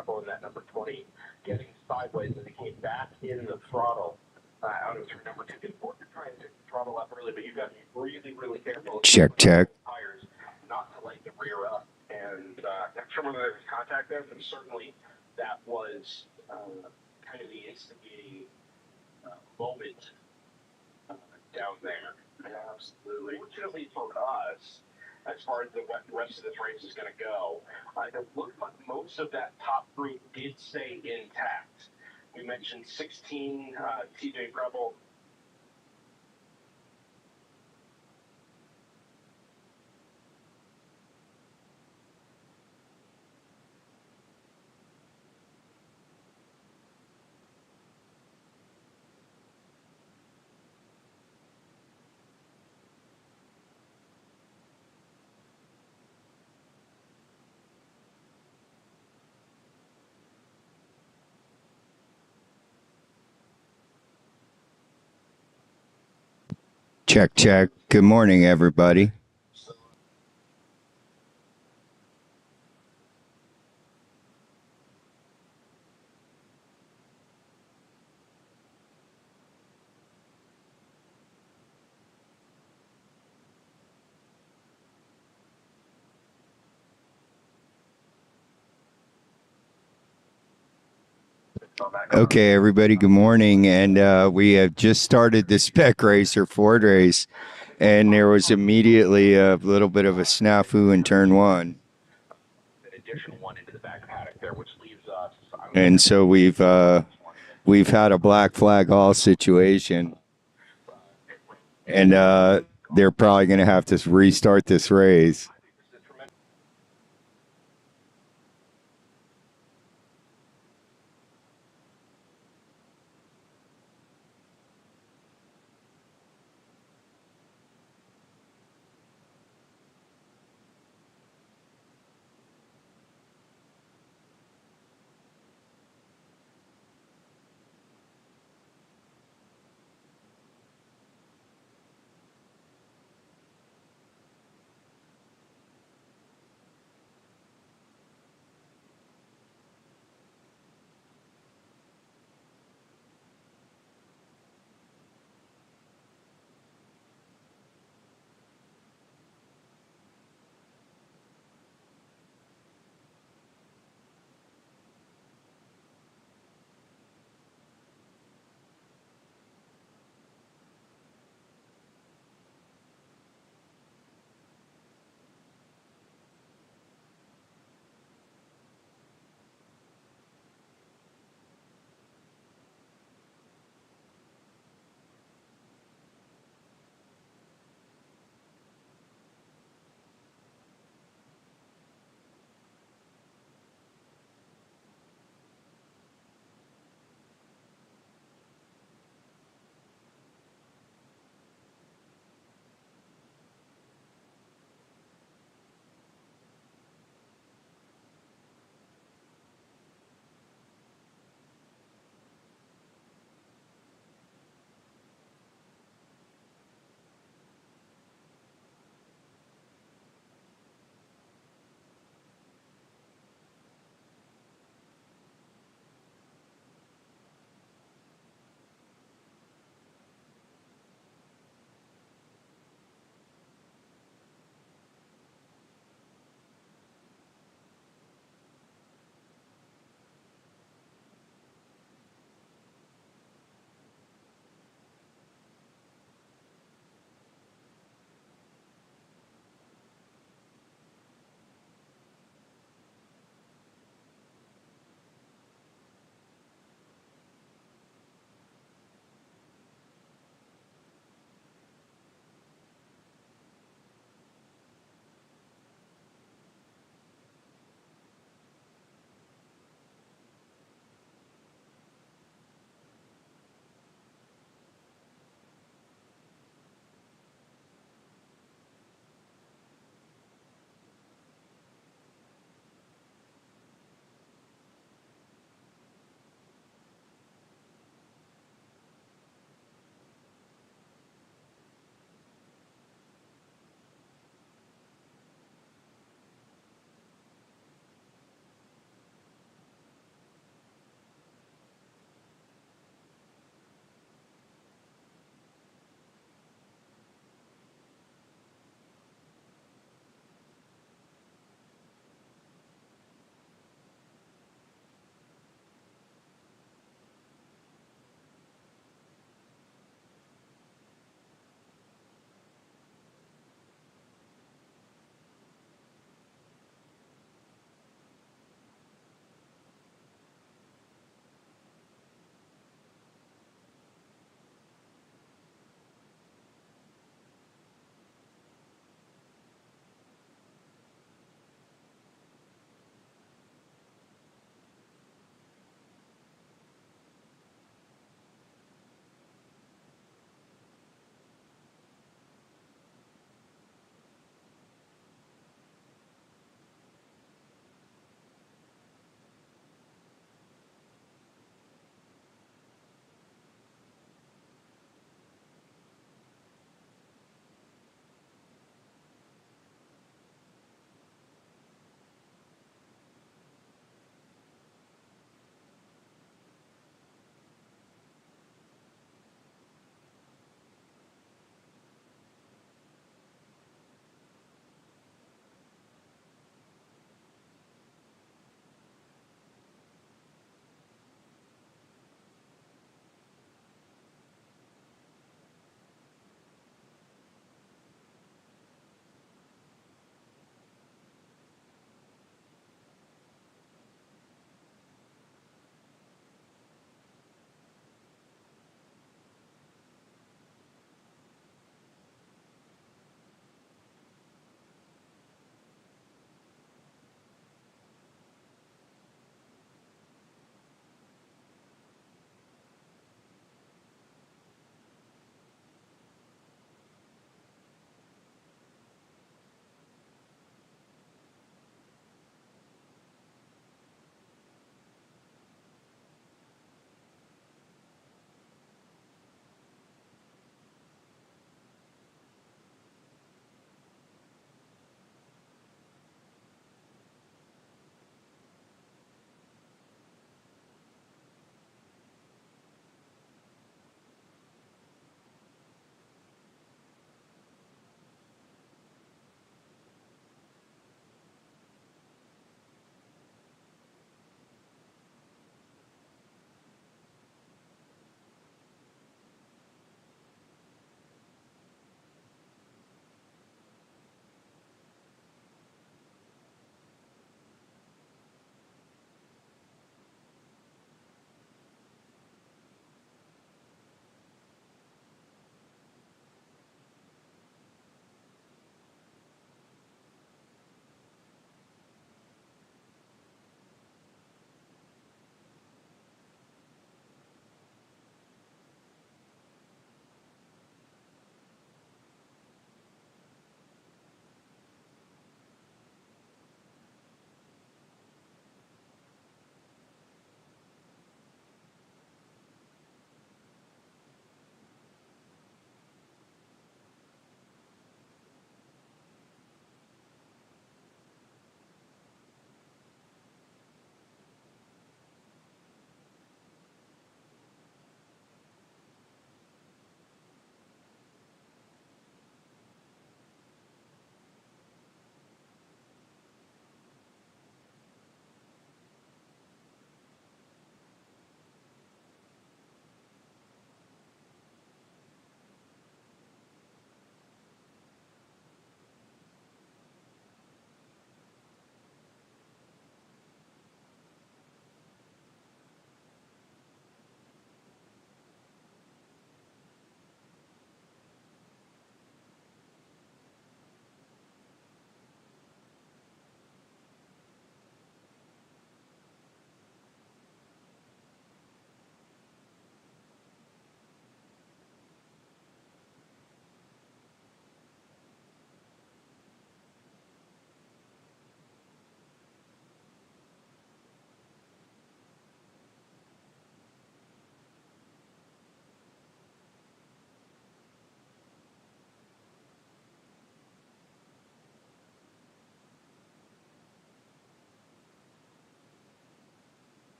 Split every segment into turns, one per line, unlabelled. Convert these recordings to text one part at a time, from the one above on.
Rebel in that number 20 getting sideways as he came back in the throttle out of turn number 2. It's important to try and throttle up early, but you've got to be really, really careful.
Check.
Tires not to light the rear up. And I'm sure whether there was contact there, but certainly that was kind of the instigating moment down there. Absolutely. Fortunately for us, as far as the rest of this race is going to go, it looks like most of that top group did stay intact. We mentioned 16 TJ Rebel.
Check. Good morning, everybody. Okay, everybody, good morning. And we have just started the Spec Racer Ford race, and there was immediately a little bit of a snafu in turn 1.
An additional one into the back paddock there, which leaves us.
And so we've had a black flag all situation, and they're probably going to have to restart this race.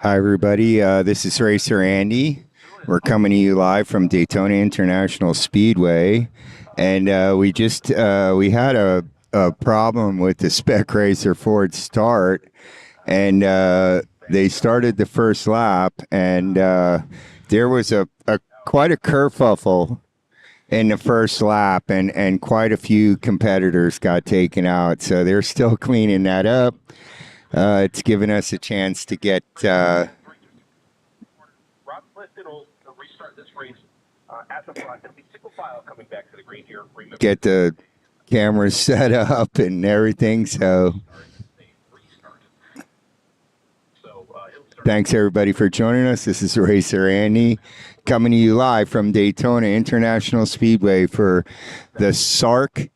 Hi, everybody. This is Racer Andy. We're coming to you live from Daytona International Speedway, and we had a problem with the Spec Racer Ford start, and they started the first lap, and there was a quite a kerfuffle in the first lap, and quite a few competitors got taken out. So they're still cleaning that up. It's given us a chance to get.
Rob Clifton will restart this race at the front. It'll be single file coming back to the green here. Remember,
Get the cameras set up and everything. So thanks everybody for joining us. This is Racer Andy coming to you live from Daytona International Speedway for the SARRC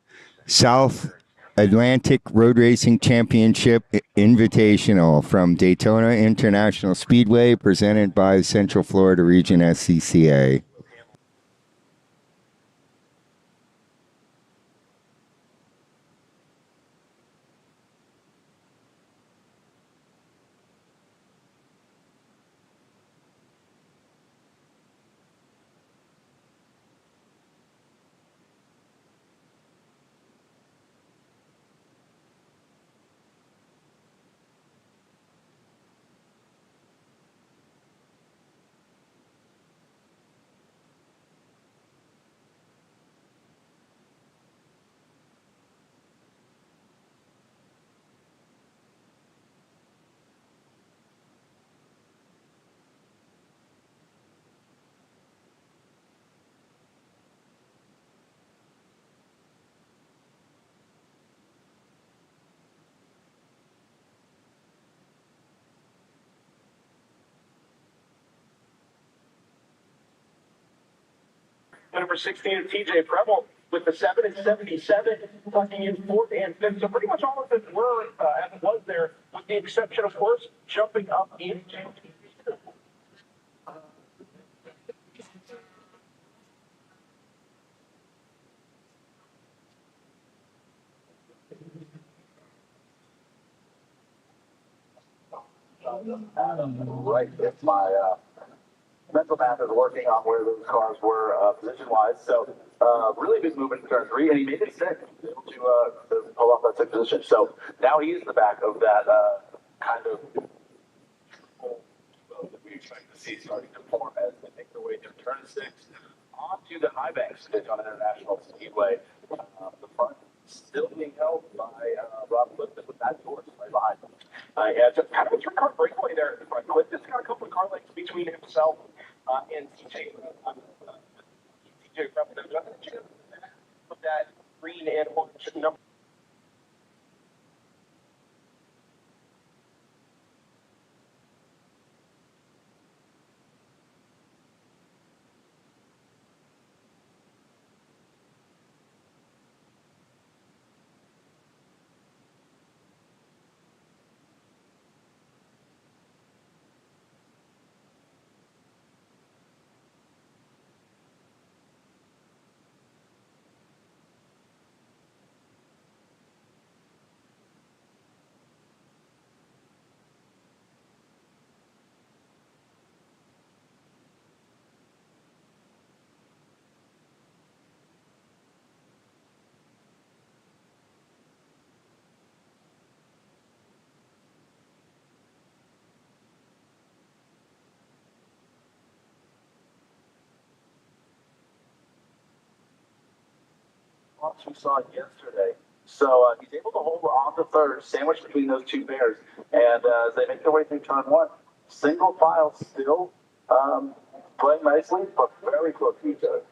South Atlantic Road Racing Championship Invitational from Daytona International Speedway, presented by the Central Florida Region SCCA.
number 16, TJ Preble with the 7 and 77, tucking in fourth and fifth. So pretty much all of them were as it was there, with the exception, of course, jumping up into. Right, if my mental math is working on where those cars were position-wise. So really big movement in turn three, and he made it sixth, able to pull off that sixth position. So now he is in the back of that kind of that we expect to see starting to form as they make their way through turn six onto the high banks on International Speedway. The front still being held by Rob Clifton with that horse right behind him. Yeah, it's kind of a three-car breakaway there at the front. Clifton's got a couple of car lengths between himself and TJ. TJ with that green and orange number. We saw it yesterday. So he's able to hold on to third, sandwiched between those two bears. And as they make their way through turn one, single file still playing nicely, but very close to each other.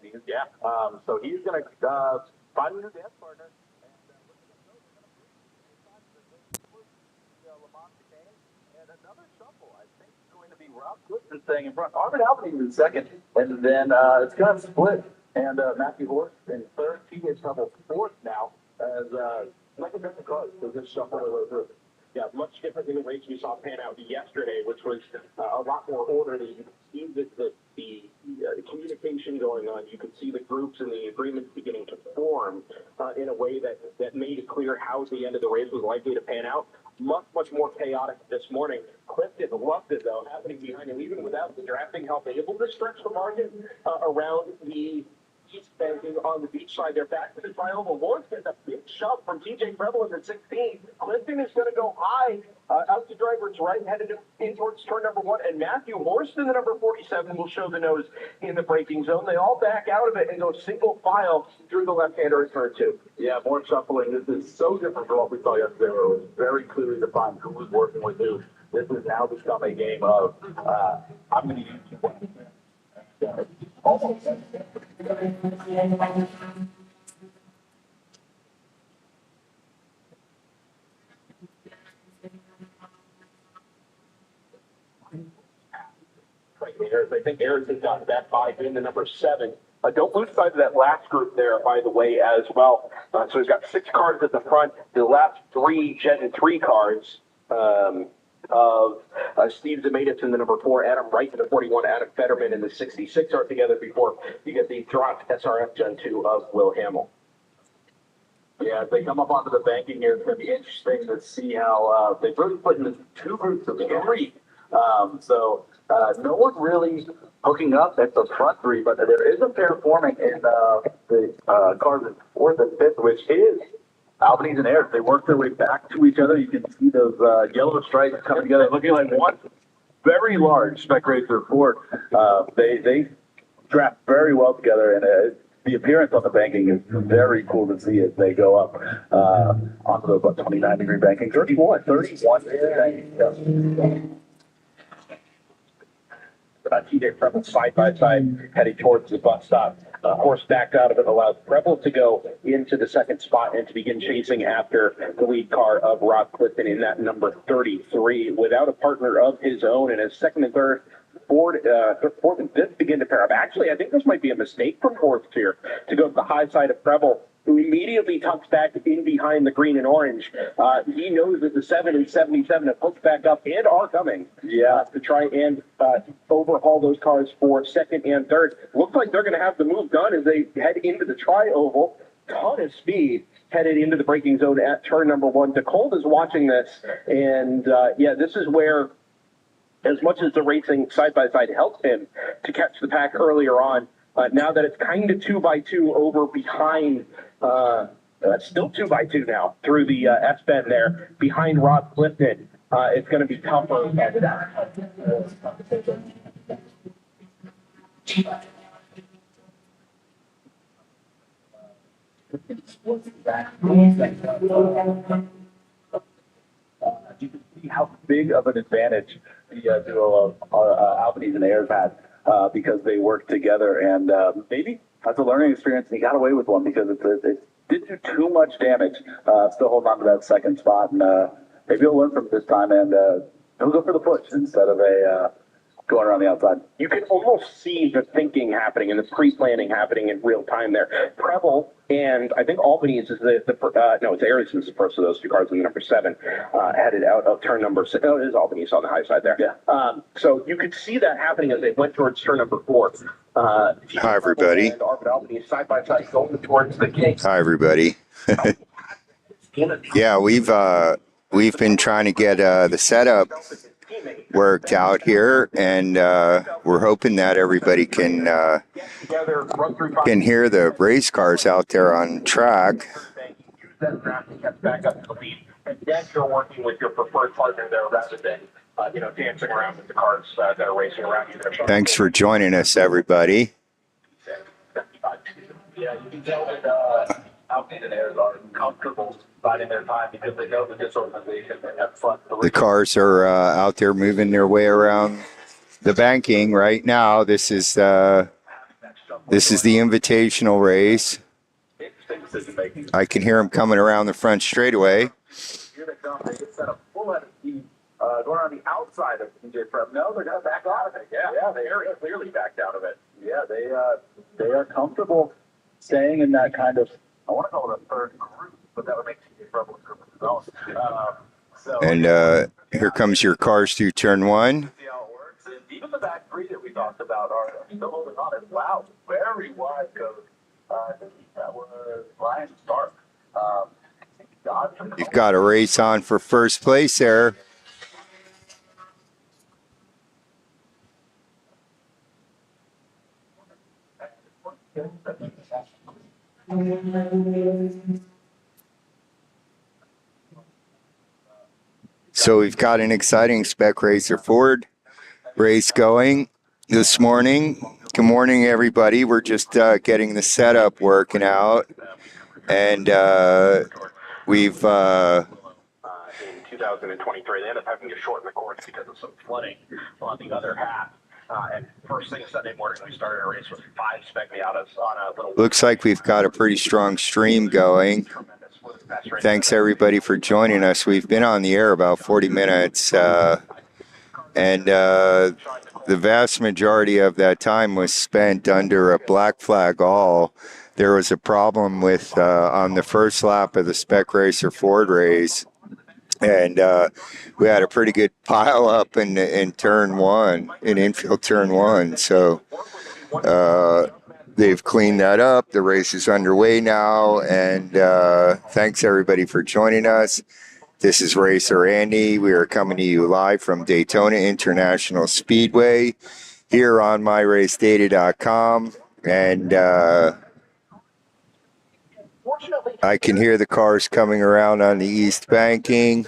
Yeah. So he's going to find a new dance partner. And another shuffle, I think, is going to be Rob Clifton staying in front. Armin Alvin in second, and then it's going to split. And Matthew Horst in third. TJ Trouble fourth now as like a different cars. So this shuffle over through.
Yeah, much different than the race we saw pan out yesterday, which was a lot more orderly. You could see the communication going on. You could see the groups and the agreements beginning to form in a way that made it clear how the end of the race was likely to pan out. Much more chaotic this morning. Clifton loved it, though, happening behind him, even without the drafting help, able to stretch the margin around the east banking on the beach side. They're back to the trioval. Lawrence gets a big shove from TJ Preble in the 16. Clifton is going to go high out to driver's right, headed in towards turn number 1. And Matthew Horst in the number 47 will show the nose in the braking zone. They all back out of it and go single file through the left-hander in turn 2.
Yeah, more shuffling. This is so different from what we saw yesterday, where it was very clearly defined who was working with who. This has now become a game of, I'm going to use you. Almost.
I think Ayers has gotten that 5 in the number 7. Don't lose sight of that last group there, by the way, as well. So he's got 6 cars at the front. The last 3 Gen 3 cars of Steve Zematis in the number 4, Adam Wright in the 41, Adam Fetterman in the 66 are together before you get the Daytona SARRC Gen 2 of Will Hamill.
Yeah, if they come up onto the banking here, it's going to be interesting to see how they've really put in 2 groups of 3. So no one really hooking up at the front 3, but there is a pair forming in the cars in 4th and 5th, which is Albanese and Ayers. They work their way back to each other. You can see those yellow stripes coming together, looking like one very large spec racer Ford. They draft very well together, and the appearance on the banking is very cool to see as they go up onto the 29-degree banking. 31 banking. Yeah.
TJ Preble side by side heading towards the bus stop. Horse backed out of it, allows Preble to go into the second spot and to begin chasing after the lead car of Rob Clifton in that number 33 without a partner of his own. And his second and third, fourth and fifth begin to pair up. Actually, I think this might be a mistake from Horst here to go to the high side of Preble, who immediately tucks back in behind the green and orange. He knows that the 7 and 77 have hooked back up and are coming to try and overhaul those cars for second and third. Looks like they're going to have the move done as they head into the tri-oval. Ton of speed headed into the braking zone at turn number 1. DeCold is watching this, and this is where, as much as the racing side-by-side helped him to catch the pack earlier on, now that it's kind of 2x2 over behind, still 2x2 now through the S-bend there behind Rob Clifton, it's going to be tougher.
You can see how big of an advantage the duo of Albanese and Ayers had. Because they worked together, and maybe that's a learning experience, and he got away with one because it didn't do too much damage. Still holding on to that second spot, and maybe he'll learn from this time, and he'll go for the push instead of going around the outside.
You can almost see the thinking happening and the pre-planning happening in real time there. Preble and I think Albany's is it's Ayers is the first of those 2 cars in the number 7, headed out of turn number 6. Oh, it is Albany's on the high side there.
Yeah.
So you could see that happening as they went towards turn number 4.
Hi, everybody.
And Albany side by side going towards the gate.
Hi, everybody. Yeah, we've been trying to get the setup worked out here, and we're hoping that everybody can hear the race cars out there on track.
And then you're working with your preferred partner there rather than dancing around with the cars that are racing around you there.
Thanks for joining us, everybody.
Yeah, you can tell that Albanese and Ayers are comfortable biding their time because they know that this organization at front.
The cars are out there moving their way around the banking right now. This is This is the invitational race.
Interesting decision making.
I can hear them coming around the front straightaway.
Here they come. They get set up full head of speed, going on the outside of DJ Prep. No, they're going to back out of it. Yeah, they very clearly backed out of it. Yeah, they are comfortable staying in that kind of, I want to call it a third group, but that would make DJ Prep a group of themselves.
And here comes your cars through turn one.
See how it works. And even the back three that we talked about are still holding on. And wow, very wide code. That was Ryan Stark.
You've got a race on for first place there. So we've got an exciting Spec Racer Ford race going this morning. Good morning, everybody. We're just getting the setup working out. And we've...
in 2023, they ended up having to shorten the course because of some flooding on the other half. And first thing Sunday morning, we started a race with 5 Spec Miatas on a little...
Looks like we've got a pretty strong stream going. Thanks, everybody, for joining us. We've been on the air about 40 minutes, and the vast majority of that time was spent under a black flag all. There was a problem with on the first lap of the Spec Racer Ford race, and we had a pretty good pile up in turn one, in infield turn one. So they've cleaned that up. The race is underway now, and thanks everybody for joining us. This is Racer Andy. We are coming to you live from Daytona International Speedway here on myracedata.com, and I can hear the cars coming around on the east banking.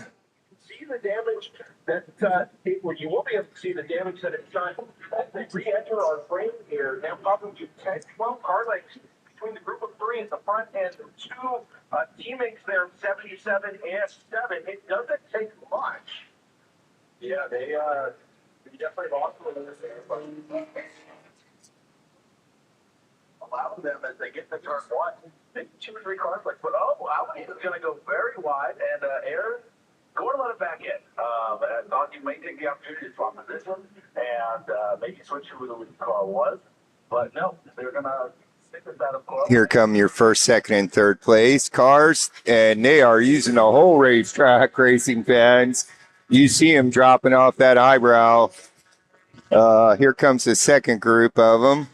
See the damage that well, you won't be able to see the damage that it's done as they re-enter our frame here. Now probably 10, 12 car lengths between the group of 3 at the front and the 2 teammates there, 77 and 7. It doesn't take much.
Yeah, they definitely lost a little bit there, but allowing them as they get to turn one, maybe 2 or 3 cars like, but Albany is going to go very wide, and Aaron going to let it back in. I thought you may take the opportunity to swap position and maybe switch who the lead car was, but no, they're going to stick with that, of course.
Here come your first, second, and third place cars, and they are using the whole racetrack, racing fans. You see them dropping off that eyebrow. Here comes the second group of them,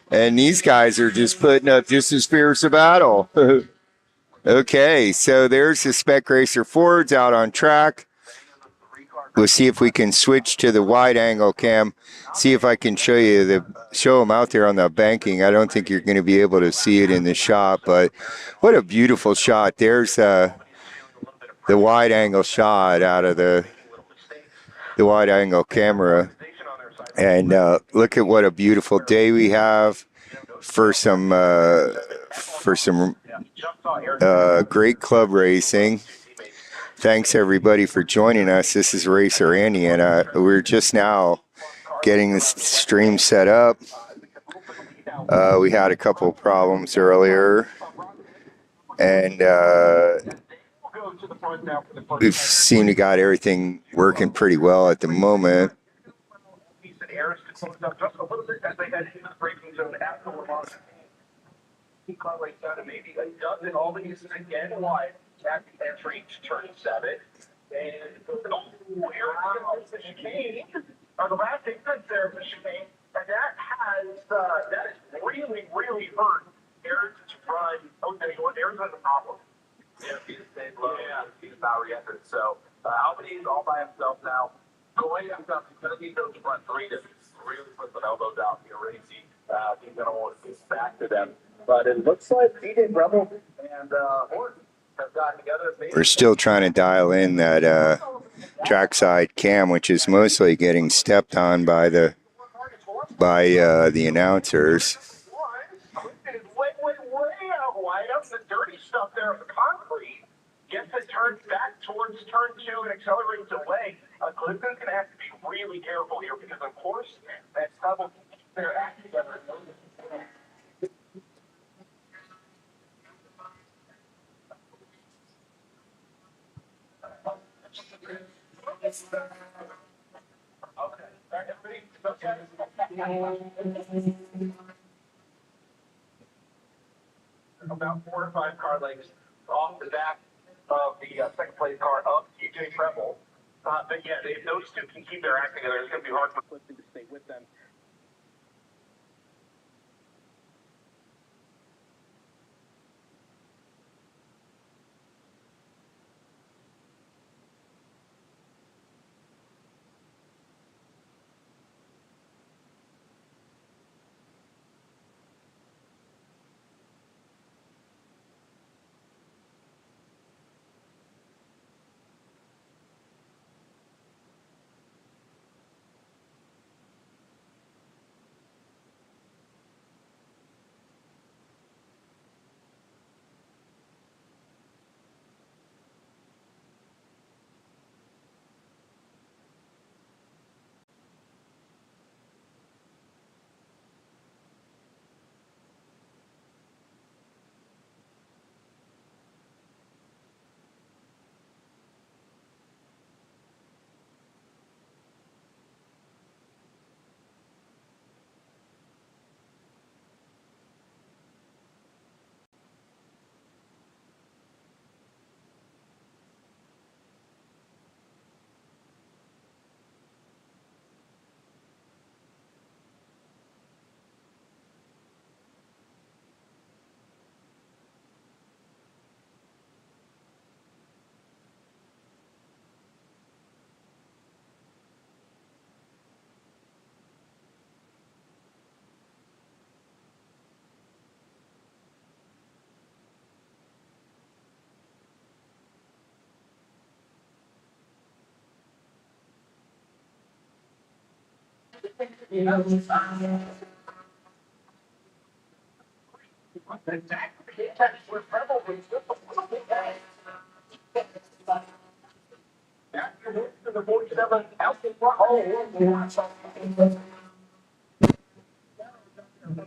and these guys are just putting up just as fierce a battle. Okay, so there's the Spec Racer Fords out on track. We'll see if we can switch to the wide angle cam. See if I can show them out there on the banking. I don't think you're going to be able to see it in the shot, but what a beautiful shot. There's the wide angle shot out of the wide angle camera. And look at what a beautiful day we have for some great club racing. Thanks everybody for joining us. This is Racer Andy, and we're just now getting this stream set up. We had a couple of problems earlier, and we've seemed to got everything working pretty well at the moment.
Maybe a dozen all these again wide at the entry to turn 7. And here comes the chicane, or the last entrance there of the chicane, and that is really, really hurt Aaron's run. Oh, you know what? Aaron's got the problem.
Yeah, he's stayed low. Yeah, he's about re-entered. So Albany's all by himself now. Going up, he's going to need those front 3 to really put some elbows out here, Racy. He's going to want to get back to them. But it looks like DJ Rebel and Horton have gotten together.
We're still trying to dial in that trackside cam, which is mostly getting stepped on by the announcers.
Way out wide up the dirty stuff there of the concrete. Gets it turned back towards turn 2 and accelerates away. Clifton's going to have to be really careful here because, of course, that double they're acting together. About 4 or 5 car lengths off the back of the second place car of TJ Preble. But yeah, if those two can keep their act together, it's going to be hard for Clifton to stay with them.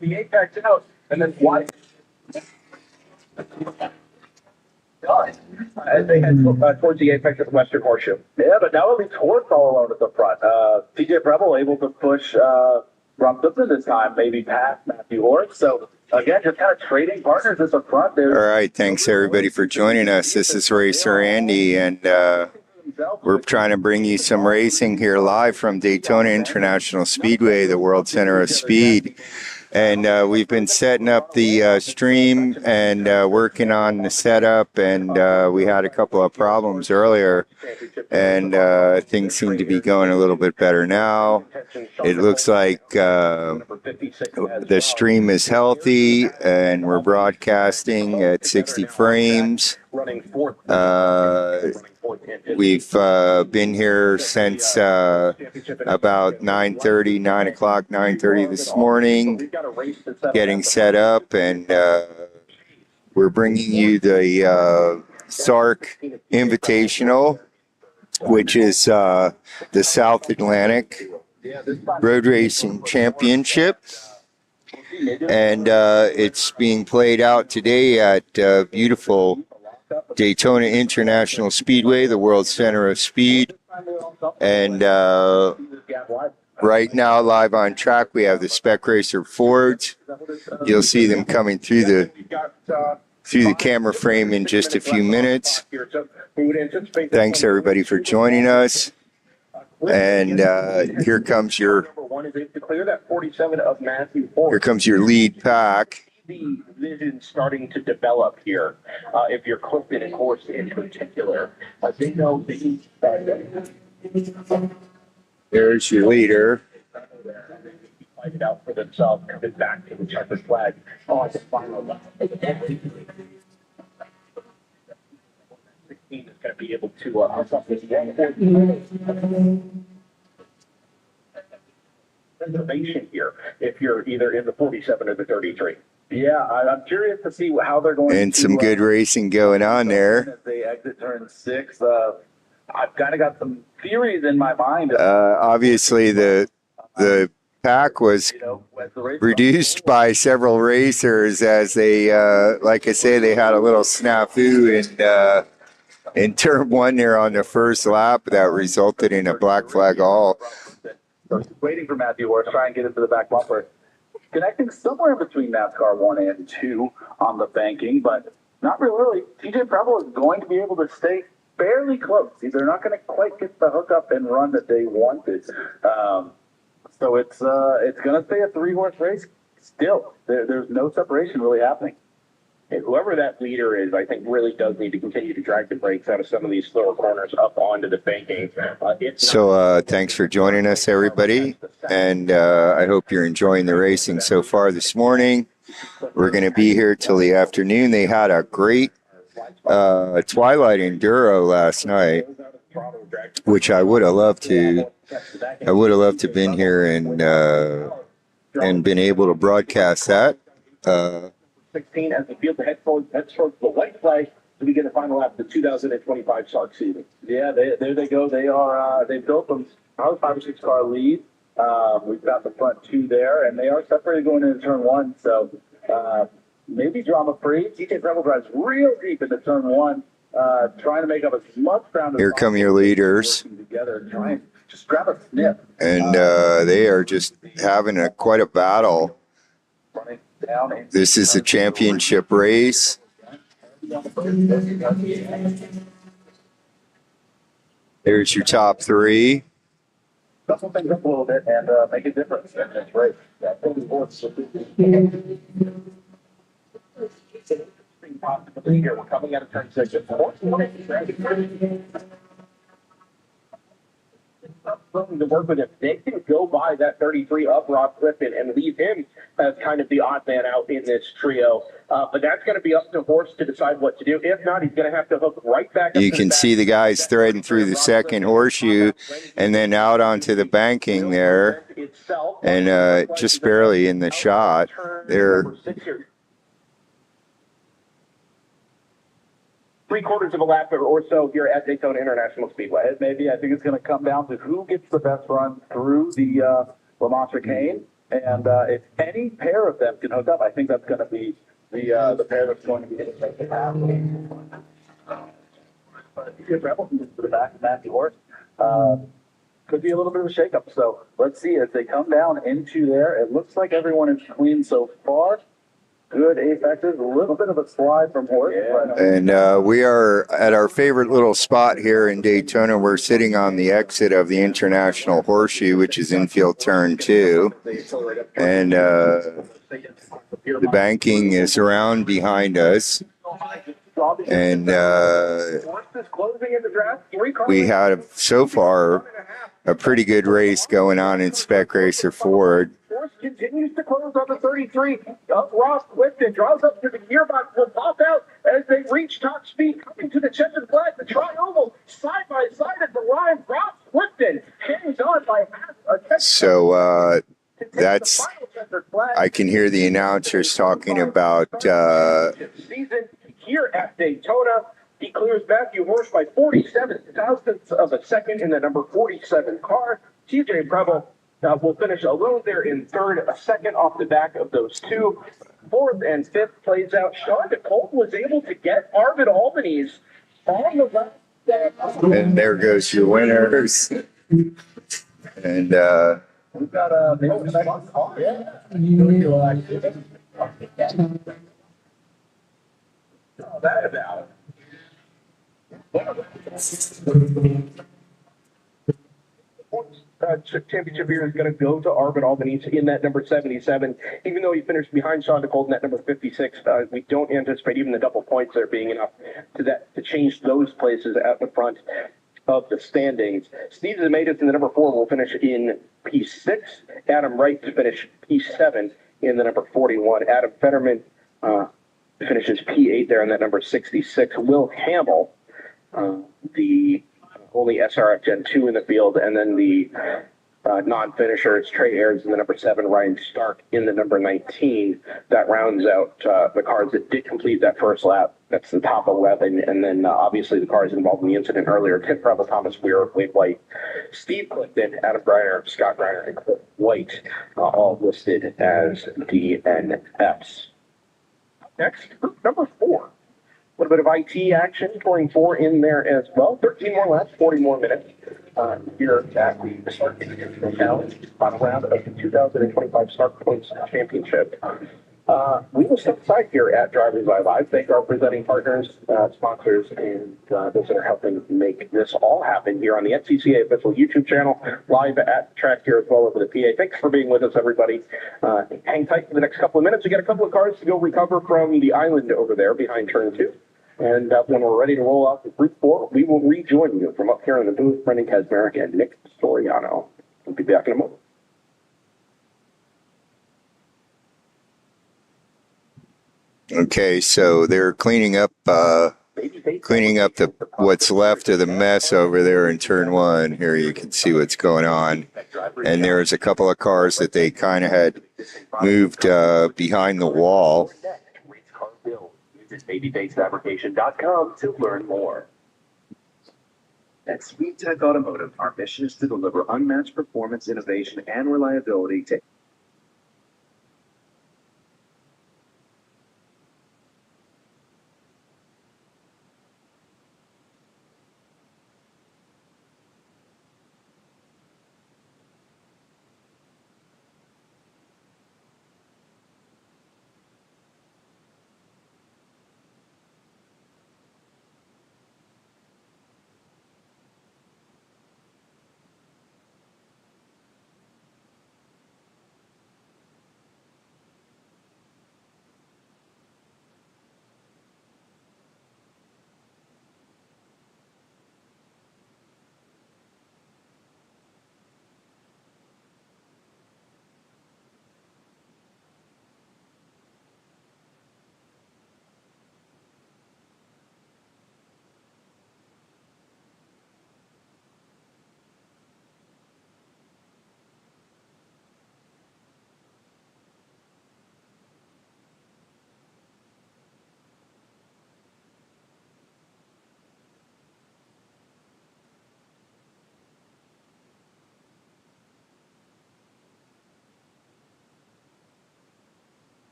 The apex out, and then what? As they head towards the apex of the Western Horseshoe.
Yeah, but now it'll be Torts all alone at the front. TJ Preble able to push Rob Clifton this time, maybe past Matthew Horst. So again, just kind of trading partners at the front there.
All right, thanks everybody for joining us. This is Racer Andy, and we're trying to bring you some racing here live from Daytona International Speedway, the World Center of Speed. And we've been setting up the stream and working on the setup, and we had a couple of problems earlier, and things seem to be going a little bit better now. It looks like the stream is healthy, and we're broadcasting at 60 frames. We've been here since about 9:30, 9 o'clock, 9:30 this morning, getting set up, and we're bringing you the SARRC Invitational, which is the South Atlantic Road Racing Championship. And it's being played out today at beautiful Daytona International Speedway, the World Center of Speed. And right now, live on track, we have the Spec Racer Fords. You'll see them coming through the camera frame in just a few minutes. Thanks everybody for joining us. And here comes your lead pack.
The vision starting to develop here. If you're Clifton and Horst in particular, they know the.
There's your leader.
Find it out for themselves, coming back to the checkered flag on the final lap. 16 is going to be able to reservation here if you're either in the 47 or the 33.
Yeah, I'm curious to see how they're going.
And some good racing going on there.
As they exit turn 6, I've kind of got some theories in my mind.
Obviously, the pack was reduced by several racers as they, like I say, they had a little snafu, and in turn one there on the first lap that resulted in a black flag all.
So he's waiting for Matthew Horst, try and get into the back bumper. Connecting somewhere in between NASCAR 1 and 2 on the banking, but not real early. TJ Preble is going to be able to stay fairly close. They're not going to quite get the hookup and run that they wanted. So it's going to stay a 3-horse race still. There's no separation really happening.
And whoever that leader is, I think really does need to continue to drag the brakes out of some of these slower corners up onto the banking.
So thanks for joining us, everybody. And I hope you're enjoying the racing so far this morning. We're going to be here till the afternoon. They had a great Twilight Enduro last night, which I would have loved to. I would have loved to have been here and been able to broadcast that.
16 as the field heads towards the white flag to begin the final lap of the 2025 SARRC season.
Yeah, there they go. They built them probably 5 or 6 car lead. We've got the front 2 there, and they are separated going into turn 1. So maybe drama free. TJ Preble drives real deep into turn 1, trying to make up as much ground as
Here come your leaders.
Together, trying just grab a sniff.
And they are just having quite a battle.
Running down.
This is a championship race. There's your top 3.
Shuffle things up a little bit and make a difference in this race. That's
Here, we're coming out of turn 6. Something to work with. If they can go by that 33 up Rob Clifton and leave him as kind of the odd man out in this trio, but that's going to be up to Horst to decide what to do. If not, he's going to have to hook right back up.
You can see the guys threading through the second horseshoe and then out onto the banking there, and just barely in the shot. They're
3/4 of a lap or so here at Daytona International Speedway.
Maybe I think it's going to come down to who gets the best run through the La Manche chicane, and if any pair of them can hook up, I think that's going to be the pair that's going to be able to make it happen. But TJ Preble can get to the back of Matthew Horst. Could be a little bit of a shakeup. So let's see as they come down into there. It looks like everyone is clean so far. Good A-factors, a little bit of a slide from Horst. Yeah.
And we are at our favorite little spot here in Daytona. We're sitting on the exit of the International Horseshoe, which is infield turn 2. And the banking is around behind us. And we had, so far, a pretty good race going on in Spec Racer Ford.
Continues to close on the 33. Up Ross Clifton draws up to the gearbox, will pop out as they reach top speed, coming to the checkered flag, the tri-oval, side by side at the line. Ross Clifton hangs on by half a
So that's, I can hear the announcers talking about
season here at Daytona. He clears Matthew Horst by 47 thousandths of a second in the number 47 car. TJ Preble will finish alone there in third, a second off the back of those 2. 4th and 5th plays out. Sean DeColt was able to get Arvid Albany's on the left.
And there goes your winners. And
we've got maybe the next car. Yeah.
Oh, that about. Championship here is going to go to Arvid Albany in that number 77. Even though he finished behind Sean DeColt in that number 56, we don't anticipate even the double points there being enough to change those places at the front of the standings. Steve Zemetis in the number 4 will finish in P6. Adam Wright to finish P7 in the number 41. Adam Fetterman finishes P8 there in that number 66. Will Hamill, the only SRF Gen 2 in the field, and then the non-finishers, Trey Ayers in the number 7, Ryan Stark in the number 19. That rounds out the cars that did complete that first lap. That's the top 11, and then obviously the cars involved in the incident earlier, Tim Preble, Thomas Weir, Wade White, Steve Clifton, Adam Greiner, Scott Greiner, and Cliff White, all listed as DNFs. Next, group number 4. A little bit of IT action, 24 in there as well. 13 more laps, 40 more minutes. Here at the SARRC Invitational Challenge, final round of the 2025 SARRC Points Championship. We will step aside here at Drivers Eye Live. Thank our presenting partners, sponsors, and those that are helping make this all happen here on the NCCA official YouTube channel, live at track here as well over the PA. Thanks for being with us, everybody. Hang tight for the next couple of minutes. We got a couple of cars to go recover from the island over there behind turn 2. And when we're ready to roll out to Group 4, we will rejoin you from up here in the booth, Brendan Kazmarek and Nick Storiano. We'll be back in a moment.
Okay, so they're cleaning up the what's left of the mess over there in turn 1. Here you can see what's going on. And there's a couple of cars that they kind of had moved behind the wall.
Visit babyfacefabrication.com to learn more.
At Sweet Tech Automotive, our mission is to deliver unmatched performance, innovation, and reliability to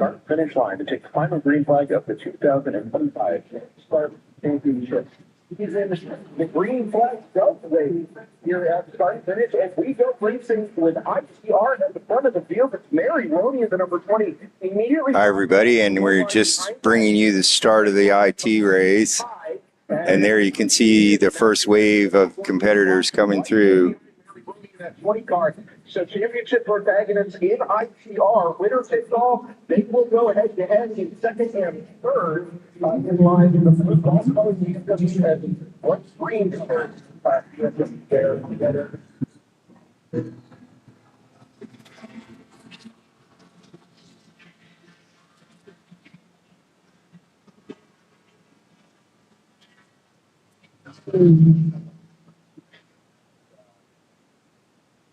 start finish line to take the final green flag of the 2025 SARRC Championship. He's in the green flag today here at start finish, and we go racing with ICR at the front of the field. It's Mary Roney at the number 20. Immediately.
Hi, everybody, and we're just bringing you the start of the IT race. And there you can see the first wave of competitors coming through.
That 20 car. So championship protagonists in ICR, winner takes all. They will go head to head in second and third in line in the blue cross color BMW and one green color. There together.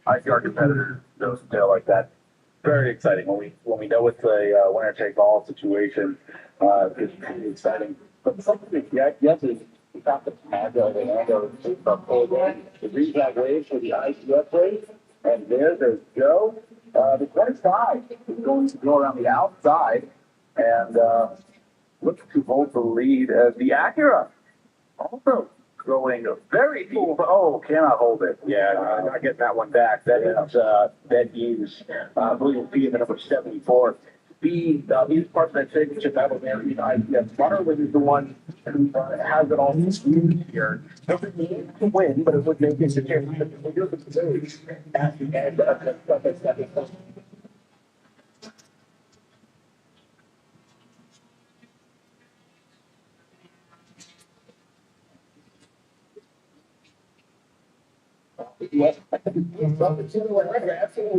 ICR competitors goes tail like that. Very exciting when we know it's a winner take all situation. It's pretty exciting. But something that yes is we got the tag of the read that wave for the ICF race, and there they go. The 25 is going to go around the outside and look to hold the lead as the Acura also going very deep. Oh, cannot hold it. Yeah, not getting that one back. That is, I believe it'll be the number 74. He's part of that championship battle there. Butterwood is the one who has it all here. Doesn't need to win, but it would make it a championship. Here's the position at the end of the Yes, absolutely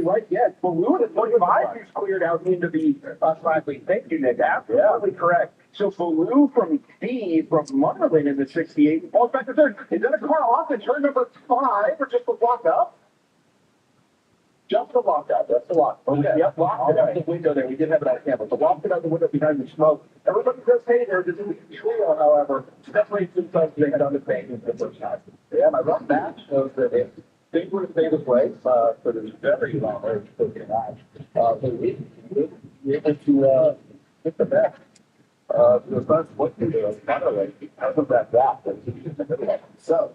right. Yes, Baloo, the 25 is cleared out into the slide lead. Thank you, Nick. Absolutely correct. So Baloo from D from Munderland in the 68 falls back to third. Is that a car off in turn number 5 or just a block up? Just the lock out. That's the lock. Okay. Yep, locked it out the window there. We did have it on camera. So locked it out the window behind the smoke. Everybody says, hey, there's a trio, however. Definitely sometimes they had on the bank the first time. Yeah, my rough match shows that if things were to stay this way for this very long race, so we able to get the best. The first look to the Monterey because of that gap that was in the middle of it. So,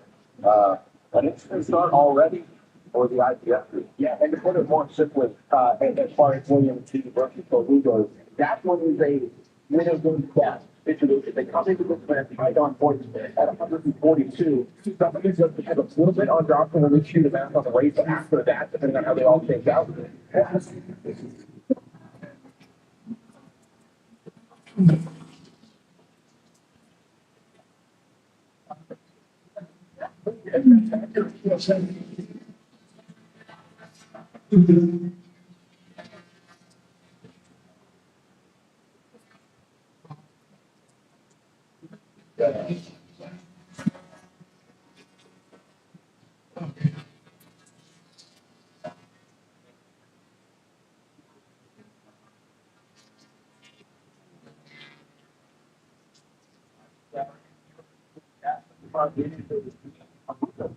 an instant start already for the IPF group. Yeah, and to put it more simply, as far as William T. versus Baloo goes, that one is a winner goes best situation. They come into this event right on points at 142. Somebody just had a little bit on drop when we shoot the math on the race, but after that, depending on how they all shake out.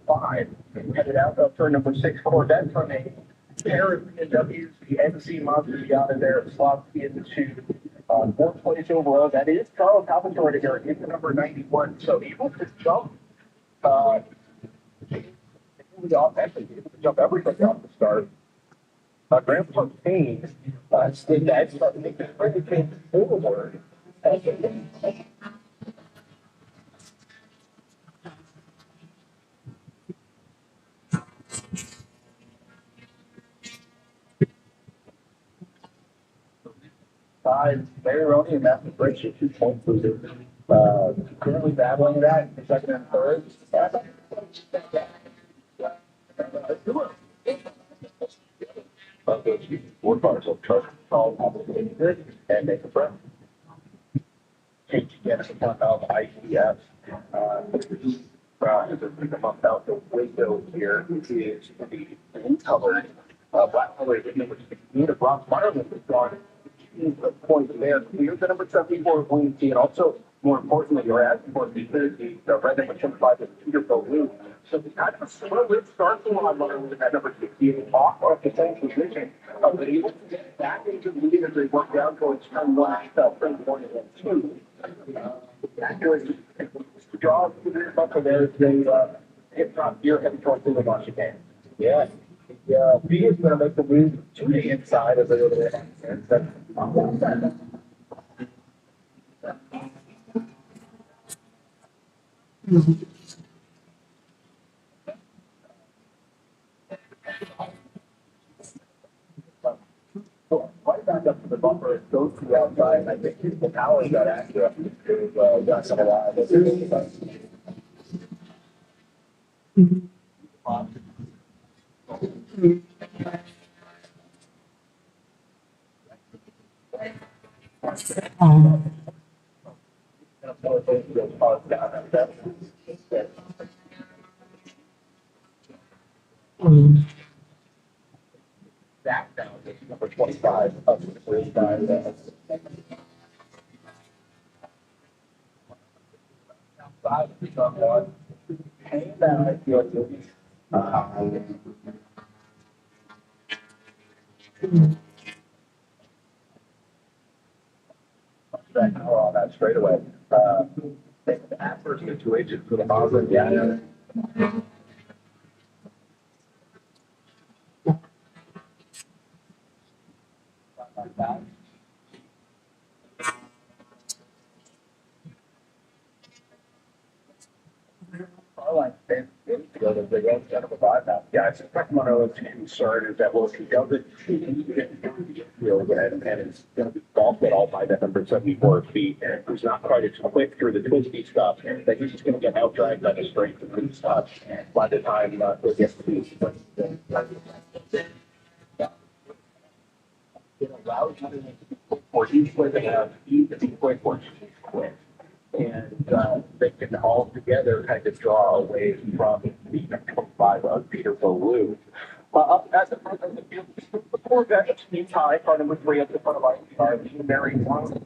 Five. Headed out of turn number 6 Corvette from a pair of BMWs, the NC Monster Miata there, slots into fourth place overall. That is Charles Alventore here into number 91. So able to jump, actually able to jump everybody off the start. Grandpa Payne did that, started to make the sprint change forward. Larry Roney and Matthew Briggs are 2 point losers. Currently battling that in second and third. Four cars will trust all and make a breath. Change again at the front of ICF. As we come up out the window here is the blue color. Black color is number 16 of Ross Marlin is gone. The point there. Here's the number 74 of William T. And also more importantly, you're asking for the red number 25 is Peterbilt loop. So it's kind of a slow lift start to line with that number 68 off of the same position, but able to get back into the lead as they work down towards turn one, turn one and two. Accuracy, draw up for there, they hip drop gear heading towards the launch again. Yeah. Yeah, B is going to make the move to the inside as they go to the end. Right back up to the bumper, it goes to the outside, and I think the power got accurate to got some alive. Back down to number 25 up to the first side. Outside of the one. Hang down, I feel good. Back now on that straightaway. Take the adverse situation for the Mazda. Yeah. Like that. Like they go to number 5 now. Yeah, I suspect one of those concern is that well, if he doesn't, he'll go ahead and it's going to be golfed at all by that number 74 feet, and he's not quite as quick through the twisty stuff. That he's just going to get out dragged on the straight through the stuff by the time he gets to it allows you to for each way they have each quick or quick. And they can all together kind of draw away from the 25 of Peterbilt loop. Up at the front of the field, the Corvette team tie, car number 3 at the front of our car, Mary One,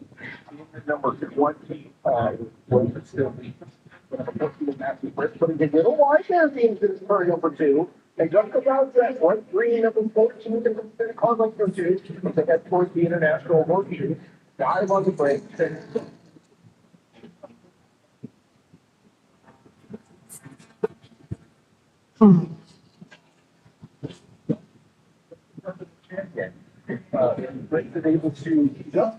number 20, was still number 14 Matthew Britt, but he little wide there being this car number 2. And just about that, 1-3, number 14, and car number 2, as they head towards the international working. Dive on the brakes and Britt is able to just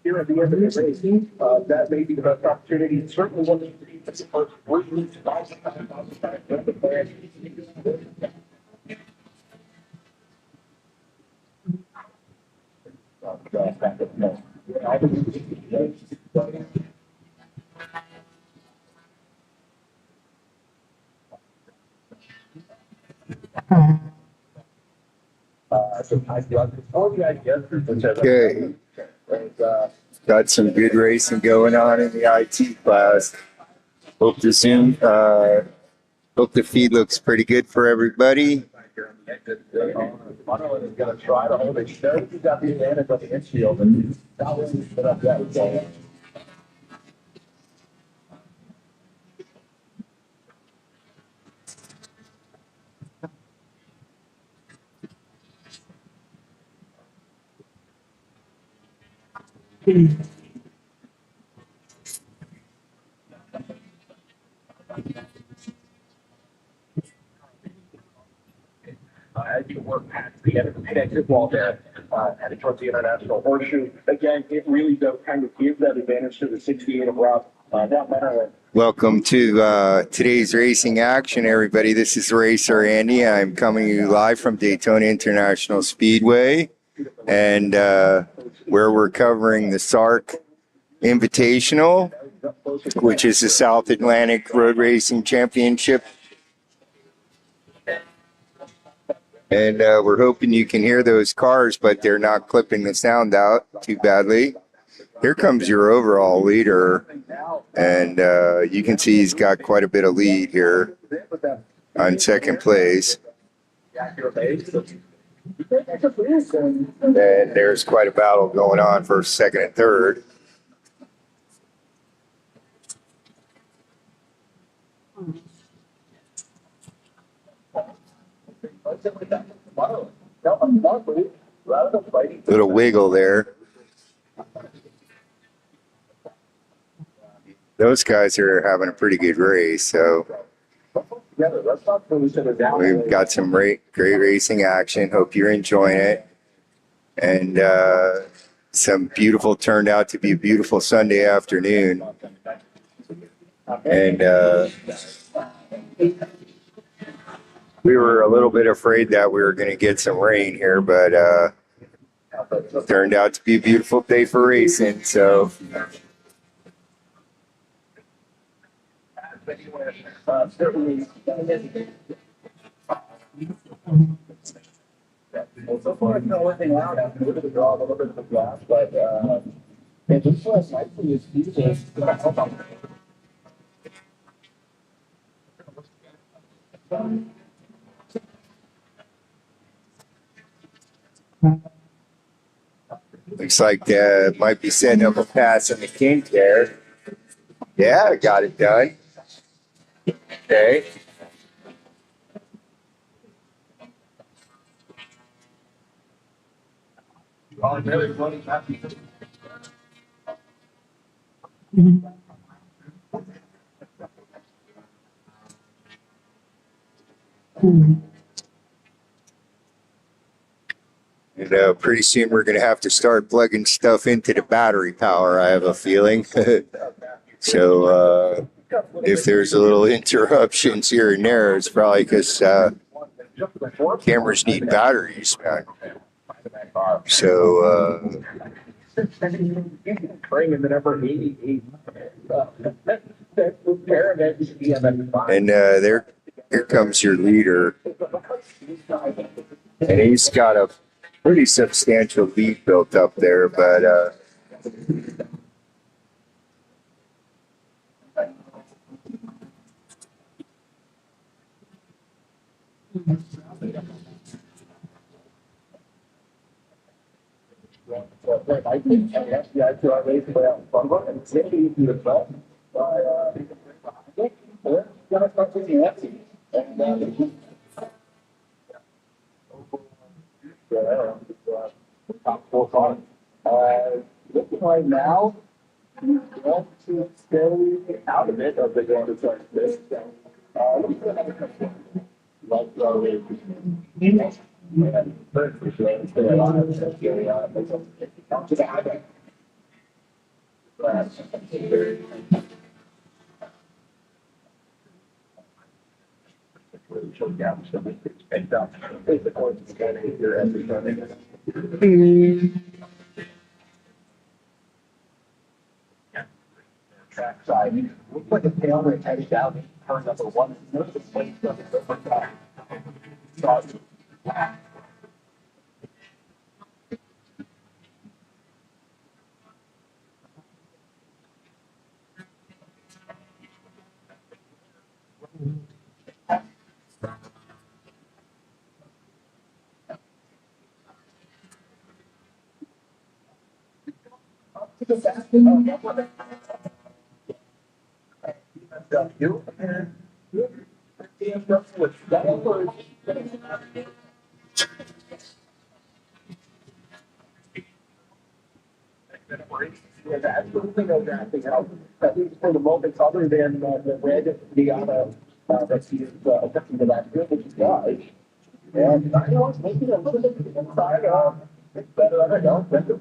here at the end of the race, that may be the best opportunity. Certainly one of the first
Okay. Got some good racing going on in the IT class. Hope the hope the feed looks pretty good for everybody.
Mono is going to try to hold it. He's got the advantage of the infield, and that was put up that. As you work past the end of the exit wall there, headed towards the international horseshoe. Again, it really does kind of give that advantage to the 68 of Rob.
Welcome to today's racing action, everybody. This is Racer Andy. I'm coming to you live from Daytona International Speedway, and where we're covering the SARRC Invitational, which is the South Atlantic Road Racing Championship. And we're hoping you can hear those cars, but they're not clipping the sound out too badly. Here comes your overall leader, and you can see he's got quite a bit of lead here on second place. And there's quite a battle going on for second and third. Little wiggle there. Those guys are having a pretty good race, so we've got some great racing action. Hope you're enjoying it. And some beautiful, turned out to be a beautiful Sunday afternoon. And we were a little bit afraid that we were going to get some rain here, but turned out to be a beautiful day for racing. So
Well, so far it's not working out. I'm going to draw a little bit of the glass, but it looks like nicely is easy.
looks like might be setting up a pass in the kink there. Yeah, got it done. Okay. And pretty soon we're going to have to start plugging stuff into the battery power, I have a feeling. So if there's a little interruptions here and there, it's probably because cameras need batteries, man. So
Bringing the number 88.
and here comes your leader, and he's got a pretty substantial lead built up there, but
I think I feel race by and it's really easy as well. We're gonna start with the Lexi. And top 4 cars. Looking right now, want to stay out of it, or they're going to start this. Track side, looks like a tail rate headed down turn number 1. Notice the plate doesn't go for that. Yeah, that's the thing of that thing. At least for the moment, other than the red Diana that she is affecting the last year, which is guys. And I know it's making a little bit inside. It's better. I don't know. Better.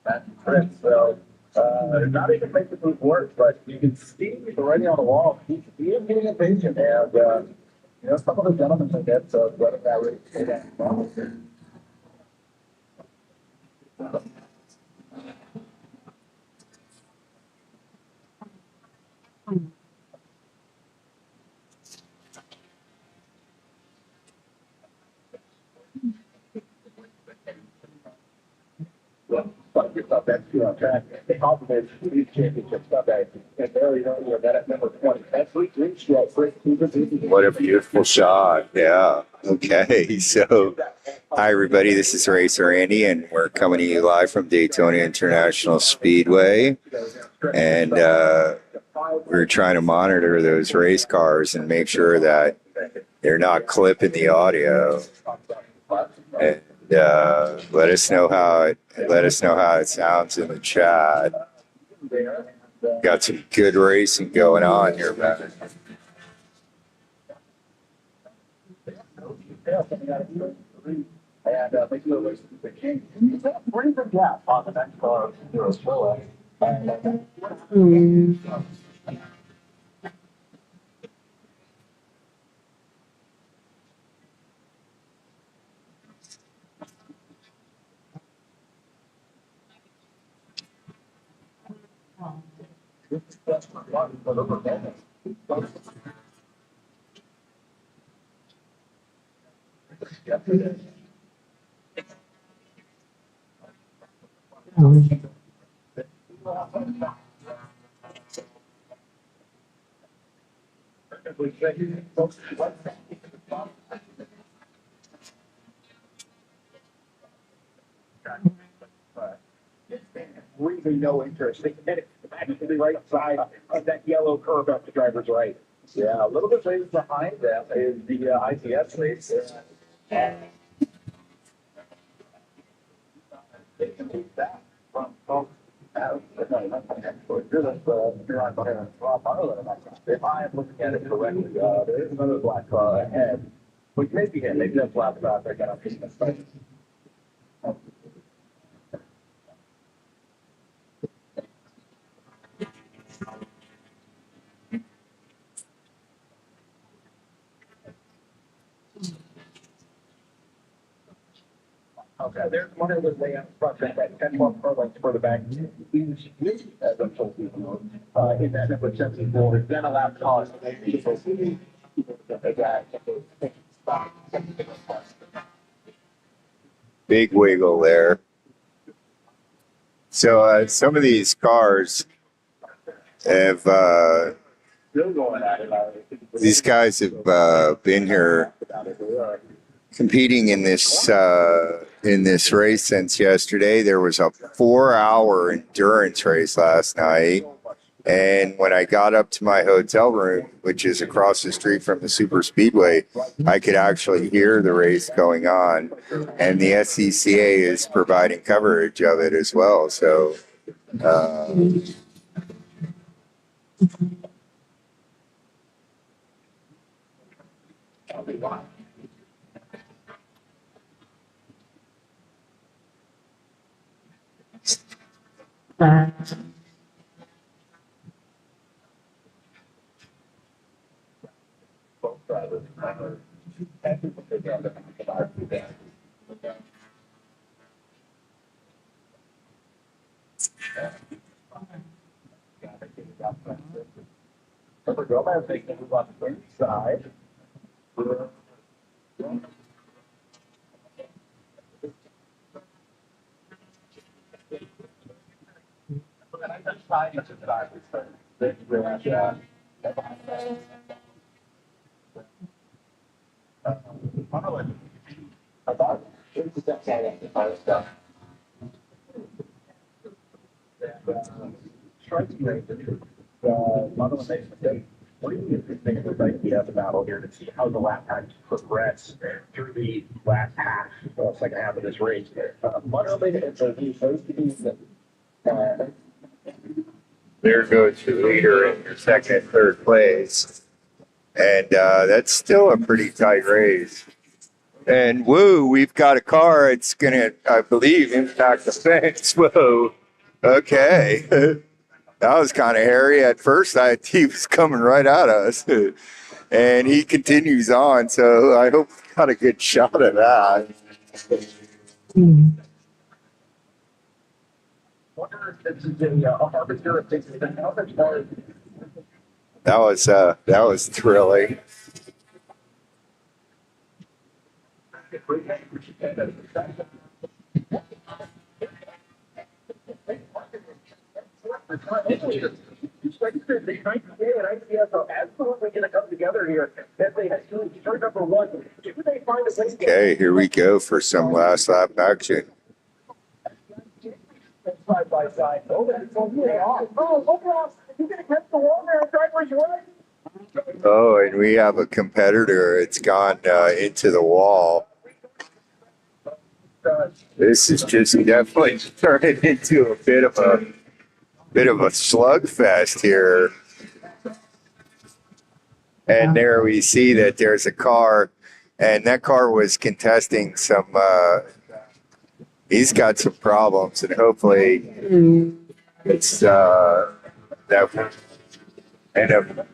That's correct. So, not even making it work, but you can see already on the wall. He's getting impatient, and you know, some of the gentlemen that get let that race. stuff. That's track. The compliment these championship stuff. And very early that at number 20. That's reached that first season.
What a beautiful shot. Yeah. Okay. So, hi, everybody. This is Racer Andy, and we're coming to you live from Daytona International Speedway. And we're trying to monitor those race cars and make sure that they're not clipping the audio. And let us know how it sounds in the chat. Got some good racing going on here, man.
And make sure there's the king. Pretty good gap on the next car. Really no interest. They hit it back to the right side of that yellow curve up the driver's right. Yeah, a little bit ways behind them is the ITS race. They can take that from if I am looking at it correctly, there is another black car ahead, which may be him. Maybe that's black car. They're going to okay, there's one of those way up front that 10 more furlongs for the back. As I'm told you, in that number 74, then allow cars to make people see that.
Big wiggle there. So some of these cars have
Still going at it.
these guys have been here competing in this race since yesterday. There was a 4-hour endurance race last night, and when I got up to my hotel room, which is across the street from the super speedway, I could actually hear the race going on, and the SCCA is providing coverage of it as well. So
Go back, take the move on the side. I just signed it to the side. Thank you very much. I thought it was that side of the fire stuff. Striking rate, what do you think of the idea of the battle here to see how the lap times progress through the last half, second half of this race?
there goes your leader in your second and third place. And that's still a pretty tight race. And woo, we've got a car. It's going to, I believe, impact the fence. Whoa. Okay. That was kind of hairy. At first, he was coming right at us. And he continues on. So I hope we got a good shot of that. That was thrilling.
The IPA and ICS are absolutely going to come together here as they head to turn number one. Do they find a way?
Okay, here we go for some last lap action.
Side by side. Oh, that's so they are. Oh, look out. You're going to catch the wall there. Driver's right.
Oh, and we have a competitor. It's gone into the wall. This is just definitely turning into a bit of a slugfest here. And there we see that there's a car, and that car was contesting some. He's got some problems, and hopefully it's that will end up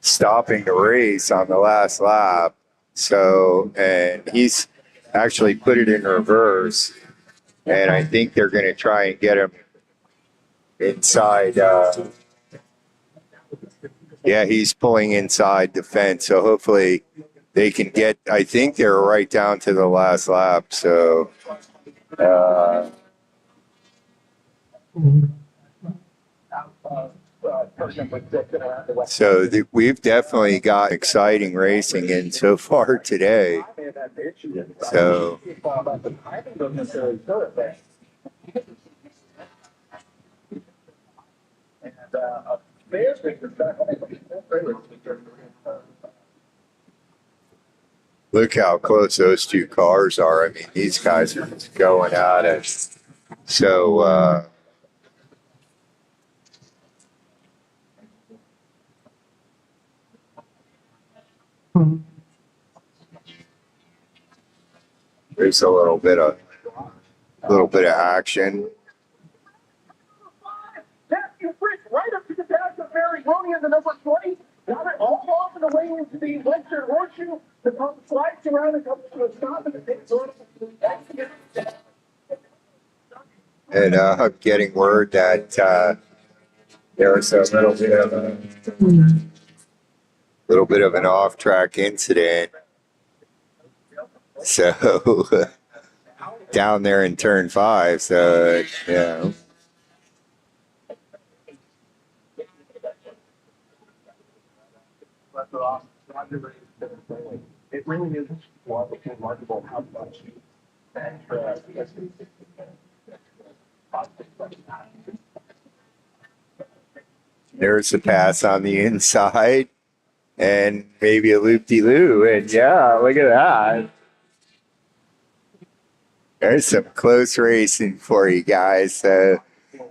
stopping the race on the last lap. So, and he's actually put it in reverse, and I think they're going to try and get him inside. Yeah, he's pulling inside the fence, so hopefully they can get. I think they're right down to the last lap. So, we've definitely got exciting racing in so far today. So. Look how close those two cars are. I mean, these guys are just going at it. So, there's a little bit of action.
Right up to the back of Mary Rooney in the number 20. Got it all off in the way into the Western Horseshoe. The pump slides around and comes to a stop and it takes on.
And I'm getting word that there was a little bit of an off-track incident. So down there in turn 5. So yeah.
It really is remarkable how much
There's a pass on the inside and maybe a loop-de-loo. And yeah, look at that. There's some close racing for you guys. So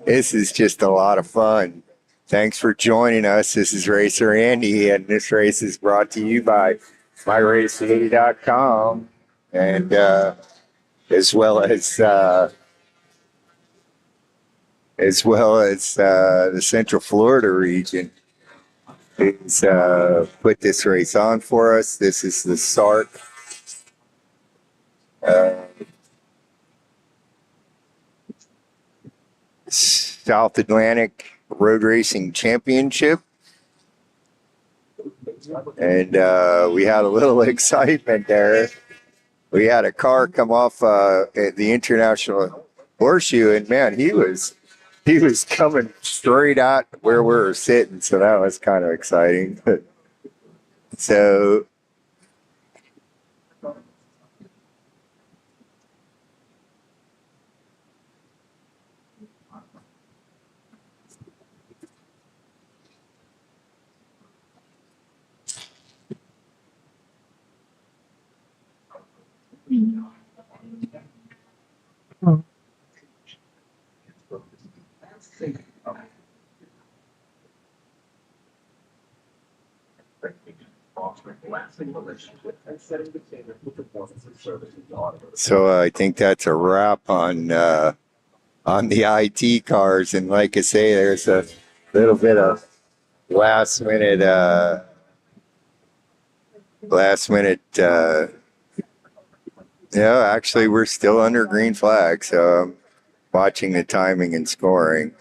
this is just a lot of fun. Thanks for joining us. This is Racer Andy, and this race is brought to you by MyRace80.com, and as well as the Central Florida region who's put this race on for us. This is the SARRC South Atlantic Road Racing Championship. And we had a little excitement there. We had a car come off at the International Horseshoe, and man, he was coming straight out where we were sitting, so that was kind of exciting. So I think that's a wrap on the IT cars, and like I say, there's a little bit of last minute. Actually, we're still under green flag, so I'm watching the timing and scoring.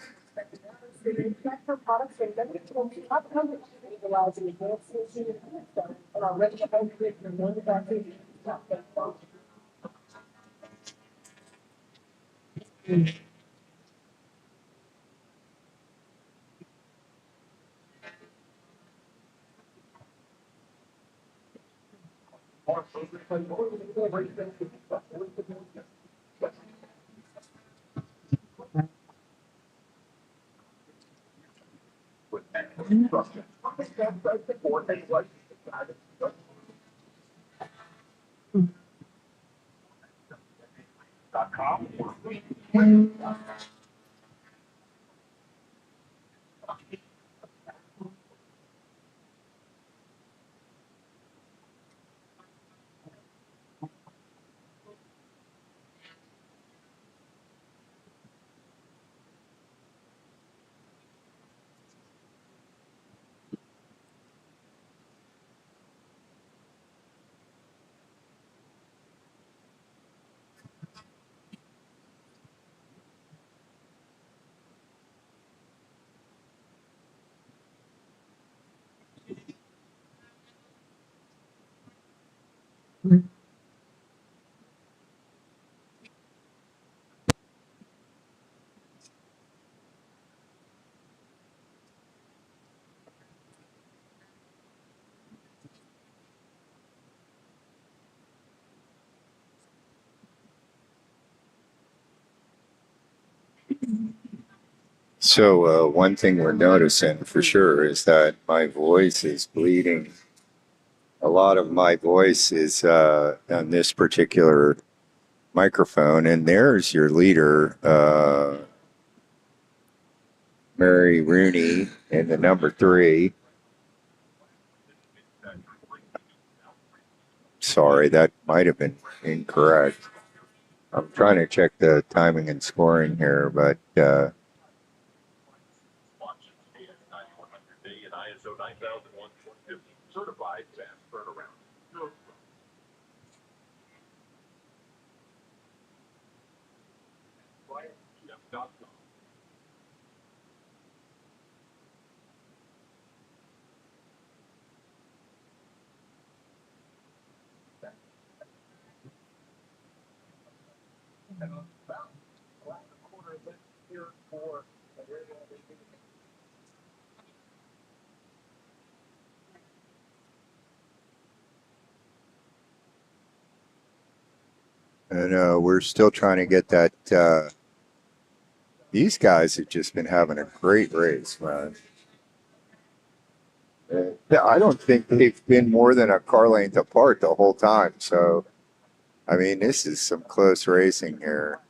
So one thing we're noticing for sure is that my voice is bleeding. A lot of my voice is on this particular microphone, and there's your leader, Mary Rooney, in the number 3. Sorry, that might have been incorrect. I'm trying to check the timing and scoring here, but
Certified fast turnaround.
and we're still trying to get that. These guys have just been having a great race, man. I don't think they've been more than a car length apart the whole time. So, I mean, this is some close racing here.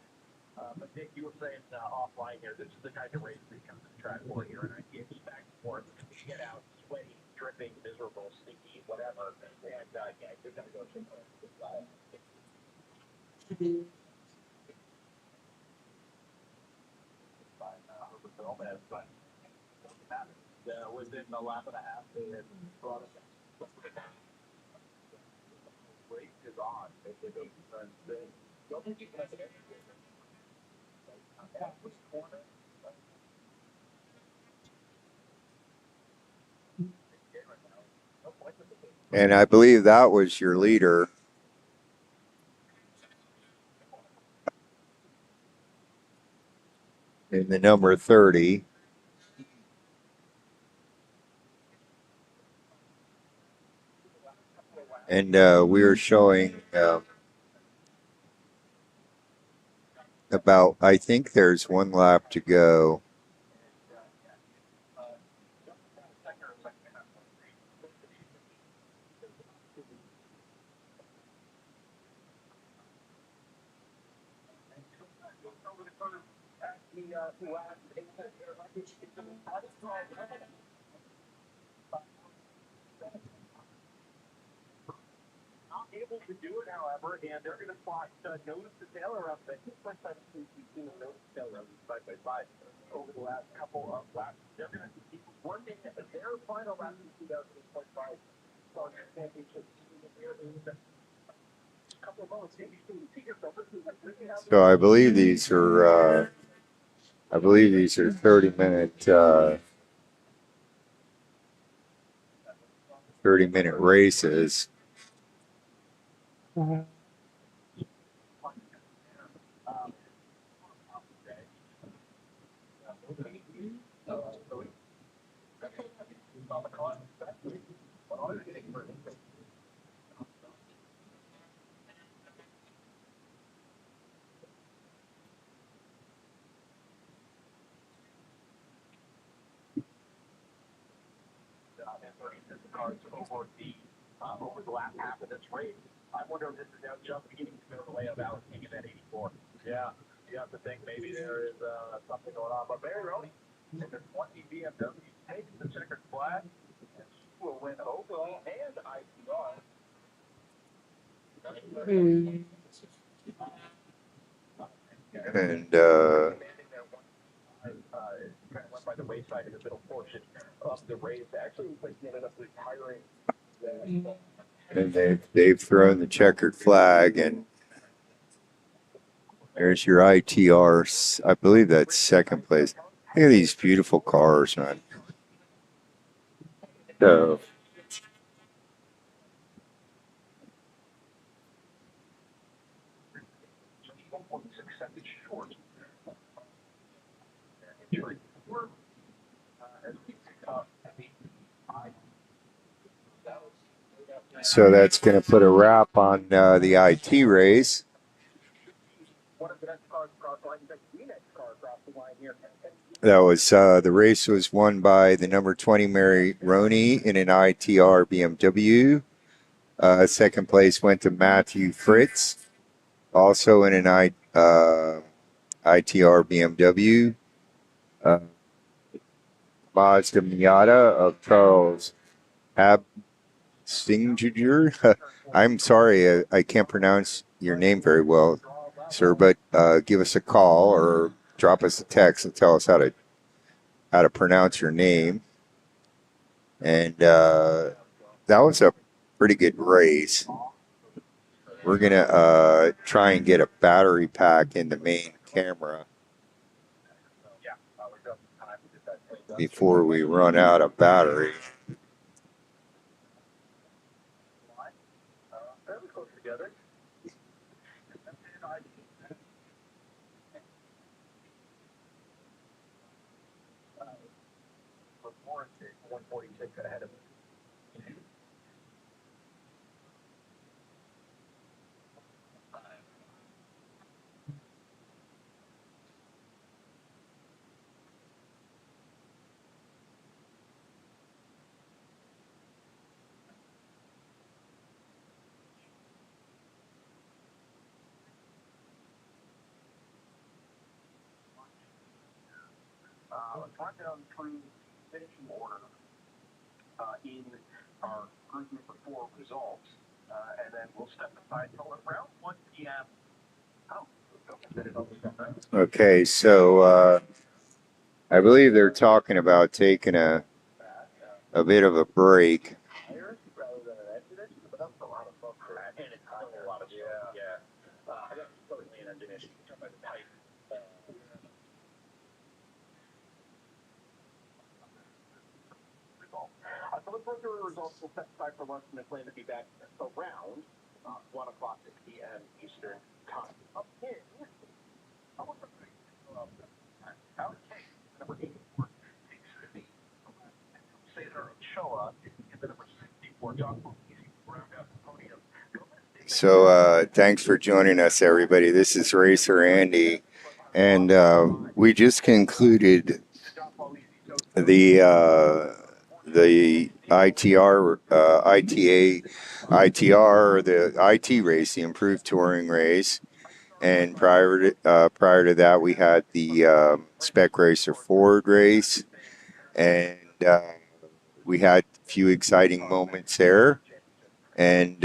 But Nick, you were saying offline here, this is the kind of race we come to the track for here, and I get you back and forth. You get out, sweaty, dripping, miserable, stinky, whatever. And yeah, you're gonna go somewhere. But within a lap and a half, they had brought us. Race is on. Don't think you can have it.
And I believe that was your leader in the number 30. And we were showing about, I think there's one lap to go.
Not able to do it, however, and they're going to spot Notice the Taylor up. I think first time we've seen a Notice the Taylor side by side over the last couple of laps. They're going to be working at their final lap in 2025 on the championship. Couple of moments, maybe you can see yourself.
So I believe these are 30-minute 30-minute races.
cars over the last half of this race. I wonder if this is now just beginning to go the way of allocating that 84.
Yeah, you have to think maybe there is something going on. But Barry Roney in the 20 BMW takes the checkered flag, and she will win overall and IPR.
And
Kind of went by the wayside in the middle portion of the race. Actually, looks like he ended up retiring.
they've thrown the checkered flag, and there's your ITR. I believe that's second place. Look at these beautiful cars, man. So, so that's going to put a wrap on the IT race. That was the race was won by the number 20 Mary Roney in an ITR BMW. Second place went to Matthew Fritz, also in an ITR BMW. Mazda Miata of Charles Abstinger. I'm sorry, I can't pronounce your name very well, sir, but give us a call or drop us a text and tell us how to pronounce your name. And that was a pretty good race. We're gonna try and get a battery pack in the main camera before we run out of battery.
Let's run down through the finishing order in our group number 4 results, and then we'll step aside till around 1 p.m.
Okay, so I believe they're talking about taking a bit of a break.
So let's run through the results. We'll step aside for lunch and then plan to be back around 1 o'clock p.m. Eastern time. Up in, out number 84, 650. Cesar Ochoa in the number 64. John round out the podium.
So thanks for joining us, everybody. This is Racer Andy, and we just concluded the ITR, the IT race, the improved touring race. And prior to that, we had the Spec Racer Ford race, and we had a few exciting moments there. And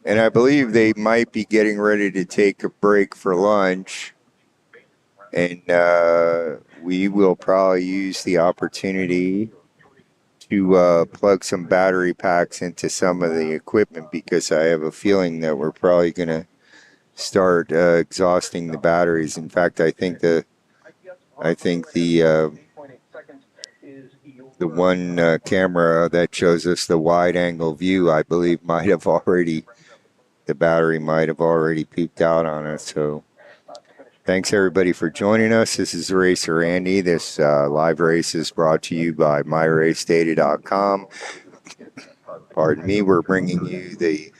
and I believe they might be getting ready to take a break for lunch. And we will probably use the opportunity to plug some battery packs into some of the equipment, because I have a feeling that we're probably going to start exhausting the batteries. In fact, I think the one camera that shows us the wide angle view, I believe the battery might have already peaked out on us. So thanks everybody for joining us. This is Racer Andy. This live race is brought to you by MyRaceData.com. pardon me, we're bringing you the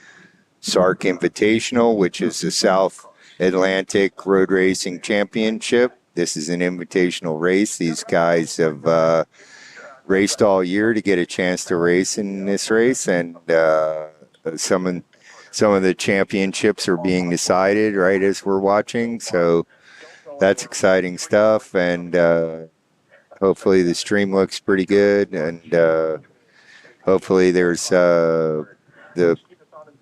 SARRC Invitational, which is the South Atlantic Road Racing Championship. This is an invitational race. These guys have raced all year to get a chance to race in this race, and some of the championships are being decided right as we're watching. So that's exciting stuff, and hopefully the stream looks pretty good, and hopefully there's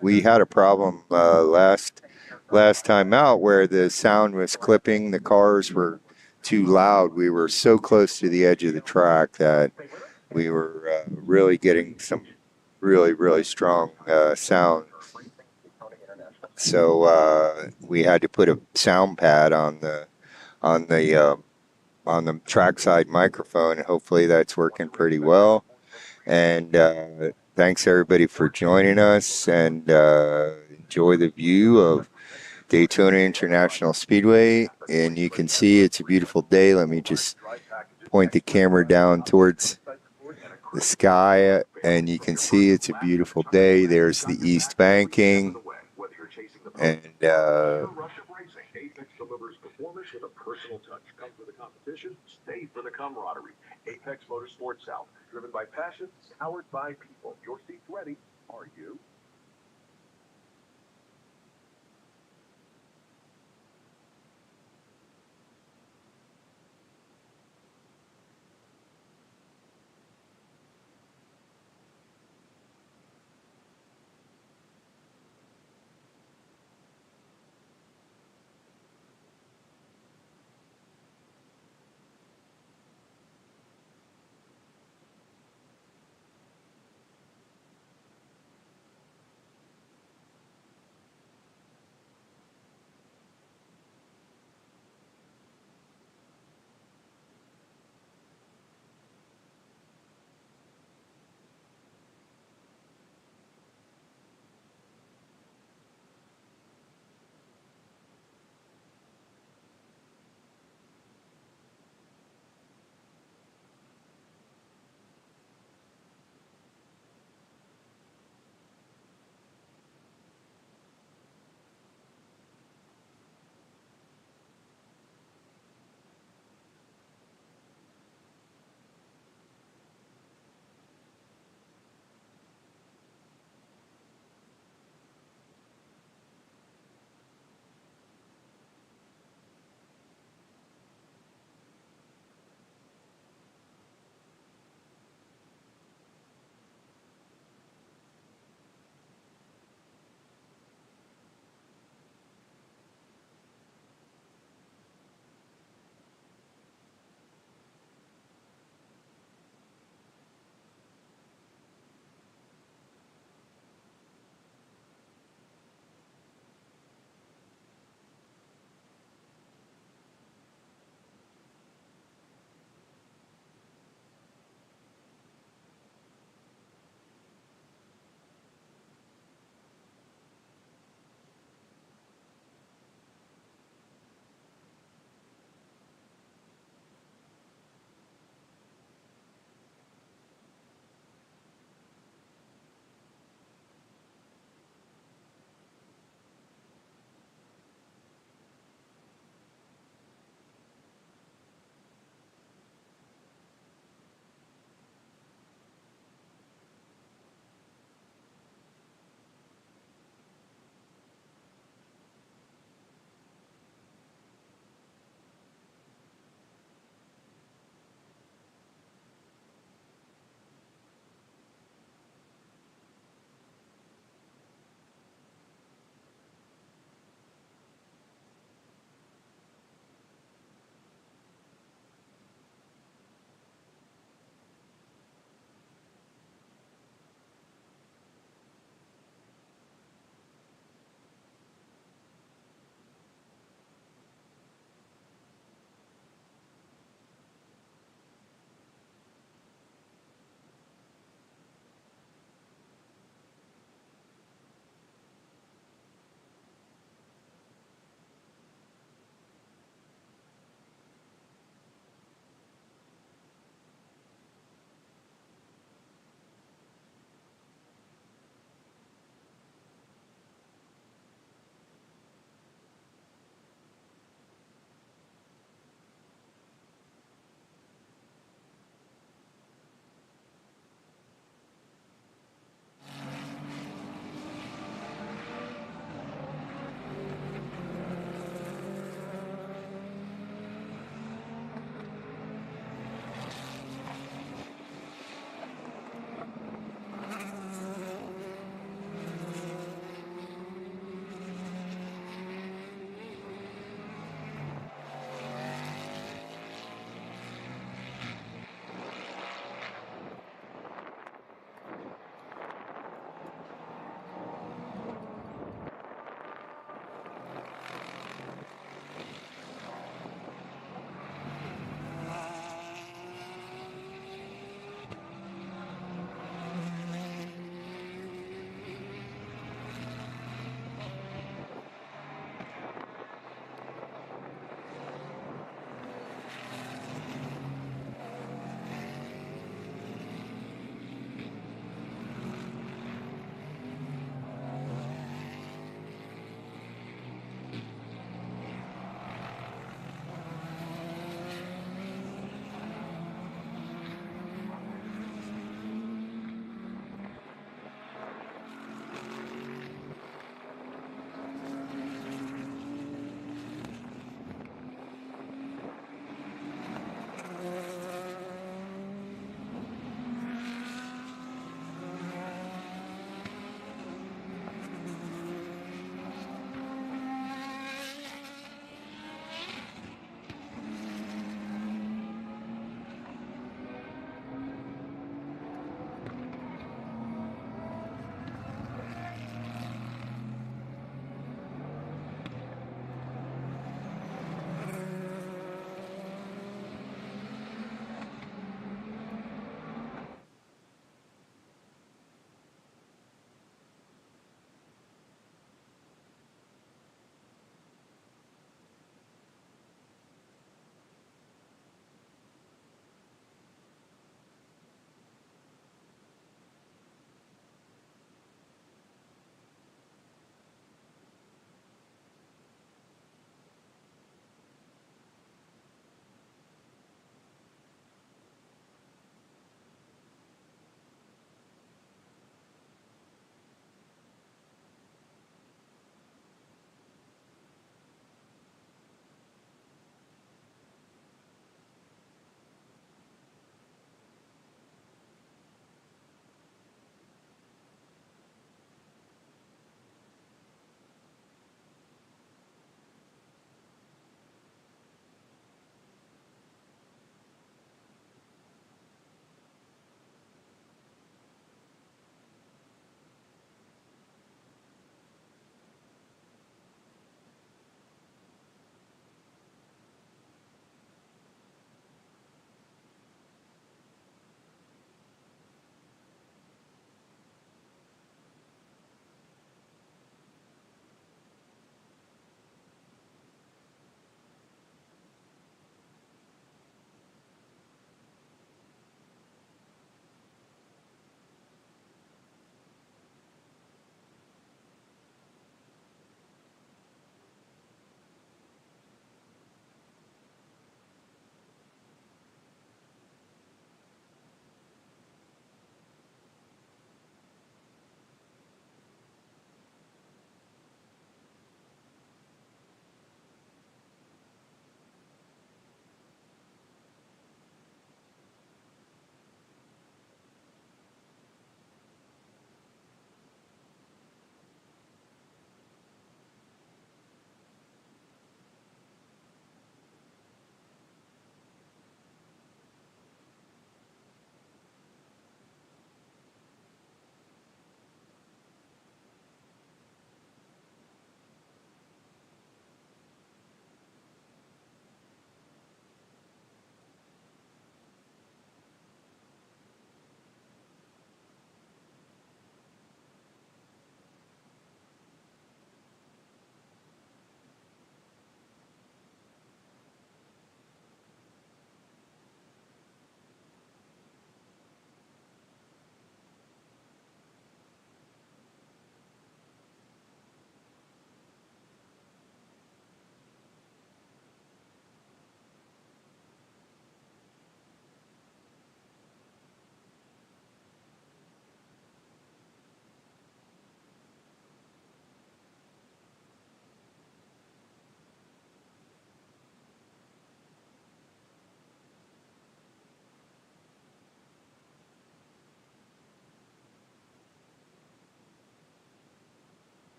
we had a problem last time out where the sound was clipping. The cars were too loud. We were so close to the edge of the track that we were really getting some really strong sound. So we had to put a sound pad on the trackside microphone, and hopefully that's working pretty well. And thanks everybody for joining us, and enjoy the view of Daytona International Speedway. And you can see it's a beautiful day. Let me just point the camera down towards the sky, and you can see it's a beautiful day. There's the east banking, and
Apex delivers performance with a personal touch. Come for the competition, stay for the camaraderie. Apex Motorsports South, driven by passion, powered by people. Your seat's ready. Are you?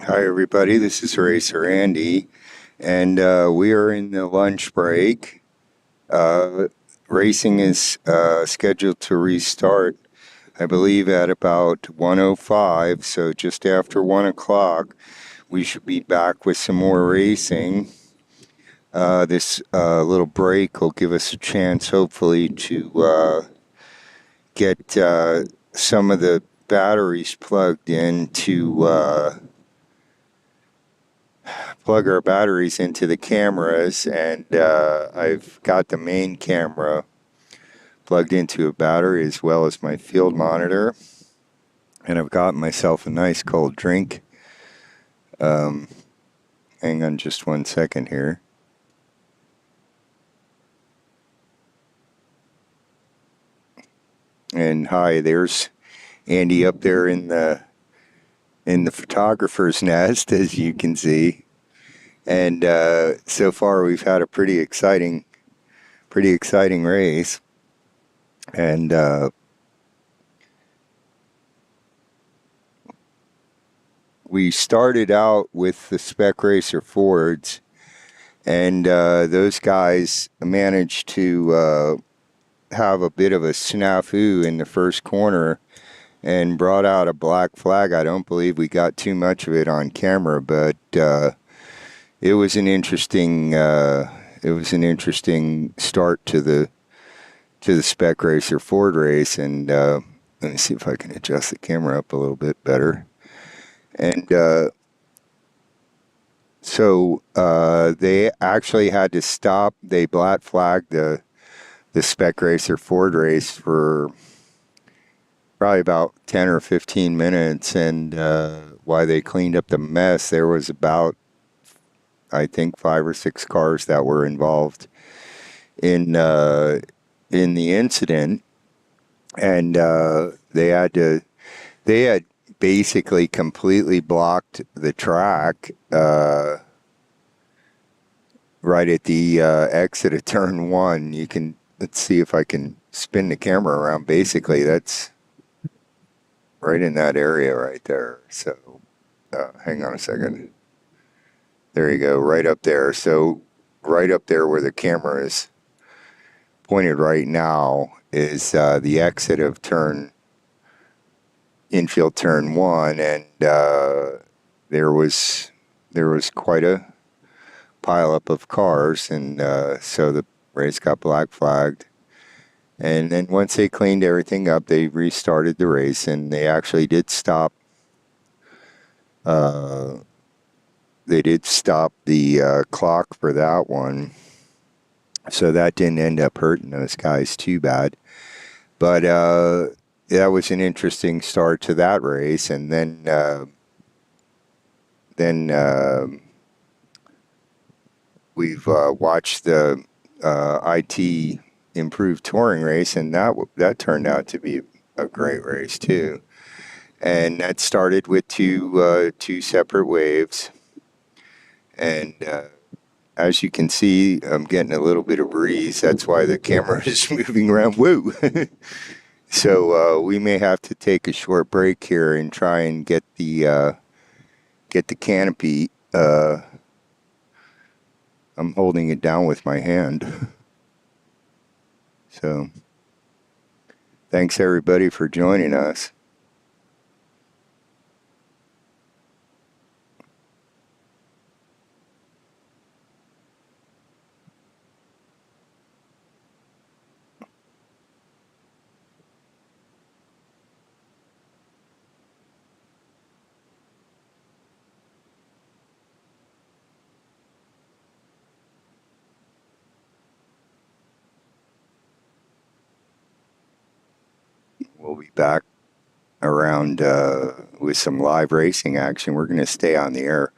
Hi, everybody. This is Racer Andy, and we are in the lunch break. Racing is scheduled to restart, I believe, at about 1:05, so just after 1 o'clock, we should be back with some more racing. This little break will give us a chance, hopefully, to get some of the batteries plugged in to plug our batteries into the cameras, and I've got the main camera plugged into a battery as well as my field monitor, and I've got myself a nice cold drink. Hang on just 1 second here. And hi, there's Andy up there in the photographer's nest, as you can see. And so far we've had a pretty exciting race. And we started out with the Spec Racer Fords, and those guys managed to have a bit of a snafu in the first corner and brought out a black flag. I don't believe we got too much of it on camera, but it was an interesting start to the Spec Racer Ford race. And let me see if I can adjust the camera up a little bit better. And so they actually had to stop. They black flagged the Spec Racer Ford race for probably about 10 or 15 minutes, and while they cleaned up the mess, there was about, I think, 5 or 6 cars that were involved in the incident, and they had basically completely blocked the track right at the exit of turn 1. Let's see if I can spin the camera around. Basically, that's right in that area right there. So hang on a second. There you go, right up there. So right up there where the camera is pointed right now is the exit of infield turn 1, and there was quite a pileup of cars, and so the race got black flagged. And then once they cleaned everything up, they restarted the race, and they actually did stop. They did stop the clock for that one, so that didn't end up hurting those guys too bad. But that was an interesting start to that race, and then we've watched the IT Improved Touring race, and that turned out to be a great race too. And that started with two separate waves, and as you can see, I'm getting a little bit of breeze. That's why the camera is moving around. Woo! So we may have to take a short break here and try and get the canopy. I'm holding it down with my hand. So thanks everybody for joining us. We'll be back around with some live racing action. We're going to stay on the air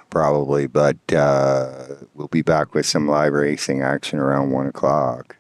probably, but we'll be back with some live racing action around 1 o'clock.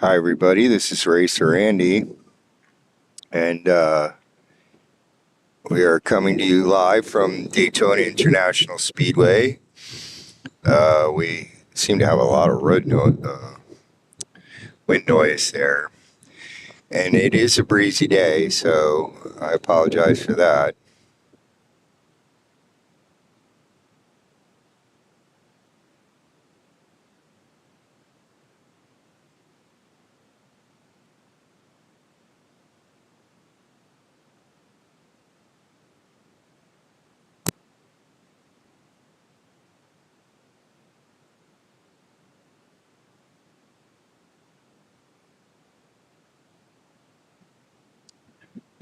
Hi, everybody. This is Racer Andy, and we are coming to you live from Daytona International Speedway. We seem to have a lot of wind noise there, and it is a breezy day, so I apologize for that.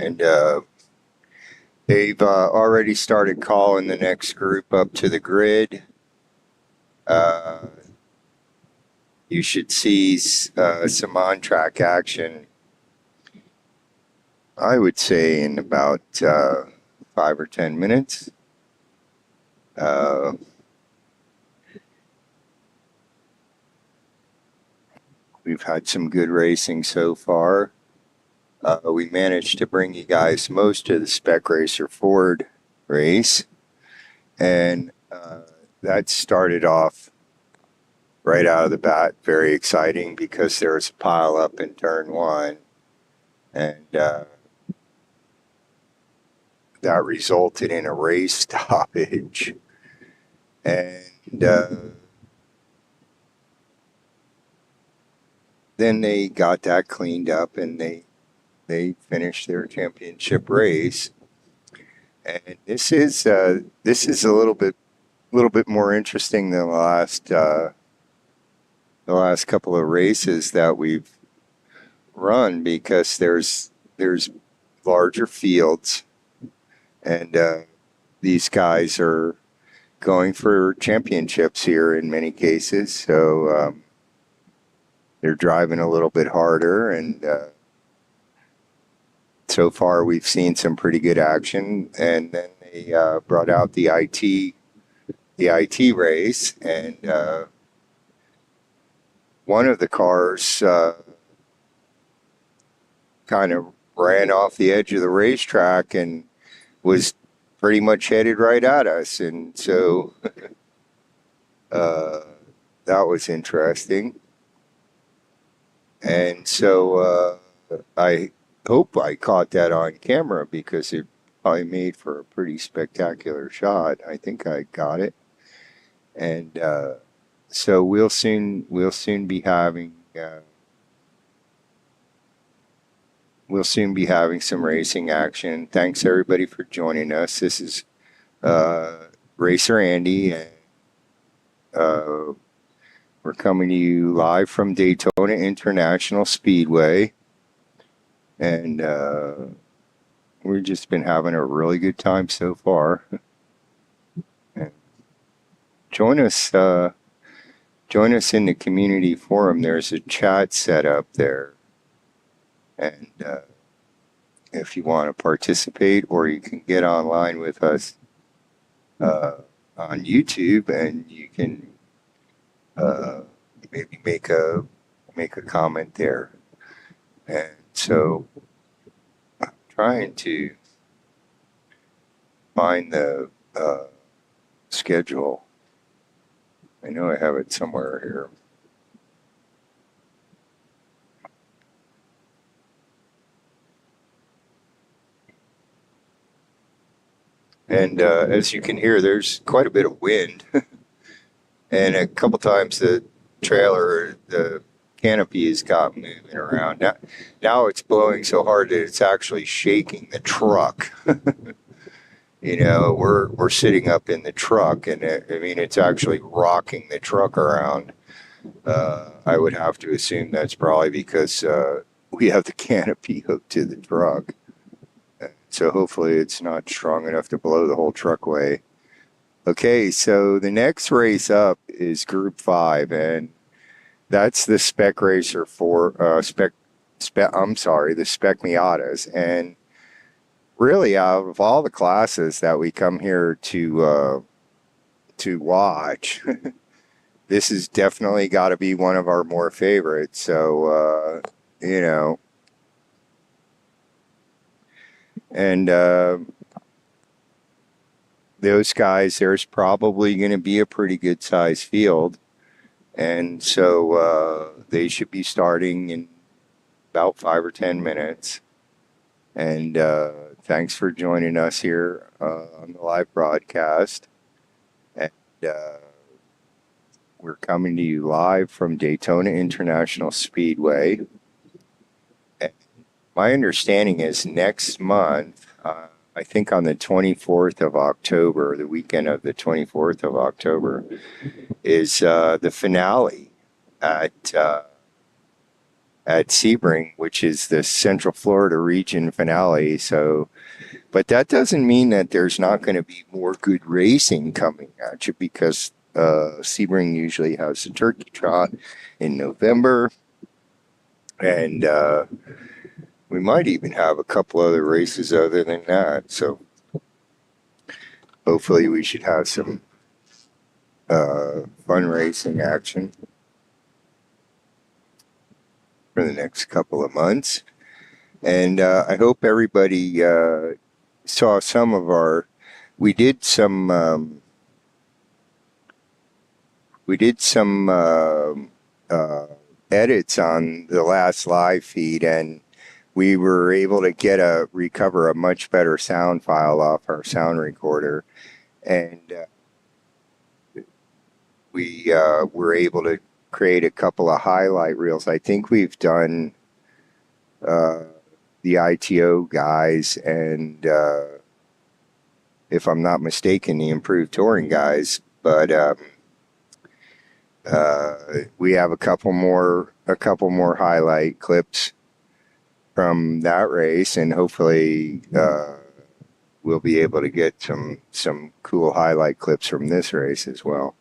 And they've already started calling the next group up to the grid. You should see some on-track action, I would say, in about 5 or 10 minutes. We've had some good racing so far. We managed to bring you guys most of the Spec Racer Ford race, and that started off right out of the bat very exciting because there was a pile up in turn one, and that resulted in a race stoppage. And then they got that cleaned up, and they finished their championship race. And this is a little bit more interesting than the last couple of races that we've run, because there's larger fields, and these guys are going for championships here in many cases, so they're driving a little bit harder, and so far we've seen some pretty good action. And then they brought out the IT race, and one of the cars kind of ran off the edge of the racetrack and was pretty much headed right at us, and so that was interesting. And so I hope I caught that on camera, because it probably made for a pretty spectacular shot. I think I got it. And so we'll soon be having some racing action. Thanks everybody for joining us. This is Racer Andy, and we're coming to you live from Daytona International Speedway, and we've just been having a really good time so far. And join us in the community forum. There's a chat set up there, and if you want to participate, or you can get online with us on YouTube, and you can maybe make a comment there. And so I'm trying to find the schedule. I know I have it somewhere here. And as you can hear, there's quite a bit of wind. And a couple times the trailer, the canopy has got moving around. Now it's blowing so hard that it's actually shaking the truck. You know, we're sitting up in the truck, and it's actually rocking the truck around. I would have to assume that's probably because we have the canopy hooked to the truck. So hopefully it's not strong enough to blow the whole truck away. Okay, so the next race up is Group 5, and that's the Spec Racer for the Spec Miatas. And really, out of all the classes that we come here to watch, this has definitely got to be one of our more favorites. So, you know, and those guys, there's probably going to be a pretty good size field. And so they should be starting in about 5 or 10 minutes. And thanks for joining us here on the live broadcast. And we're coming to you live from Daytona International Speedway. And my understanding is next month, I think on the 24th of October, the weekend of the 24th of October, is the finale at Sebring, which is the Central Florida region finale. So, but that doesn't mean that there's not going to be more good racing coming at you, because Sebring usually has the Turkey Trot in November, and we might even have a couple other races other than that. So hopefully we should have some fun racing action for the next couple of months. And I hope everybody saw some of our, we did some edits on the last live feed, and we were able to recover a much better sound file off our sound recorder, and we were able to create a couple of highlight reels. I think we've done the ITO guys, and if I'm not mistaken, the Improved Touring guys, but we have a couple more highlight clips from that race, and hopefully we'll be able to get some cool highlight clips from this race as well.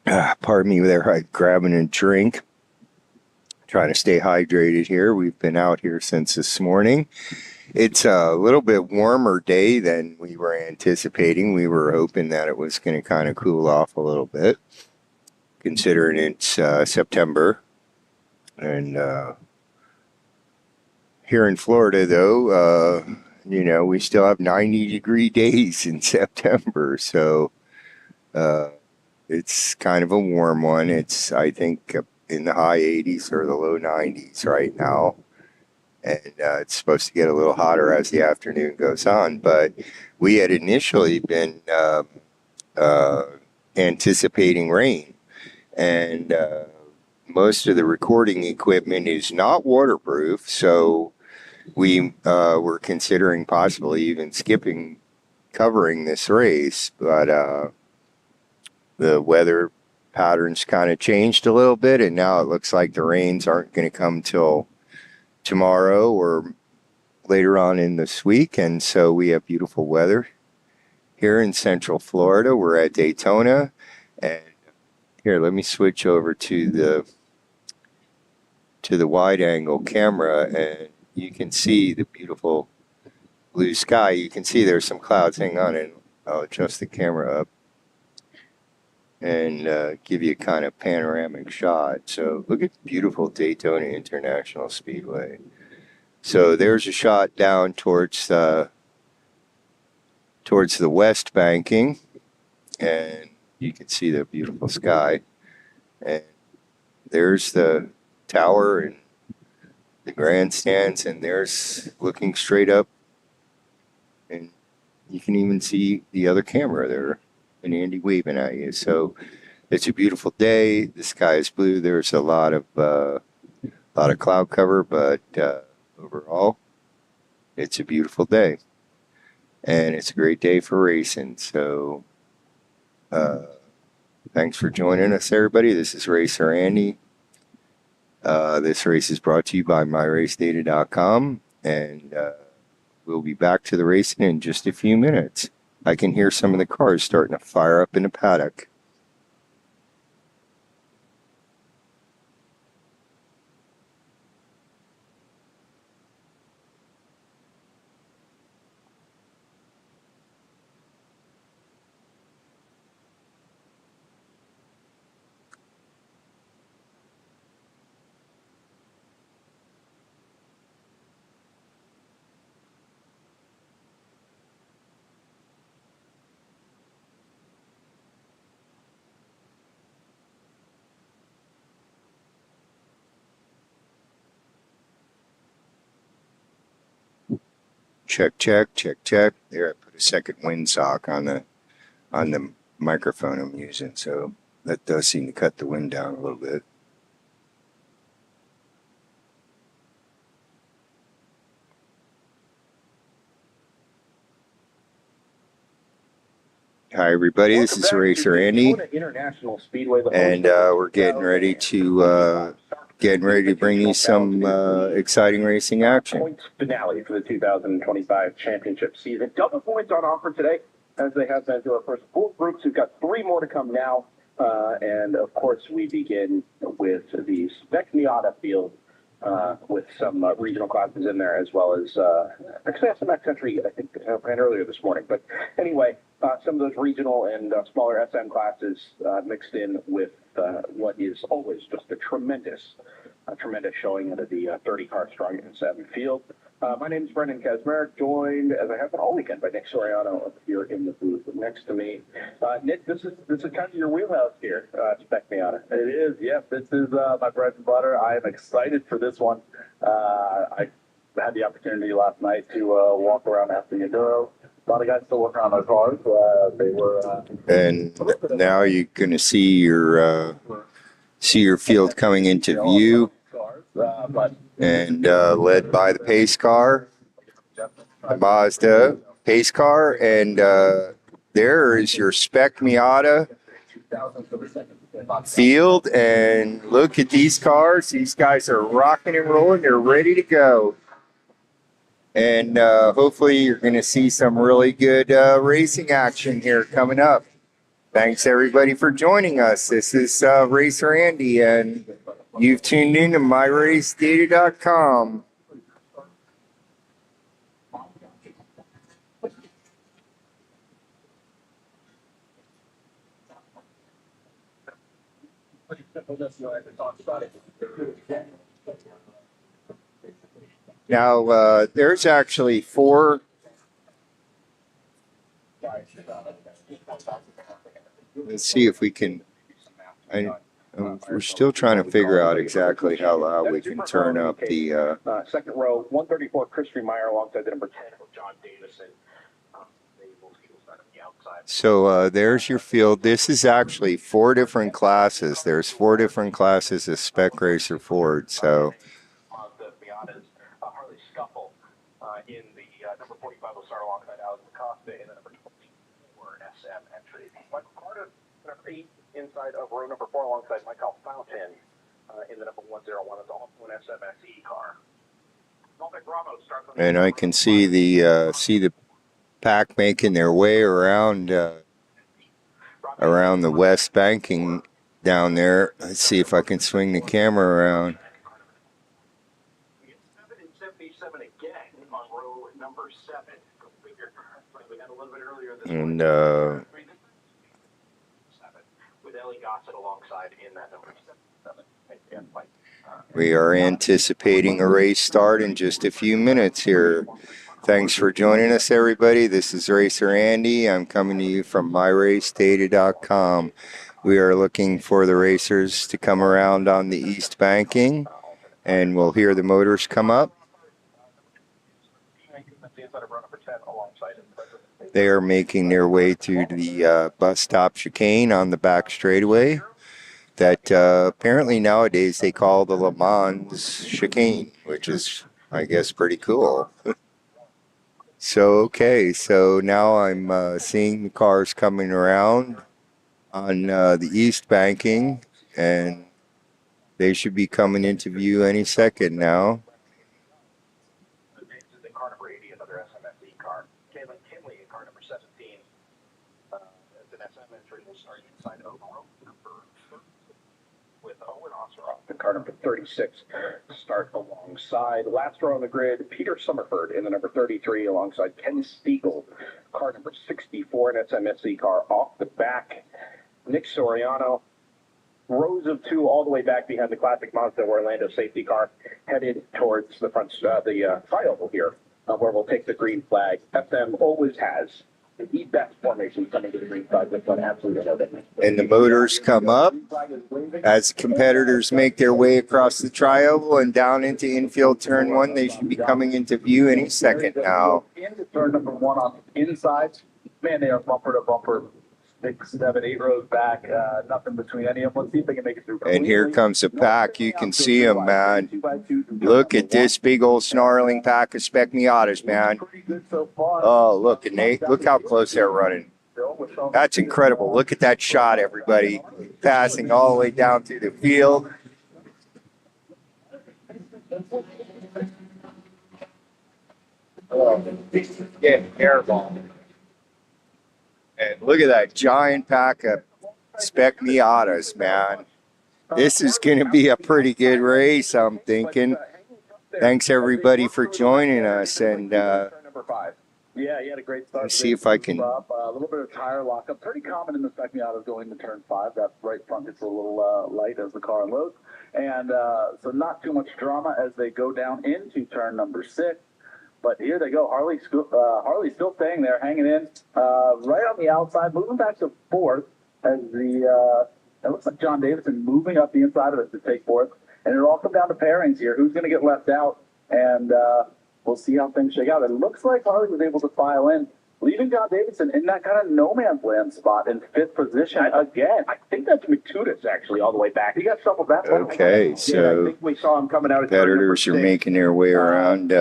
Pardon me there, grabbing a drink, trying to stay hydrated here. We've been out here since this morning. It's a little bit warmer day than we were anticipating. We were hoping that it was going to kind of cool off a little bit, considering it's September. And here in Florida, though, you know, we still have 90-degree days in September. So it's kind of a warm one. It's, I think, in the high 80s or the low 90s right now. And it's supposed to get a little hotter as the afternoon goes on. But we had initially been anticipating rain. And most of the recording equipment is not waterproof. So we were considering possibly even covering this race. But the weather patterns kind of changed a little bit. And now it looks like the rains aren't going to come till tomorrow or later on in this week, and so we have beautiful weather here in Central Florida. We're at Daytona, and here, let me switch over to the wide angle camera, and you can see the beautiful blue sky. You can see there's some clouds. Hang on, and I'll adjust the camera up and give you a kind of panoramic shot. So look at beautiful Daytona International Speedway. So there's a shot down towards the west banking, and you can see the beautiful sky. And there's the tower and the grandstands, and there's looking straight up, and you can even see the other camera there and Andy waving at you. So it's a beautiful day. The sky is blue. There's a lot of cloud cover, but overall, it's a beautiful day, and it's a great day for racing. So thanks for joining us, everybody. This is Racer Andy. This race is brought to you by MyRaceData.com, and we'll be back to the racing in just a few minutes. I can hear some of the cars starting to fire up in the paddock. Check, check, check, check. There, I put a second windsock on the microphone I'm using, so that does seem to cut the wind down a little bit. Hi, everybody. This is Racer Andy,
International Speedway,
and we're getting ready to bring you some exciting racing action.
Points finale for the 2025 championship season. Double points on offer today, as they have been to our first 4 groups. We've got 3 more to come now, and of course we begin with the Spec Miata field. With some regional classes in there, as well as actually had some X-Entry, I think, ran earlier this morning. But anyway, some of those regional and smaller SM classes mixed in with what is always just a tremendous showing into the 30-car strong and 7 field. My name is Brendan Kazmarek, joined, as I have been all weekend, by Nick Soriano up here in the booth next to me. Nick, this is kind of your wheelhouse here, Spec Miata.
It is, yes. This is my bread and butter. I am excited for this one. I had the opportunity last night to walk around after the Enduro. A lot of guys still working on their cars. They were.
And now you're going to see your field coming into view, and led by the pace car, the Mazda pace car, and there is your Spec Miata field. And look at these cars. These guys are rocking and rolling. They're ready to go. And hopefully you're going to see some really good racing action here coming up. Thanks, everybody, for joining us. This is Racer Andy, and you've tuned in to MyRaceData.com. Now, there's actually 4. Let's see if we can. We're still trying to figure out exactly how we can turn up the.
Second row, 134, Christian Meyer alongside the number 10 of John Davison.
So there's your field. This is actually 4 different classes. There's 4 different classes of Spec Racer Ford. So.
The Miata's Harley Scuffle in the number 45 will start alongside Alex Acosta in the number 24 SM entry. Michael Carter, number 8 inside of row number 4 alongside Michael Fountain in the number 101 is also an SMSE car.
And I can see the pack making their way around the west banking down there. Let's see if I can swing the camera around.
We get 7 and 77 again on row number 7. We got a little bit earlier this
And
with Ellie Gossett alongside in that number 7.
we are anticipating a race start in just a few minutes here. Thanks for joining us, everybody. This is Racer Andy. I'm coming to you from MyRaceData.com. We are looking for the racers to come around on the east banking, and we'll hear the motors come up. They are making their way through the bus stop chicane on the back straightaway that apparently nowadays they call the Le Mans chicane, which is, I guess, pretty cool. So now I'm seeing the cars coming around on the east banking, and they should be coming into view any second now.
In car number 80, another SMSE car. Caitlin Kinley in car number 17. It's an SM entry. We'll start inside of row number 30 with Owen Osseroff.
In car number 36, start alongside. Last row on the grid, Peter Summerford in the number 33 alongside Ken Stiegel. Car number 64, an SMSE car off the back. Nick Soriano, rows of 2 all the way back behind the classic Mazda Orlando safety car, headed towards the front, the trioval here, where we'll take the green flag. FM always has
the E-best formation coming to the green side. That's on absolutely no difference.
And the motors come up as competitors make their way across the tri-oval and down into infield turn 1. They should be coming into view any second now.
Into turn number 1 on the inside. Man, they are bumper to bumper. 6, 7, 8 rows back. Nothing between any of them. Let's see if they can make it through.
And here comes a pack. You can see them, man. Look at this big old snarling pack of spec Miatas, man. Oh, look, and look how close they're running. That's incredible. Look at that shot, everybody. Passing all the way down through the field. Oh, getting airball. And look at that giant pack of spec Miatas, man. This is going to be a pretty good race, I'm thinking. Thanks, everybody, for joining us. And
Yeah, he had a great start.
let's see if I can.
A little bit of tire lockup. Pretty common in the spec Miatas going to turn 5. That right front gets a little light as the car unloads. And so not too much drama as they go down into turn number 6. But here they go. Harley's still staying there, hanging in right on the outside, moving back to 4th as it looks like John Davidson moving up the inside of it to take 4th. And it'll all come down to pairings here. Who's going to get left out? And we'll see how things shake out. It looks like Harley was able to file in, leaving John Davidson in that kind of no man's land spot in 5th position again.
I think that's McTutis actually all the way back.
He got shuffled back.
Okay,
I
so
think we saw him coming out.
competitors are making their way around,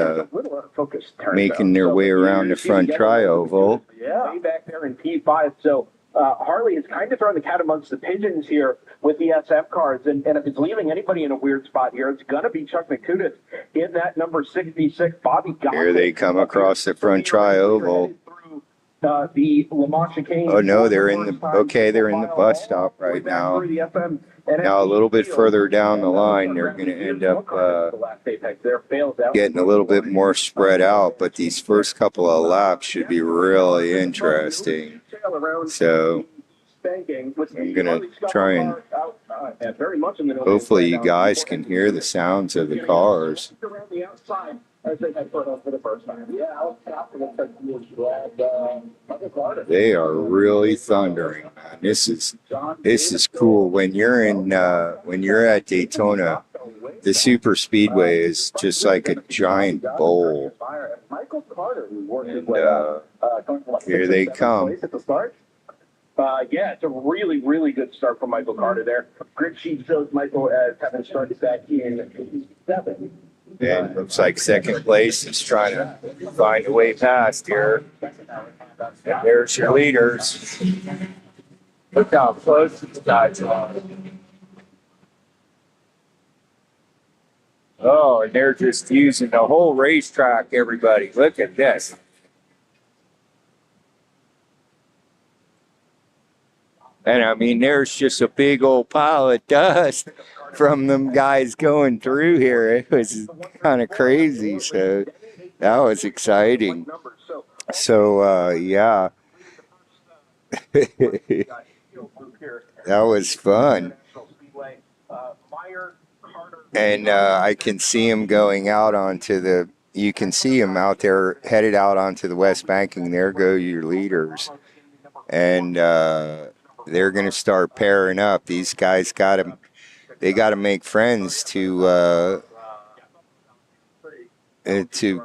making their way around the front tri-oval.
Yeah.
Way back there in P5. So Harley is kind of throwing the cat amongst the pigeons here with the SF cars. And if it's leaving anybody in a weird spot here, it's going to be Chuck McTutis in that number 66. Bobby Goff.
Here they come across the front tri-oval.
The Le Mans chicane.
Oh, no, they're in the bus stop right now. Now, a little bit further down the line, they're going to end up getting a little bit more spread out, but these first couple of laps should be really interesting. So I'm going to try and hopefully you guys can hear the sounds of the cars. They are really thundering, man. This is cool. When you're at Daytona, the super speedway is just like a giant bowl. And here they come.
Yeah, it's a really, really good start for Michael Carter there. Grid sheet shows Michael as having started back in 7.
And looks like second place is trying to find a way past here. And there's your leaders. Look how close these guys are. Oh, and they're just using the whole racetrack, everybody. Look at this. And I mean, there's just a big old pile of dust from them guys going through here. It was kind of crazy. So that was exciting. So, yeah. That was fun. And I can see him going out onto you can see him out there headed out onto the west banking. There go your leaders. And they're going to start pairing up. These guys got to make friends to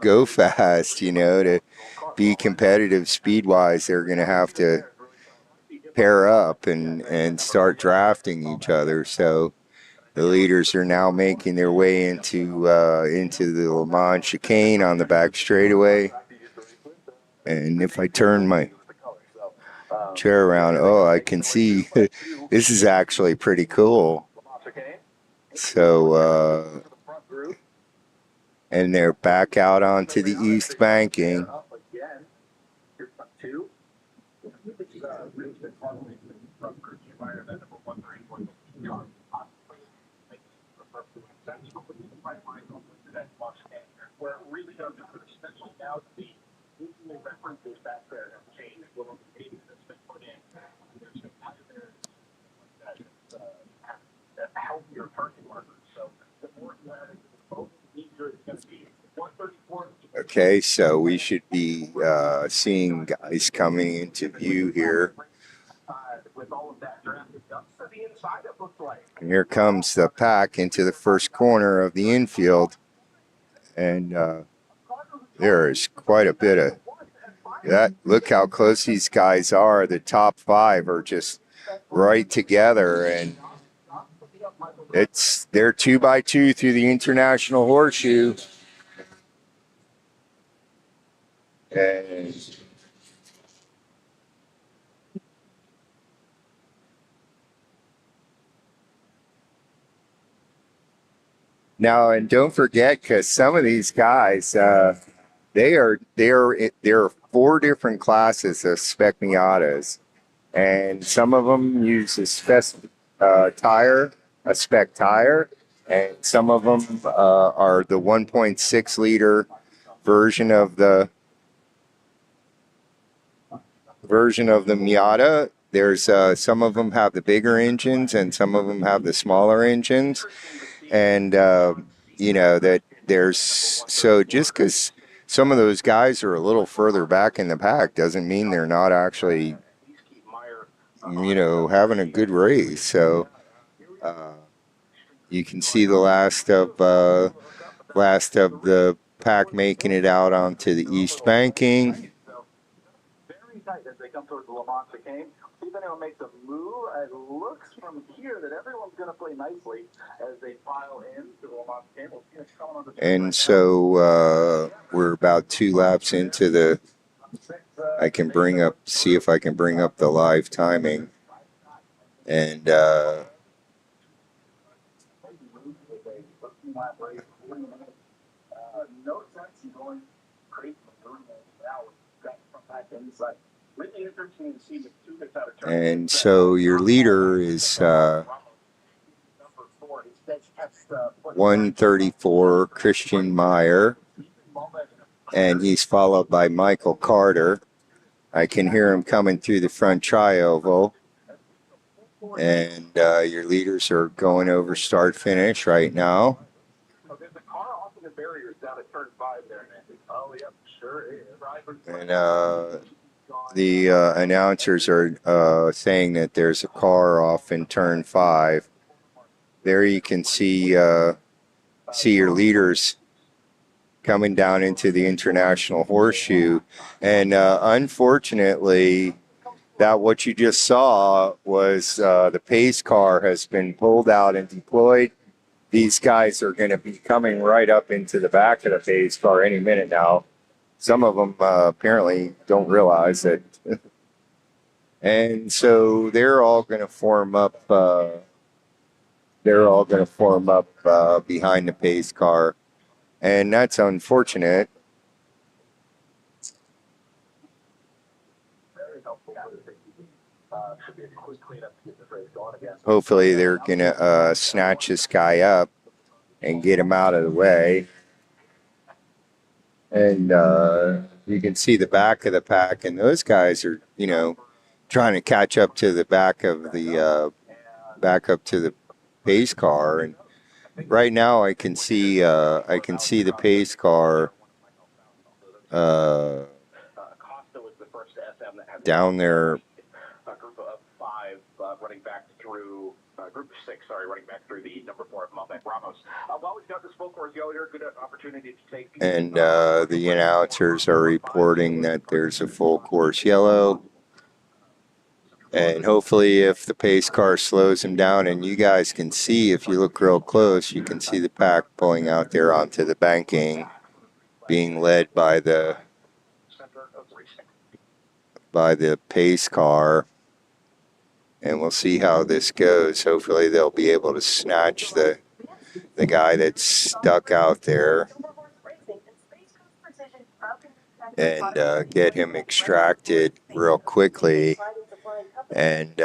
go fast, to be competitive speed-wise. They're going to have to pair up and start drafting each other. So the leaders are now making their way into the Le Mans chicane on the back straightaway. And if I turn my chair around, I can see this is actually pretty cool. So and they're back out onto the east banking. Okay, so we should be seeing guys coming into view here.
With all of that drafted up to the inside, it looked like.
And here comes the pack into the first corner of the infield. And there is quite a bit of that. Look how close these guys are. The top five are just right together. And they're 2x2 through the International Horseshoe. And now, and don't forget, because some of these guys, there are 4 different classes of spec Miatas, and some of them use a spec tire, and some of them are the 1.6 liter version of the Miata. There's some of them have the bigger engines, and some of them have the smaller engines, and that there's so just because some of those guys are a little further back in the pack doesn't mean they're not actually having a good race. So you can see the last of the pack making it out onto the east banking.
Very tight as they come towards the Lamont chicane. See if anyone makes a move. It looks from here that everyone's going to play nicely as they file into the Lamont chicane. We'll see what's coming on the
And so we're about 2 laps into the. See if I can bring up the live timing. And
no sense in going crazy
and so your leader is 134 Christian Meyer, and he's followed by Michael Carter. I can hear him coming through the front tri-oval. And your leaders are going over start finish right now.
There's a car off of the barriers down at turn 5 there, Nancy. Oh, yep, sure is.
And the announcers are saying that there's a car off in turn 5. There you can see your leaders coming down into the International Horseshoe. And unfortunately, that what you just saw was the pace car has been pulled out and deployed. These guys are going to be coming right up into the back of the pace car any minute now. Some of them apparently don't realize it. And so they're all going to form up. Behind the pace car, and that's unfortunate. Hopefully they're going to snatch this guy up and get him out of the way. And you can see the back of the pack, and those guys are, trying to catch up to the back of the pace car. And right now I can see the pace car down there.
A group of 5 running back through group of 6. Running back through the number 4 of Malbec Ramos. Well, we've got this full course yellow here. Good opportunity to take.
And the announcers are reporting that there's a full course yellow. And hopefully if the pace car slows him down, and you guys can see, if you look real close, you can see the pack pulling out there onto the banking, being led by the pace car. And we'll see how this goes. Hopefully they'll be able to snatch the guy that's stuck out there and get him extracted real quickly. And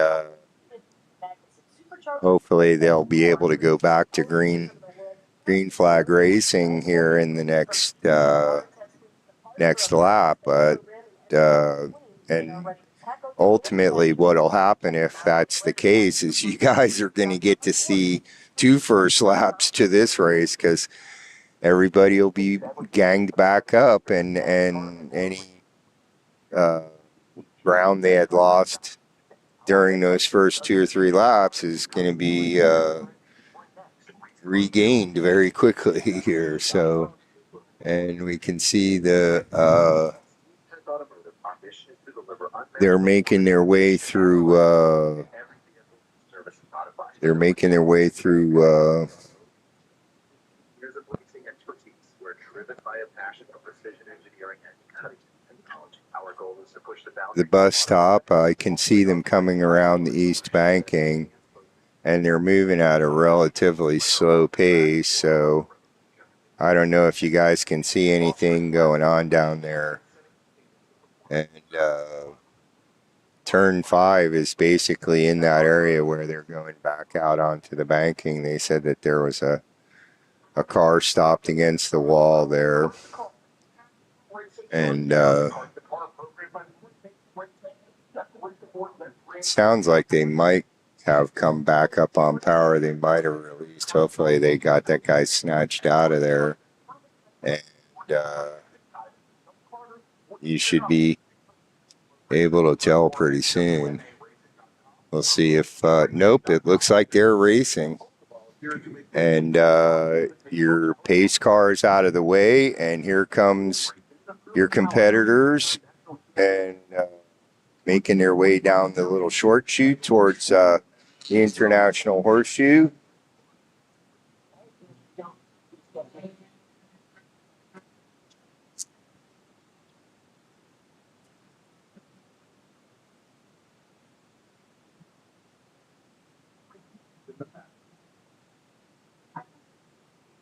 hopefully they'll be able to go back to green flag racing here in the next lap. But and ultimately what'll happen if that's the case is you guys are going to get to see 2 first laps to this race, because everybody will be ganged back up, and any ground they had lost during those first 2 or 3 laps is going to be regained very quickly here. So, and we can see they're making their way through. They're making their way through.
Years of racing expertise, we're driven by a passion for precision engineering and cutting-edge technology. Our goal is to push the boundaries.
The bus stop. I can see them coming around the east banking, and they're moving at a relatively slow pace. So I don't know if you guys can see anything going on down there. And turn 5 is basically in that area where they're going back out onto the banking. They said that there was a car stopped against the wall there. And it sounds like they might have come back up on power. They might have released. Hopefully they got that guy snatched out of there. And you should be able to tell pretty soon. We'll see if, nope, it looks like they're racing. And your pace car is out of the way, and here comes your competitors, and making their way down the little short chute towards the International Horseshoe.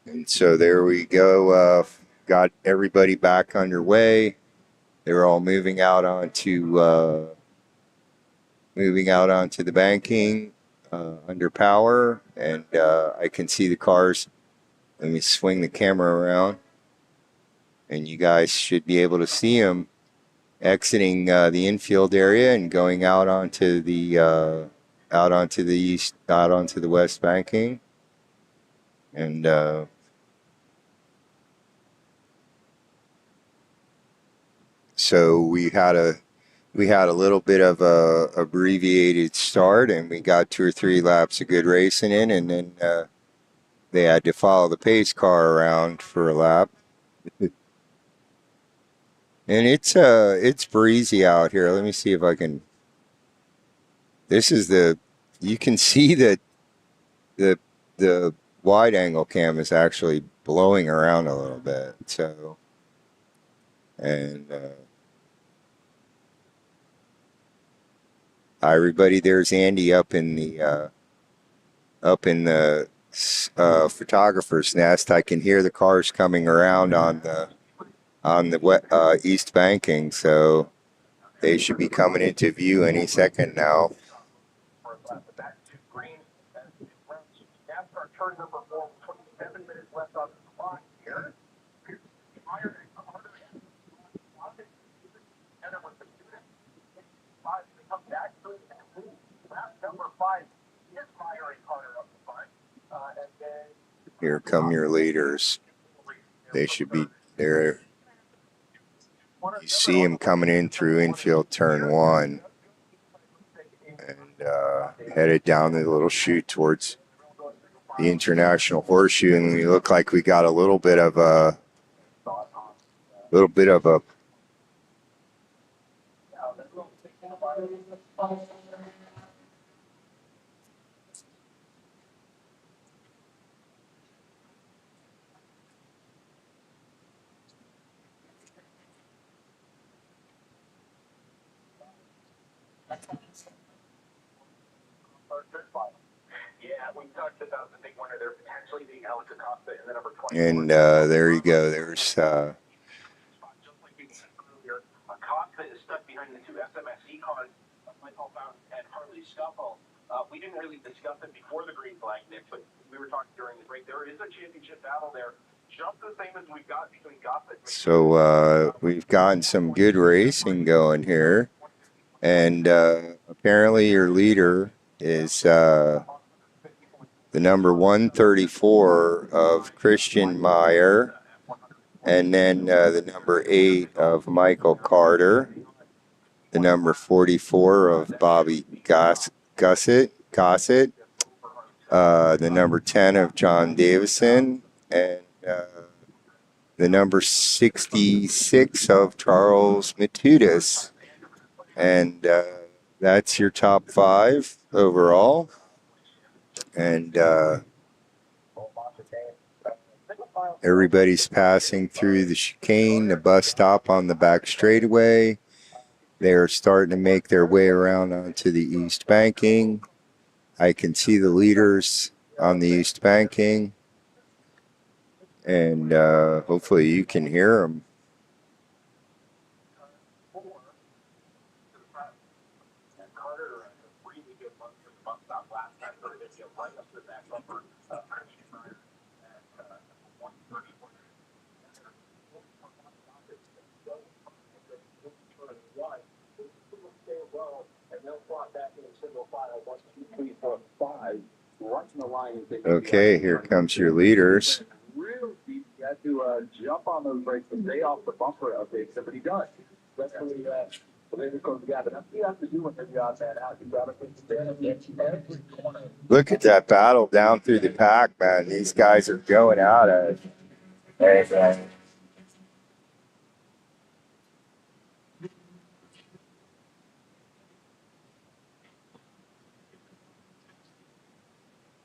And so there we go. Got everybody back underway. They were all moving out onto the banking under power, and I can see the cars. Let me swing the camera around, and you guys should be able to see them exiting the infield area and going out onto the east, out onto the west banking, and so we had a little bit of a abbreviated start, and we got 2 or 3 laps of good racing in, and then they had to follow the pace car around for a lap. And it's breezy out here. Let me see if I can. This is you can see that the wide angle cam is actually blowing around a little bit. So, and hi everybody. There's Andy up in the photographer's nest. I can hear the cars coming around on the east banking, so they should be coming into view any second now.
Turn number 4, 27 minutes left on the clock here.
Here come your leaders. They should be there. You see them coming in through infield turn 1, and headed down the little chute towards the International Horseshoe, and we look like we got a little bit of a and there you go. There's
A cockpit is stuck behind the 2 SMSE cars, myself and Harley Scuffle. We didn't really discuss it before the green flag, Nick, but we were talking during the break. There is a championship battle there, just the same as we've got between Gossett.
so we've gotten some good racing going here, and apparently your leader is the number 134 of Christian Meyer, and then the number 8 of Michael Carter, the number 44 of Bobby Gossett, the number 10 of John Davison, and the number 66 of Charles Matudis. And that's your top 5 overall. And everybody's passing through the chicane, the bus stop on the back straightaway. They're starting to make their way around onto the east banking. I can see the leaders on the east banking, and hopefully you can hear them. Okay, here comes your leaders.
You had to jump on those brakes and stay off the bumper of the exhibit. He does. That's really you have to do when you're out that out. You gotta stand every corner.
Look at that battle down through the pack, man. These guys are going out at it. And,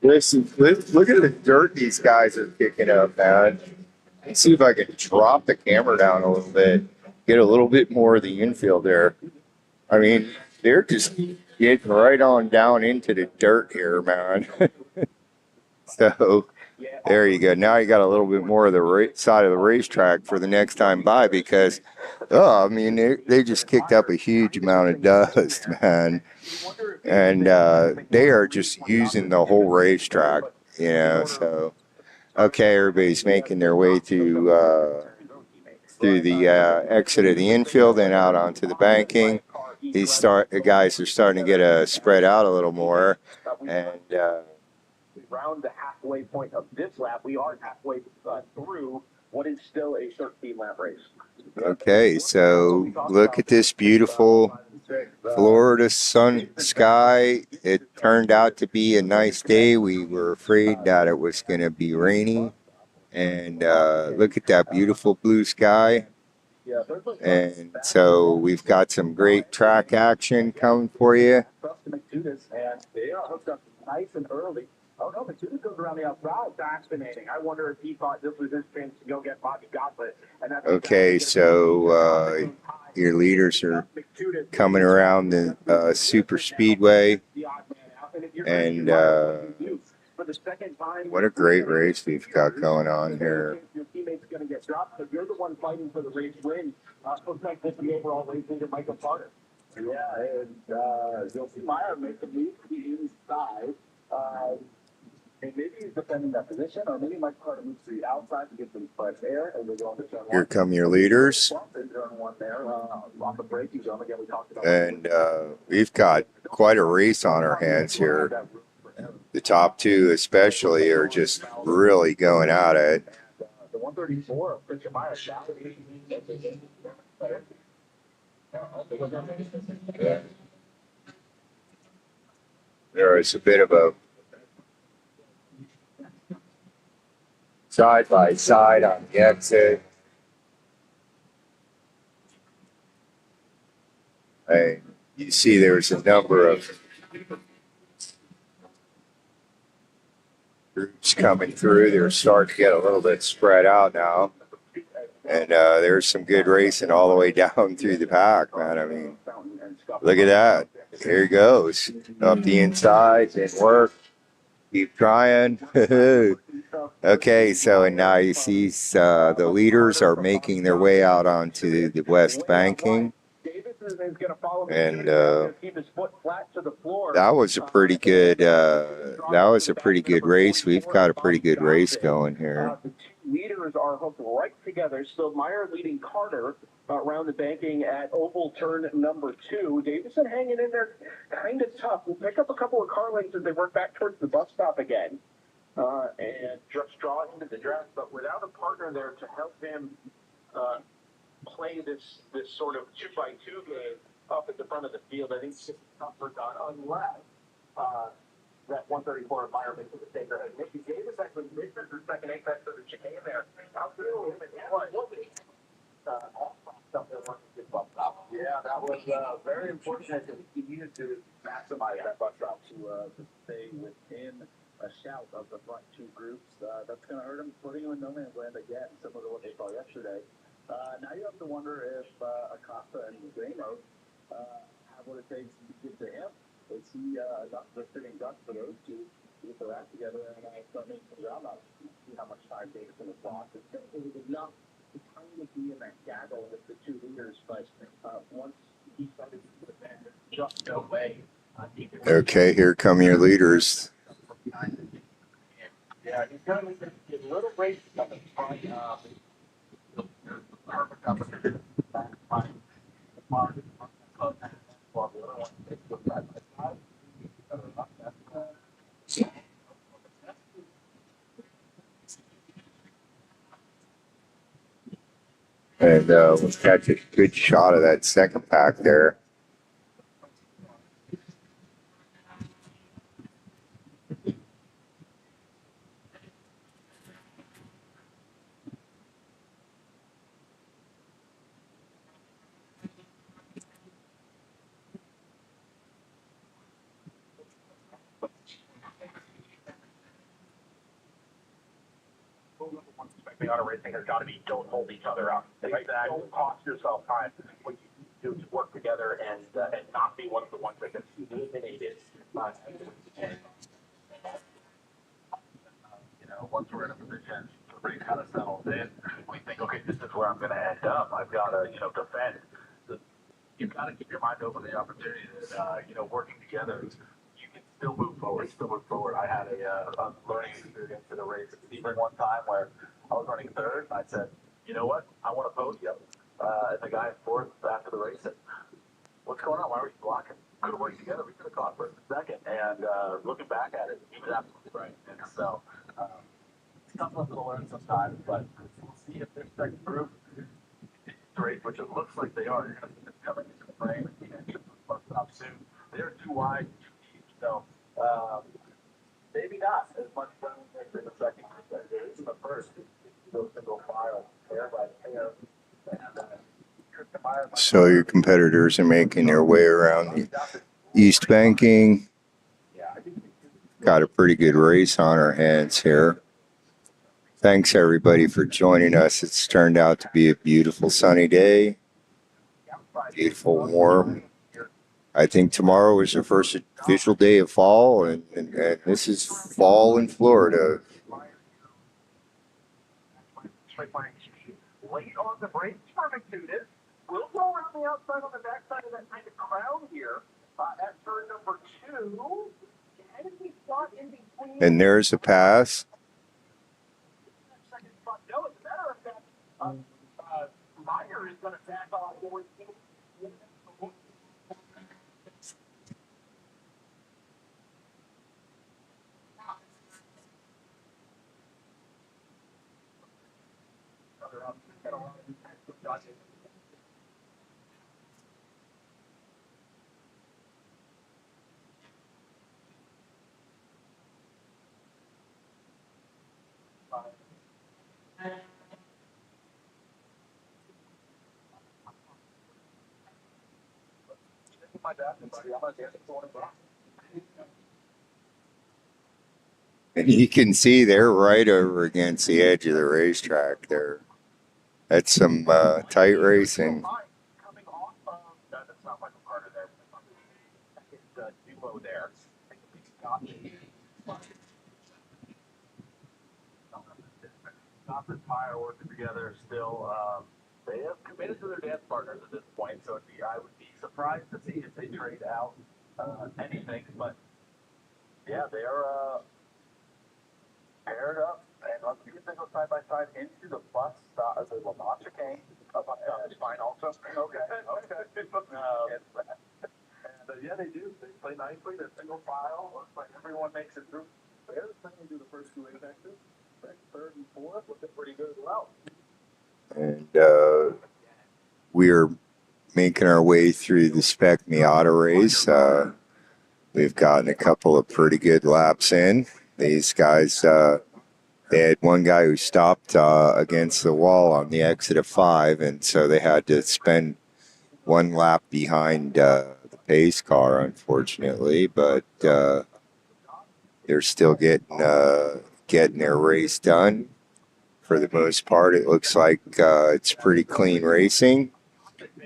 listen, look at the dirt these guys are kicking up, man. Let's see if I can drop the camera down a little bit, get a little bit more of the infield there. I mean, they're just getting right on down into the dirt here, man. So there you go. Now you got a little bit more of the side of the racetrack for the next time by, because, I mean, they just kicked up a huge amount of dust, man. And they are just using the whole racetrack, you know. So, okay, everybody's making their way through the exit of the infield and out onto the banking. The guys are starting to get spread out a little more, and
Round the halfway point of this lap. We are halfway through what is still a 13-lap race.
Okay, so look at this beautiful Florida sky. It turned out to be a nice day. We were afraid that it was going to be rainy, and look at that beautiful blue sky. And so we've got some great track action coming for you.
And they are hooked up nice and early. Oh no, Matudis goes around the outside.
Fascinating. I wonder if he thought this was his chance to go get Bobby Gossett.
Okay, so your leaders are coming around the super speedway, and what a great race we've got going on here.
Your teammate's going to get dropped, but you're the one fighting for the race win. Looks like this is the overall race leader, Michael Carter.
Yeah, and you'll see Meyer make the move to the inside. And maybe he's defending that position, or maybe Michael Carter moves to the outside to get some fresh air, and we're going to turn one.
Here come your leaders. And we've got quite a race on our hands here. The top 2 especially are just really going at it.
The 134 of Christian Meyer.
There is a bit of a side by side on the exit. Hey, you see there's a number of groups coming through. They're starting to get a little bit spread out now. And there's some good racing all the way down through the pack, man. I mean, look at that. Here he goes. Up the inside, didn't work. Keep trying. Okay, so and now you see the leaders are making their way out onto the west banking. And that was a pretty good race. We've got a pretty good race going here.
The two leaders are hooked right together. So Meyer leading Carter around the banking at oval turn number 2. Davison hanging in there kind of tough. We'll pick up a couple of car lanes as they work back towards the bus stop again. and just draw him to the draft, but without a partner there to help him play this sort of 2-by-2 game up at the front of the field, I think it's just tougher done unless that 134 environment was a taker. And Mickey Davis actually missed the second apex of the chicane there. How good him and stuff that wanted to get bumped up.
Yeah, that was very important. He needed to maximize that bus route to stay within a shout of the front two groups. That's going to hurt him, putting him in no man's land again, similar to what they saw yesterday. Now you have to wonder if Acosta and Zamo have what it takes to get to him. Is he the sitting duck for those two to get their act together and start making some ground out? See how much time Davidson has lost. It's going to be enough to kind of be in that gaggle with the two leaders, but once he started to defend, just no way.
Okay, here come your leaders.
Yeah, he's going to get a little race up in front. Perfect opportunity.
And we'll catch a good shot of that second pack there.
Auto racing has got to be don't hold each other up. Exactly. Don't cost yourself time. What you do to work together and not be one of the ones that gets eliminated.
Once we're in a position, the race kind of settles in. We think, okay, this is where I'm going to end up. I've got to, defend. You've got to keep your mind open to the opportunity that, working together, you can still move forward. I had a learning experience in a race at Speedway one time where I was running third, and I said, you know what? I want a podium. And the guy in fourth after the race said, what's going on? Why were you blocking? Could have worked together. We could have caught first and second. And looking back at it, he was absolutely right. And so it's tough lesson to learn sometimes, but we'll see if this second group race, which it looks like they are. You're going to see them coming into the frame and should bust up soon. They're too wide, too deep. So maybe not as much fun as in the second group as there is in the first. Go single file, pair by pair.
So your competitors are making their way around the East Banking. Got a pretty good race on our hands here. Thanks everybody for joining us. It's turned out to be a beautiful sunny day. Beautiful, warm. I think tomorrow is the first official day of fall, and this is fall in Florida.
Late on the brakes for McNudis. We'll go around the outside on the backside of that kind of crown here at turn number 2. And he got in between.
And there's a pass.
Second spot. No, as a matter of fact, Meyer is going to back off forward.
And you can see they're right over against the edge of the racetrack there. That's some tight racing.
Coming off of that's not Michael Carter there. Second duo there.
Not the tire working together still. They have committed to their dance partners at this point, so I would be surprised to see if they trade out anything. But yeah, they are paired up, and let's see if they go side by side into the bus stop, the Lamont chicane. Bus stop is fine also. Okay. And yeah, they do. They play nicely. They're single file. Looks like everyone makes it through
Bears finally do the first two apexes. Third and fourth, looking pretty good as well.
And we're making our way through the Spec Miata race. We've gotten a couple of pretty good laps in. These guys, they had one guy who stopped against the wall on the exit of 5, and so they had to spend one lap behind the pace car, unfortunately. But they're still getting their race done. For the most part, it looks like it's pretty clean racing.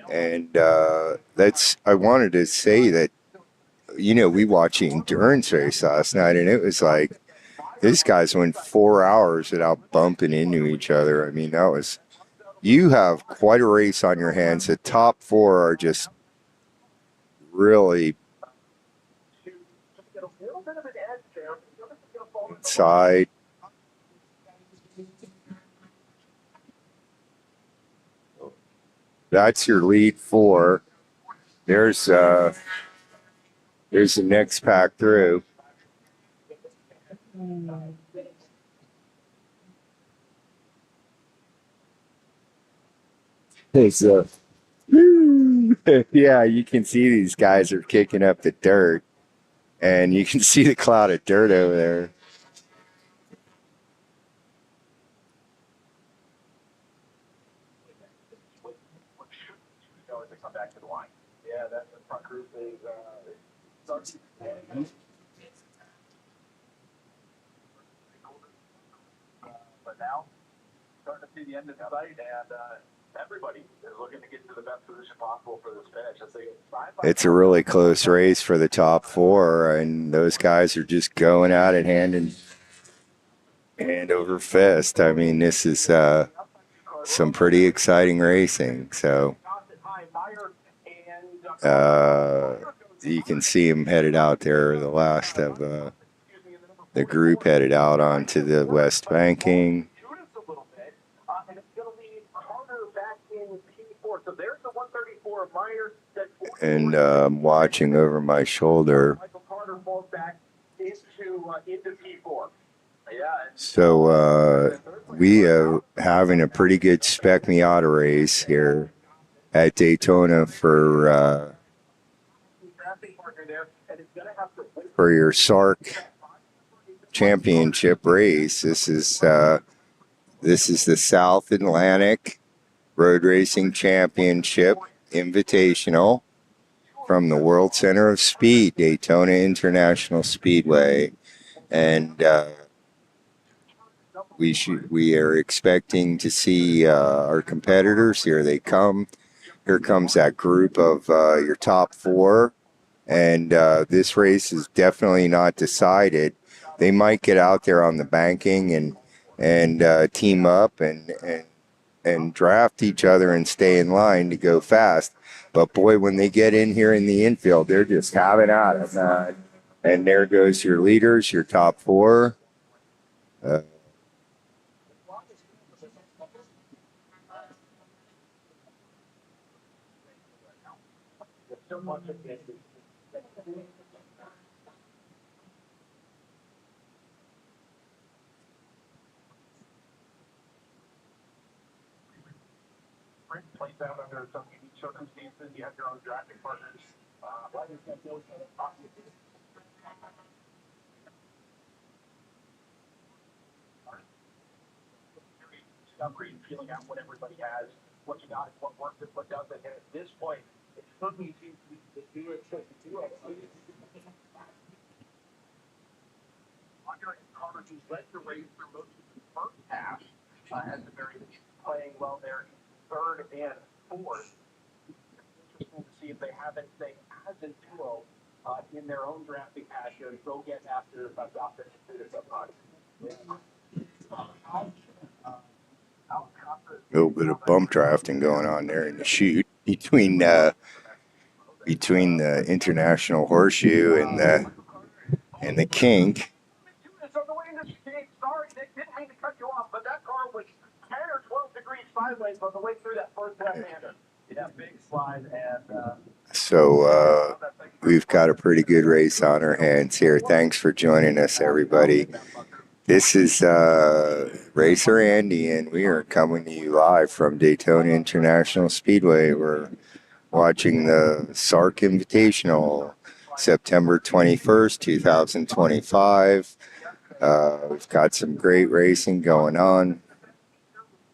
And I wanted to say that, we watched the endurance race last night, and it was like, these guys went 4 hours without bumping into each other. I mean, you have quite a race on your hands. The top 4 are just really inside. That's your lead 4. There's the next pack through. It's yeah, you can see these guys are kicking up the dirt, and you can see the cloud of dirt over there.
Come back to the line. Yeah, that's the front group is but now starting to see the end of the sight, and everybody is looking to get to the best position possible for this finish. It's
a really close race for the top 4, and those guys are just going at it hand over fist. I mean, this is some pretty exciting racing. So you can see them headed out there. The last of the group headed out onto the west banking. And watching over my shoulder. So we are having a pretty good Spec Miata race here at Daytona for your SARRC championship race. This is the South Atlantic Road Racing Championship Invitational from the World Center of Speed, Daytona International Speedway. And we are expecting to see our competitors. Here they come. Here comes that group of your top 4. And this race is definitely not decided. They might get out there on the banking and team up and draft each other and stay in line to go fast. But boy, when they get in here in the infield, they're just having at it. And there goes your leaders, your top 4.
Plays out under some unique circumstances. You have your own drafting partners. Discovery, feeling out what everybody has, what you got, what works, and what doesn't. And at this point, it's certainly seems to do it. Carter, who's led the race through most of the first half, at the very least, playing well there in 3rd and 4th. Interesting to see if they have anything as a duo in their own drafting passion. Go get after Dawson and
A little bit of bump drafting going on there in the chute between the International Horseshoe and the Kink.
Sorry, Nick, didn't mean to cut you off, but that car was 10 or 12 degrees sideways on the way through that first left-hander. Yeah, big slide, and
So we've got a pretty good race on our hands here. Thanks for joining us, everybody. This is Racer Andy, and we are coming to you live from Daytona International Speedway. We're watching the SARRC Invitational, September 21st, 2025. We've got some great racing going on.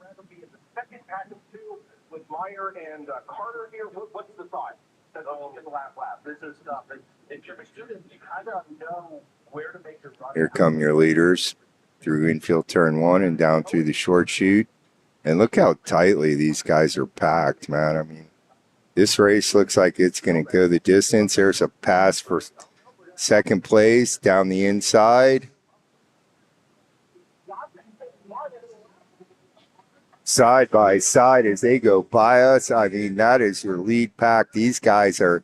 Rather be in the second pack of two with Meyer and Carter here. What's the thought? In the last lap. This is stuff that if you're a student, you kind of know where to make your run.
Here come your leaders through infield turn one and down through the short chute. And look how tightly these guys are packed, man. I mean, this race looks like it's going to go the distance. There's a pass for second place down the inside. Side by side as they go by us. I mean, that is your lead pack. These guys are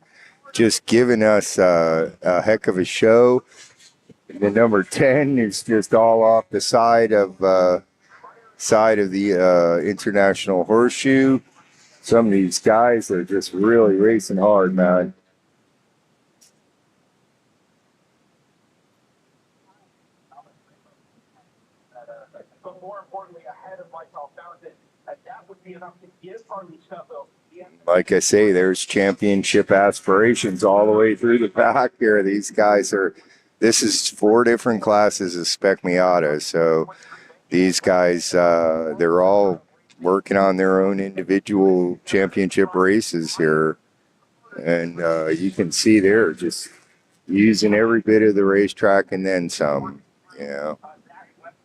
just giving us a heck of a show. The number 10 is just all off the side of the International Horseshoe. Some of these guys are just really racing hard, man.
But more importantly, ahead of myself, that would be enough to give Harley Steffel.
Like I say, there's championship aspirations all the way through the pack here. These guys are, this is 4 different classes of Spec Miata. So these guys, they're all working on their own individual championship races here. And you can see they're just using every bit of the racetrack and then some, you know.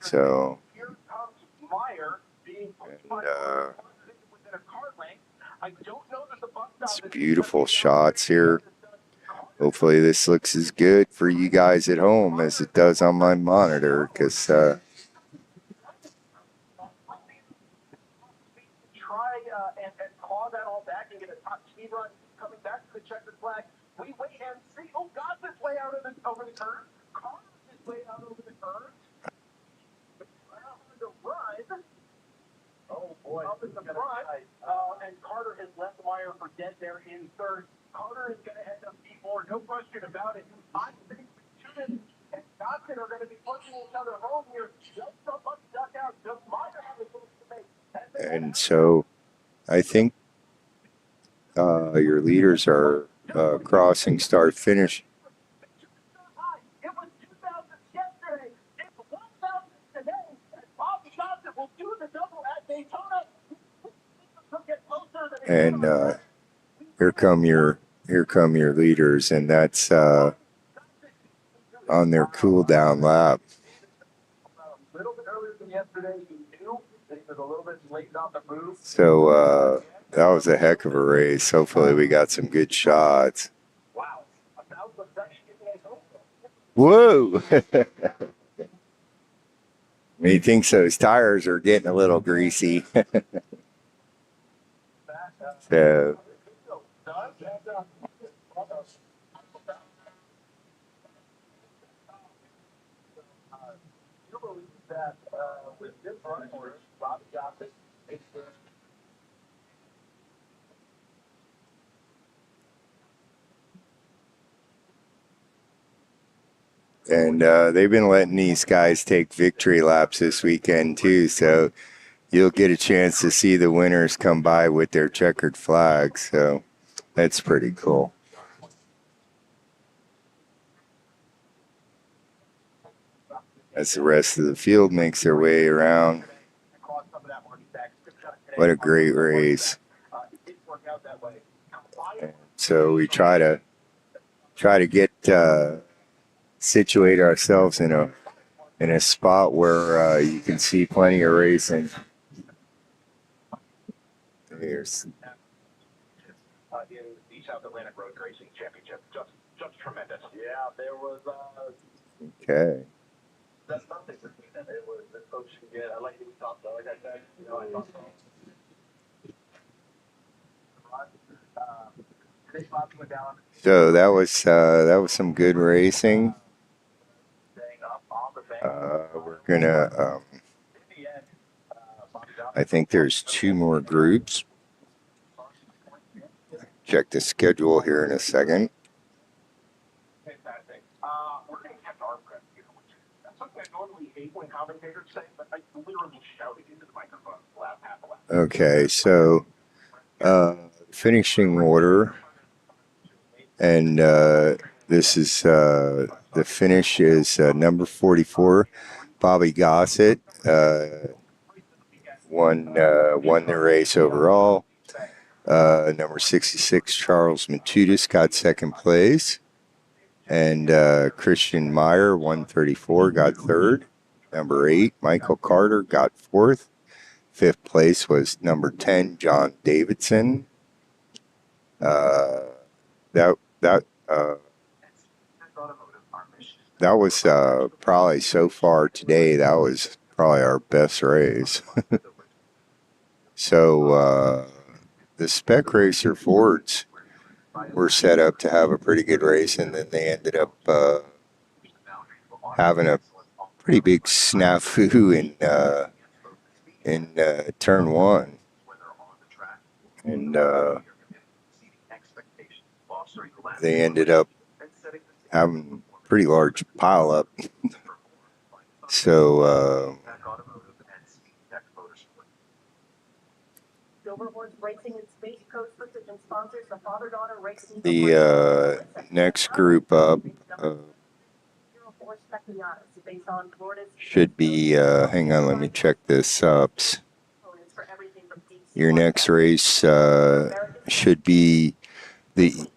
So,
Here comes Meyer being within a car length. I don't know that the bus stop
it's beautiful shots here. Hopefully this looks as good for you guys at home as it does on my monitor, because
try and claw that all back and get a top speed run coming back to the checkered flag. We wait and see. Oh, God, this way out of over the curve. Carter's his way out over the curve. The run. Oh, boy. Up in the front. And Carter has left Meyer for dead there in third. Carter is going to end up P4, no question about it. I think Tunin and Johnson are going to be punching each other home here. Just somebody duck out. Just Meyer has a choice to make.
and so I think your leaders are crossing start finish.
It was 2,000 yesterday. It's 1,000 today. And Bobby Johnson will do the double at Daytona.
And here come your leaders, and that's on their cool down lap.
A little bit earlier than yesterday, he knew that he was a little bit late on the move.
So that was a heck of a race. Hopefully we got some good shots.
Wow. About the Dutch getting a hope.
Whoa! He thinks those tires are getting a little greasy. So
You believe that with this run order, Bobby Johnson makes the
and they've been letting these guys take victory laps this weekend too, so you'll get a chance to see the winners come by with their checkered flags. So that's pretty cool. As the rest of the field makes their way around. What a great race. And so we try to get situate ourselves in a spot where you can see plenty of racing. There's
in the South Atlantic Road Racing Championship. Just tremendous. Yeah, there was
okay.
that's nothing between them. It was the coach can get. I like what we talked about. Like I said, I thought so. Today's lap went down.
So that was some good racing.
Staying up on the bank.
We're gonna.
In the end, Bobby Johnson
I think there's 2 more groups. check the schedule here in a second.
Fantastic. We're going to catch our breath here, which that's something I normally hate when commentators say, but I literally shouted into the microphone the last half a lap.
Okay, so finishing order, and this is the finish is number 44, Bobby Gossett won the race overall. Number 66, Charles Matudis got second place. And Christian Meyer, 134, got third. Number 8, Michael Carter got fourth. Fifth place was number 10, John Davidson. That was probably so far today, that was probably our best race. So the Spec Racer Fords were set up to have a pretty good race, and then they ended up having a pretty big snafu in turn one, and they ended up having a pretty large pile up. So the next group up should be, hang on, let me check the subs. Your next race should be the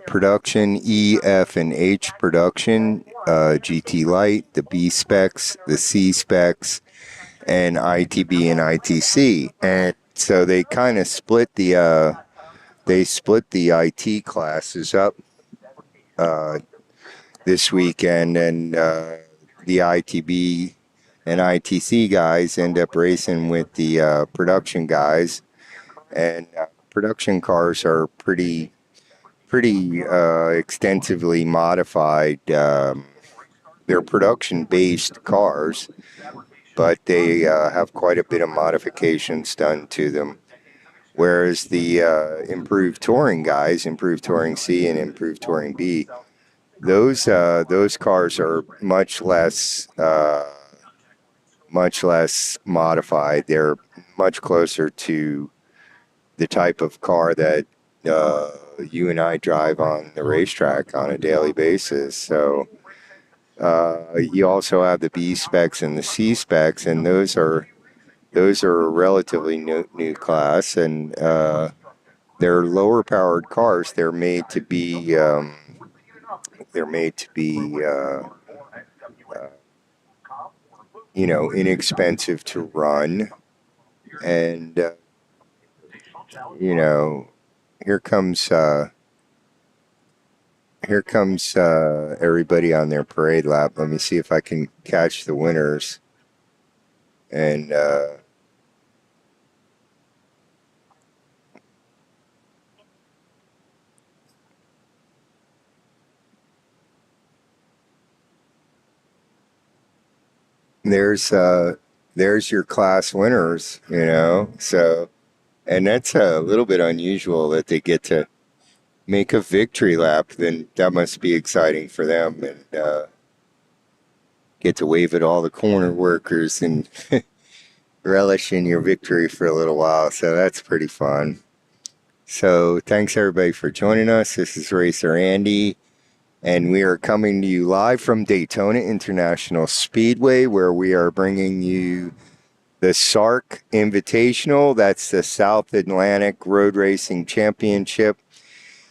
production, E, F, and H production, GT Light, the B specs, the C specs, and ITB and ITC. And so they kind of split the IT classes up this weekend, and the ITB and ITC guys end up racing with the production guys, and production cars are pretty extensively modified. They're production-based cars, but they have quite a bit of modifications done to them. Whereas the improved touring guys, improved touring C and improved touring B, those cars are much less modified. They're much closer to the type of car that you and I drive on the racetrack on a daily basis. So you also have the B specs and the C specs, and those are a relatively new class, and they're lower powered cars. They're made to be inexpensive to run, and here comes everybody on their parade lap. Let me see if I can catch the winners. And there's your class winners, so, and that's a little bit unusual that they get to make a victory lap. Then that must be exciting for them, and get to wave at all the corner workers and relish in your victory for a little while. So that's pretty fun. So thanks everybody for joining us. This is Racer Andy, and we are coming to you live from Daytona International Speedway, where we are bringing you the SARRC Invitational. That's the South Atlantic Road Racing Championship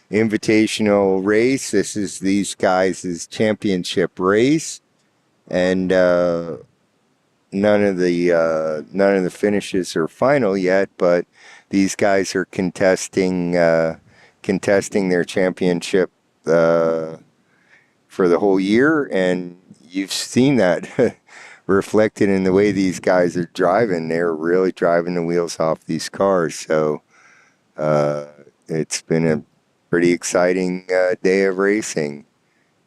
Invitational race. This is these guys' championship race, and none of the finishes are final yet, but these guys are contesting their championship for the whole year, and you've seen that reflected in the way these guys are driving. They're really driving the wheels off these cars. So it's been a pretty exciting day of racing.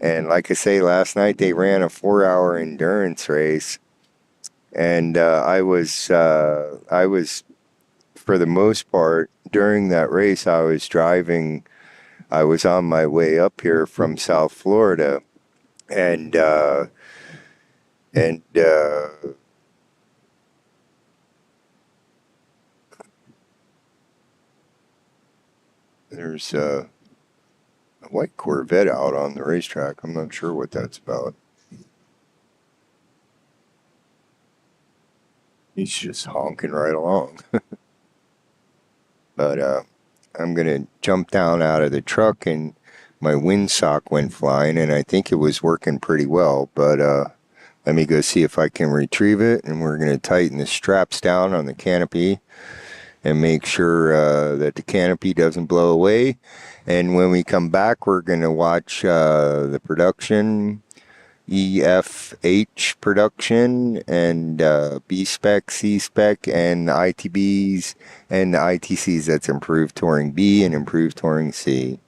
And like I say, last night they ran a 4-hour endurance race, and I was for the most part during that race, I was driving I was on my way up here from South Florida, and and there's a white Corvette out on the racetrack. I'm not sure what that's about. He's just honking right along. But I'm gonna jump down out of the truck, and my windsock went flying, and I think it was working pretty well. But let me go see if I can retrieve it, and we're gonna tighten the straps down on the canopy and make sure that the canopy doesn't blow away. And when we come back, we're gonna watch the production. EFH production and B spec, C spec, and ITBs and the ITCs that's improved touring B and improved touring C.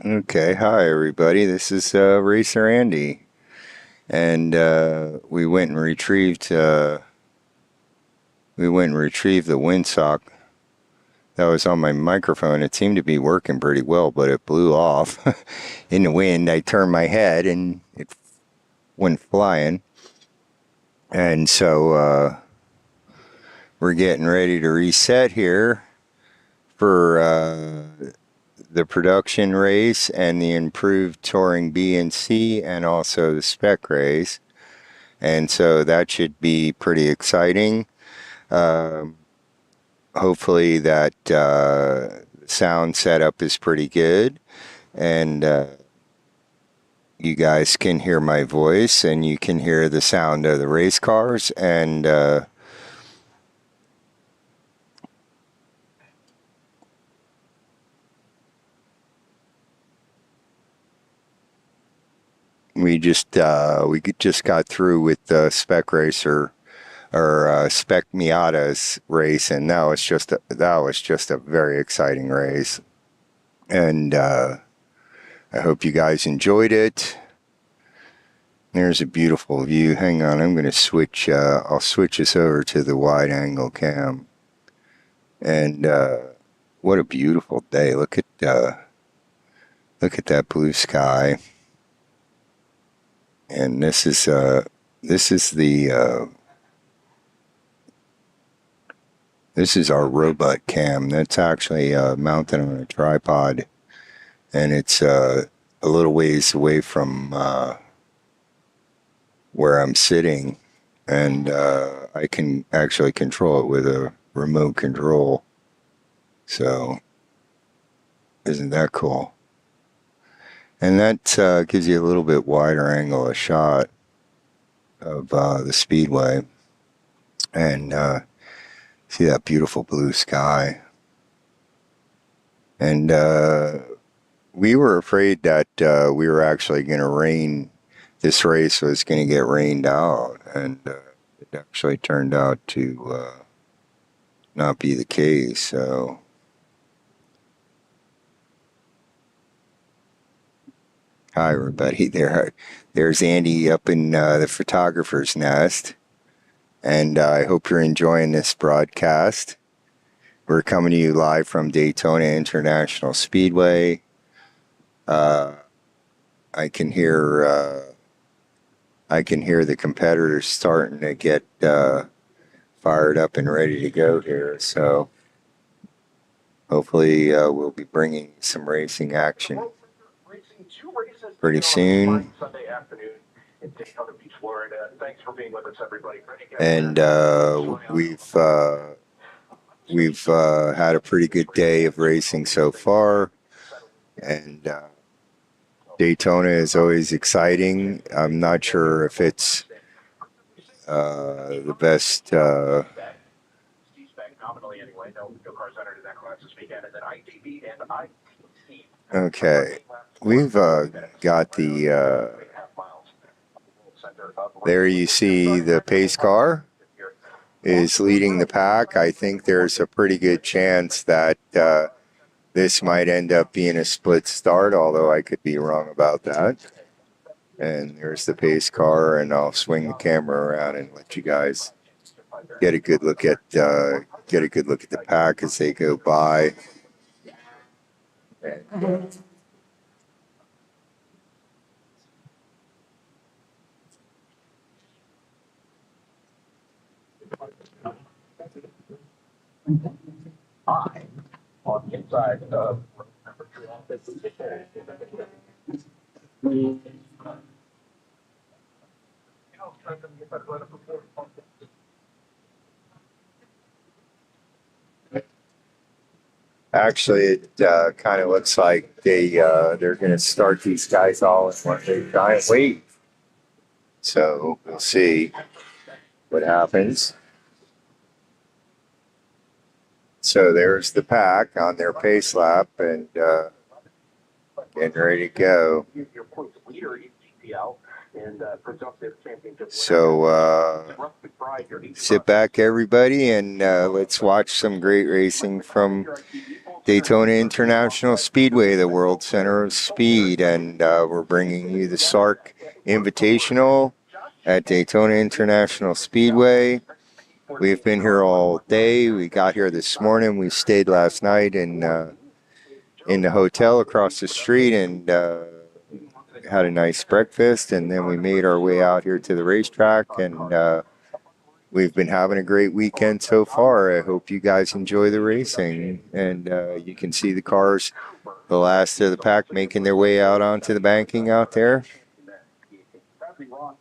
Okay, hi everybody. This is Racer Andy, and we went and retrieved the windsock that was on my microphone. It seemed to be working pretty well, but it blew off in the wind. I turned my head and it went flying, and so we're getting ready to reset here for the production race and the improved touring B and C, and also the spec race. And so that should be pretty exciting. Hopefully that sound setup is pretty good, and you guys can hear my voice and you can hear the sound of the race cars, and we just got through with the spec racer, or Spec Miata's race, and that was just a very exciting race, and I hope you guys enjoyed it. There's a beautiful view. Hang on, I'm going to switch. I'll switch this over to the wide angle cam, and what a beautiful day! Look at that blue sky, and this is the this is our robot cam. That's actually mounted on a tripod, and it's a little ways away from where I'm sitting, and I can actually control it with a remote control. So, isn't that cool? And that gives you a little bit wider angle of shot of the Speedway, and see that beautiful blue sky. And we were afraid that we were actually going to rain. This race was going to get rained out, and it actually turned out to not be the case. So, hi everybody. There's Andy up in the photographer's nest, and I hope you're enjoying this broadcast. We're coming to you live from Daytona International Speedway. I can hear the competitors starting to get fired up and ready to go here. So hopefully we'll be bringing some racing action pretty soon.
Sunday afternoon in Daytona Beach, Florida. Thanks for being with us, everybody.
And we've had a pretty good day of racing so far, and Daytona is always exciting. I'm not sure if it's the best. Okay, we've got the. There you see the pace car is leading the pack. I think there's a pretty good chance that this might end up being a split start, although I could be wrong about that. And there's the pace car, and I'll swing the camera around and let you guys get a good look at the pack as they go by.
On the inside of
Actually, it kind of looks like they're going to start these guys all in one big giant wave. So we'll see what happens. So there's the pack on their pace lap, and getting ready to go. So sit back, everybody, and let's watch some great racing from Daytona International Speedway, the world center of speed, and we're bringing you the SARRC Invitational at Daytona International Speedway. We've been here all day. We got here this morning. We stayed last night in the hotel across the street and had a nice breakfast, and then we made our way out here to the racetrack, and we've been having a great weekend so far. I hope you guys enjoy the racing, and you can see the cars, the last of the pack, making their way out onto the banking out there.
Bradley Ross,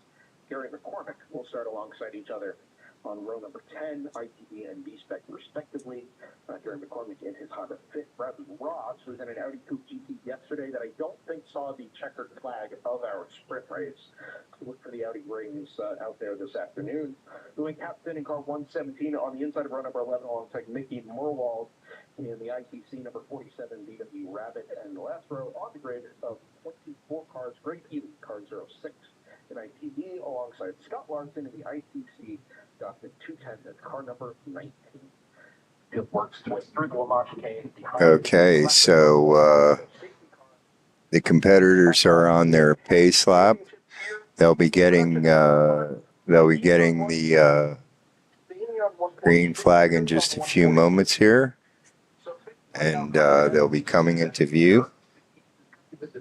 Gary McCormick will start alongside each other on row number 10, ITV and B-Spec respectively. Gary McCormick in his Honda Fit. Bradley Ross was in an Audi Coupe GT yesterday that I don't think saw the checkered flag of our sprint race. Look for the Audi rings out there this afternoon. Doing captain in car 117 on the inside of row number 11 alongside Mickey Murwald in the ITC number 47 VW Rabbit. And the last row on the grid of 24 cars, Greg Healy, car 06 in ITV alongside Scott Larson in the ITC document 210, that's car number 19. It works its way through the Lamar chicane.
Okay, so the competitors are on their pace lap. They'll be getting the green flag in just a few moments here, and they'll be coming into view.
That's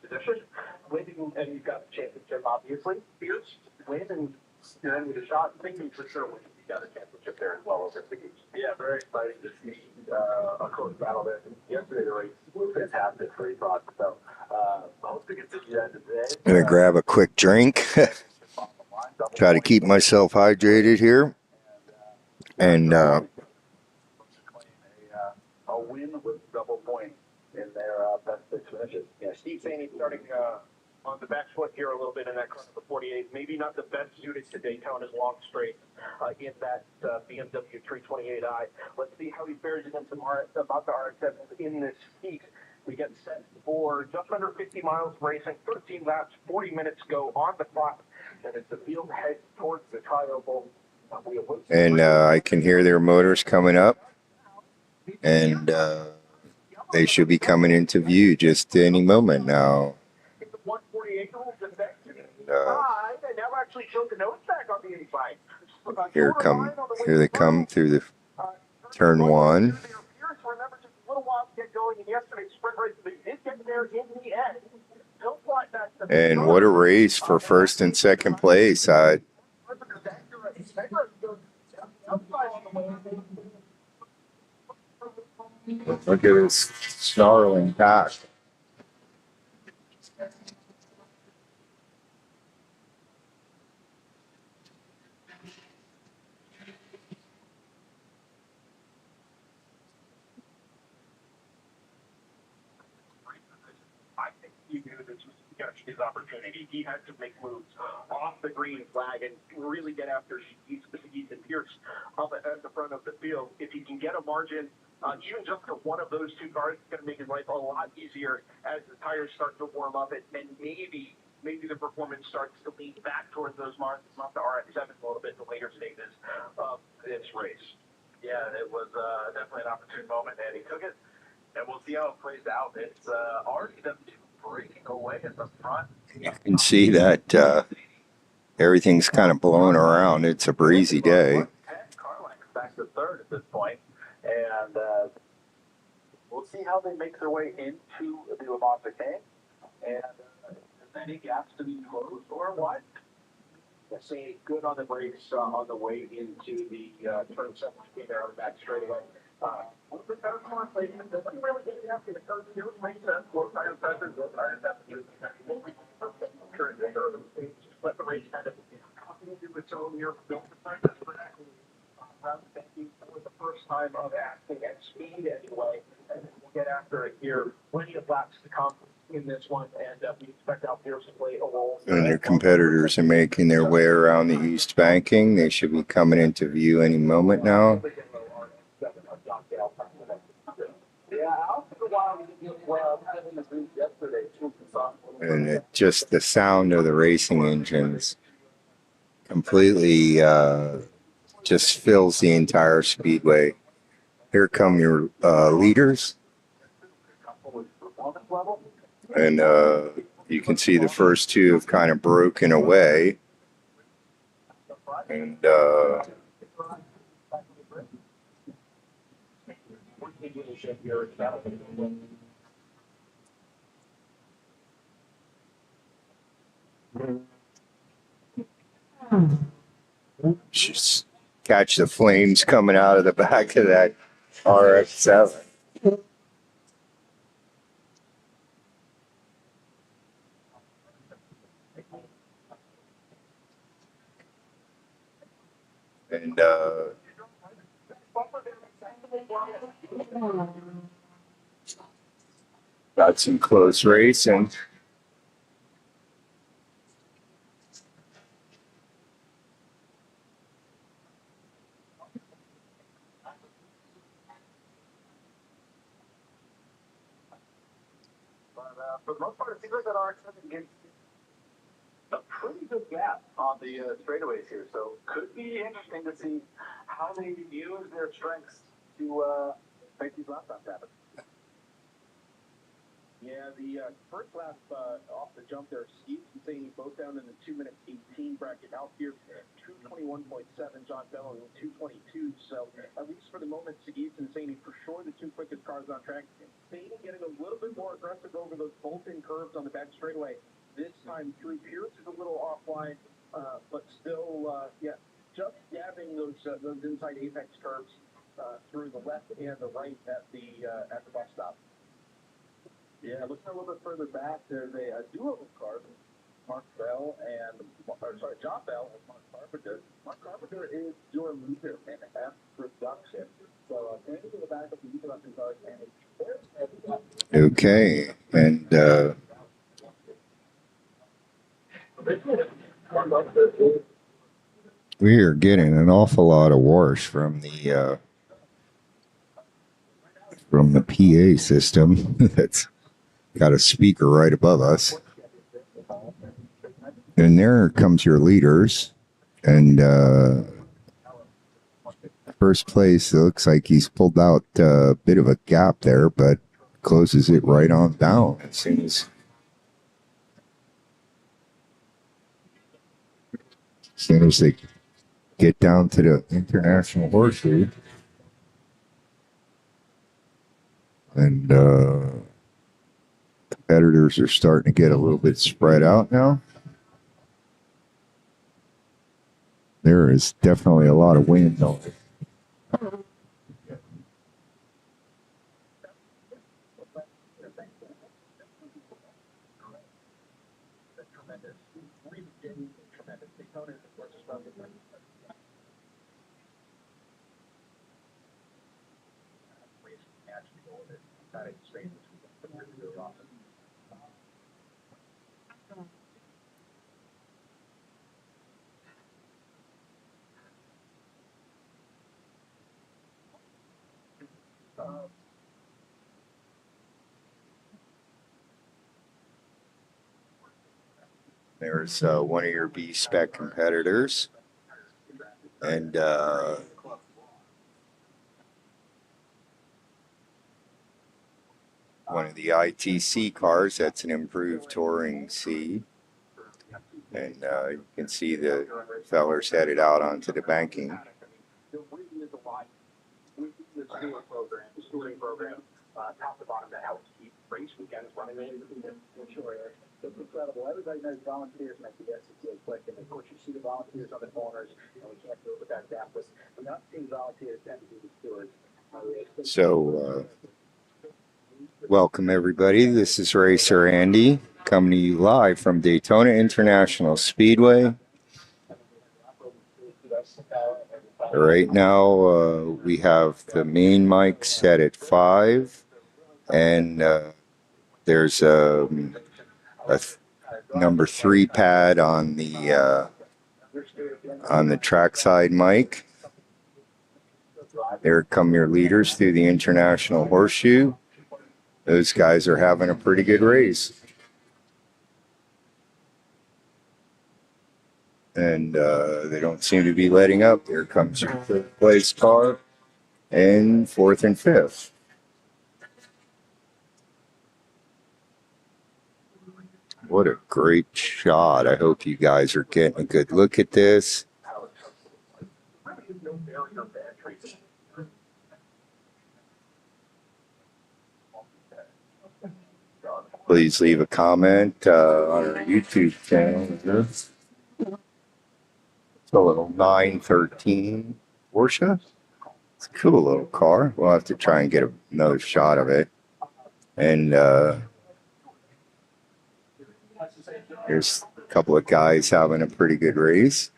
position. Winning, and you've got the championship, obviously. Fierce, win, and then with a shot, thinking for sure you got a championship there as well over the gates.
Yeah, very exciting to see a close battle there. Yesterday the race was fantastic for Rock, so hope to continue that today.
I'm gonna grab a quick drink. Try to keep myself hydrated here, and
a win with double points in their best six finishes.
Yeah, Steve saying he's starting on the back foot here a little bit in that car number 48. Maybe not the best suited to Daytona's long straight in that BMW 328i. Let's see how he fares against the Mazda RX-7 in this heat. We get set for just under 50 miles racing, 13 laps, 40 minutes go on the clock, and it's the field head towards the tri-oval.
and I can hear their motors coming up, and they should be coming into view just any moment now. Here they come through the turn one. And what a race for first and second place. Look at this snarling pack.
I think he knew this was his opportunity. He had to make moves off the green flag and really get after Heath and Pierce up at the front of the field. If he can get a margin, even just for one of those two cars, it's going to make his life a lot easier as the tires start to warm up, and maybe the performance starts to lean back towards those Mazda RX-7 a little bit in the later stages of this race.
Yeah, it was definitely an opportune moment, and he took it. And we'll see how it plays out. It's RW breaking away at the front.
You can see that everything's kind of blowing around. It's a breezy day.
Carlax back to third at this point. And we'll see how they make their way into the Lamar chicane. And if any gaps to be closed or what?
See, good on the brakes on the way into the turn 7 there on the back straightaway. A little bit better corn placement. Doesn't really get you after the curve here. Makes sense. Low tire pressure, low tires have to do current stage. Let the race kind of do its own here. Built the practice for actually thank you for the first time of acting at speed anyway. And we'll get after it here. Plenty of laps to come in this one, and we expect Al Pierce to play a role.
And their competitors are making their way around the east banking. They should be coming into view any moment now. And just the sound of the racing engines completely just fills the entire speedway. Here come your leaders. And you can see the first two have kind of broken away. And just catch the flames coming out of the back of that RX-7. And got some close racing.
For the most part, it seems like that RX-7 gets a pretty good gap on the straightaways here. So could be interesting to see how they use their strengths to make these lap times happen.
Yeah, the first lap off the jump there, Skeets and Saney both down in the 2:18 bracket. Out here, 2:21.7, John Bell in 2:22. So at least for the moment, Skeets and Saney for sure the two quickest cars on track. Saney getting a little bit more aggressive over those bolt-in curves on the back straightaway. This time through Pierce is a little offline, but still, yeah, just dabbing those inside apex curves through the left and the right at the bus stop.
Yeah, looking a little bit further back, there's a duo of cars, John Bell and Mark Carpenter. Mark Carpenter is your leader in F production. So, thank you to the back of the production cars and
Okay, and we are getting an awful lot of whoosh from the PA system that's got a speaker right above us. And there comes your leaders. And first place, it looks like he's pulled out a bit of a gap there, but closes it right on down as soon as they get down to the International Horseshoe. And competitors are starting to get a little bit spread out now. There is definitely a lot of wind on it.
Tremendous. Daytona is, of course, as well.
There's one of your B-Spec competitors. And one of the ITC cars, that's an improved Touring C. And you can see the fellers headed out onto the banking.
There really is a lot with the stewarding program, top to bottom, that helps keep race weekends running.
Sure, it's incredible. Everybody knows volunteers make the SCCA click, and of course you see the volunteers on the corners, and we can't do it without that. But the not-team volunteers tend to be the stewards.
So, welcome everybody. This is Racer Andy coming to you live from Daytona International Speedway. Right now, we have the main mic set at 5, and there's a number 3 pad on the trackside mic. There come your leaders through the International Horseshoe. Those guys are having a pretty good race. And they don't seem to be letting up. There comes your third place car. and fourth and fifth. What a great shot. I hope you guys are getting a good look at this. Please leave a comment on our YouTube channel. It's a little 913 Porsche. It's a cool little car. We'll have to try and get another shot of it. And here's a couple of guys having a pretty good race.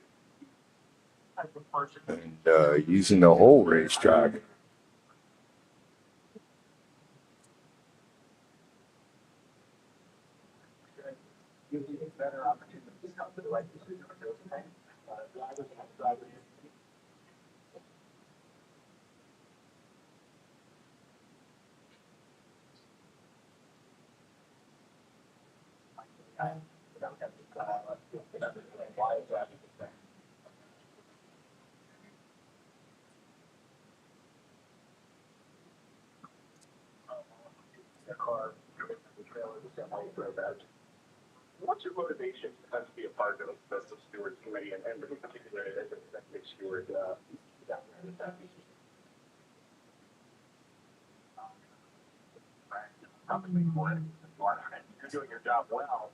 And using the whole racetrack.
What's your motivation to be a part of the stewards committee, and in particular as an executive steward? You're doing your job well.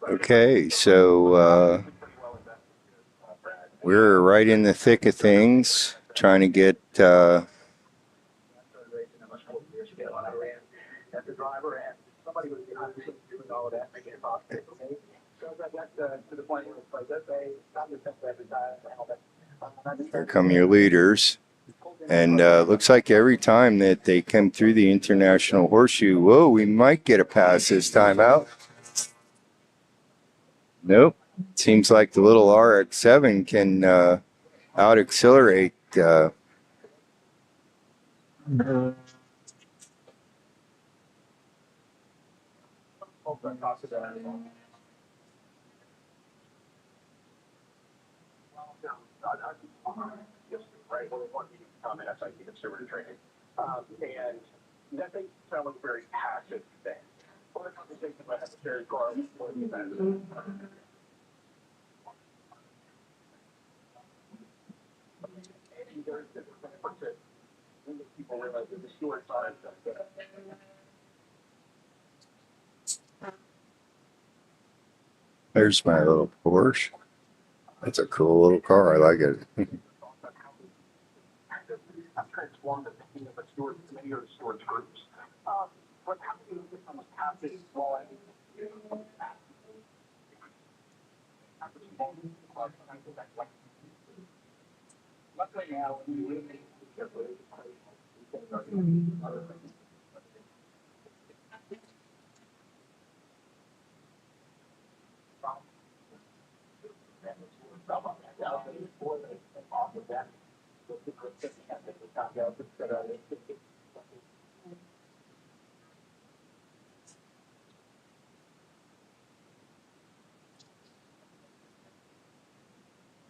Okay, so we're right in the thick of things, trying to get here come your leaders. And looks like every time that they come through the International Horseshoe, whoa, we might get a pass this time out. Nope. Seems like the little RX-7 can out-accelerate.
And that thing sounds like a very passive thing. Well, the conversation about having Terry Carl before the event. People realize that the steward side
There's my little Porsche. That's a cool little car. I like it.
transformed the thinking of the stewards committee or the stewards groups. What happened was happening while luckily now we live in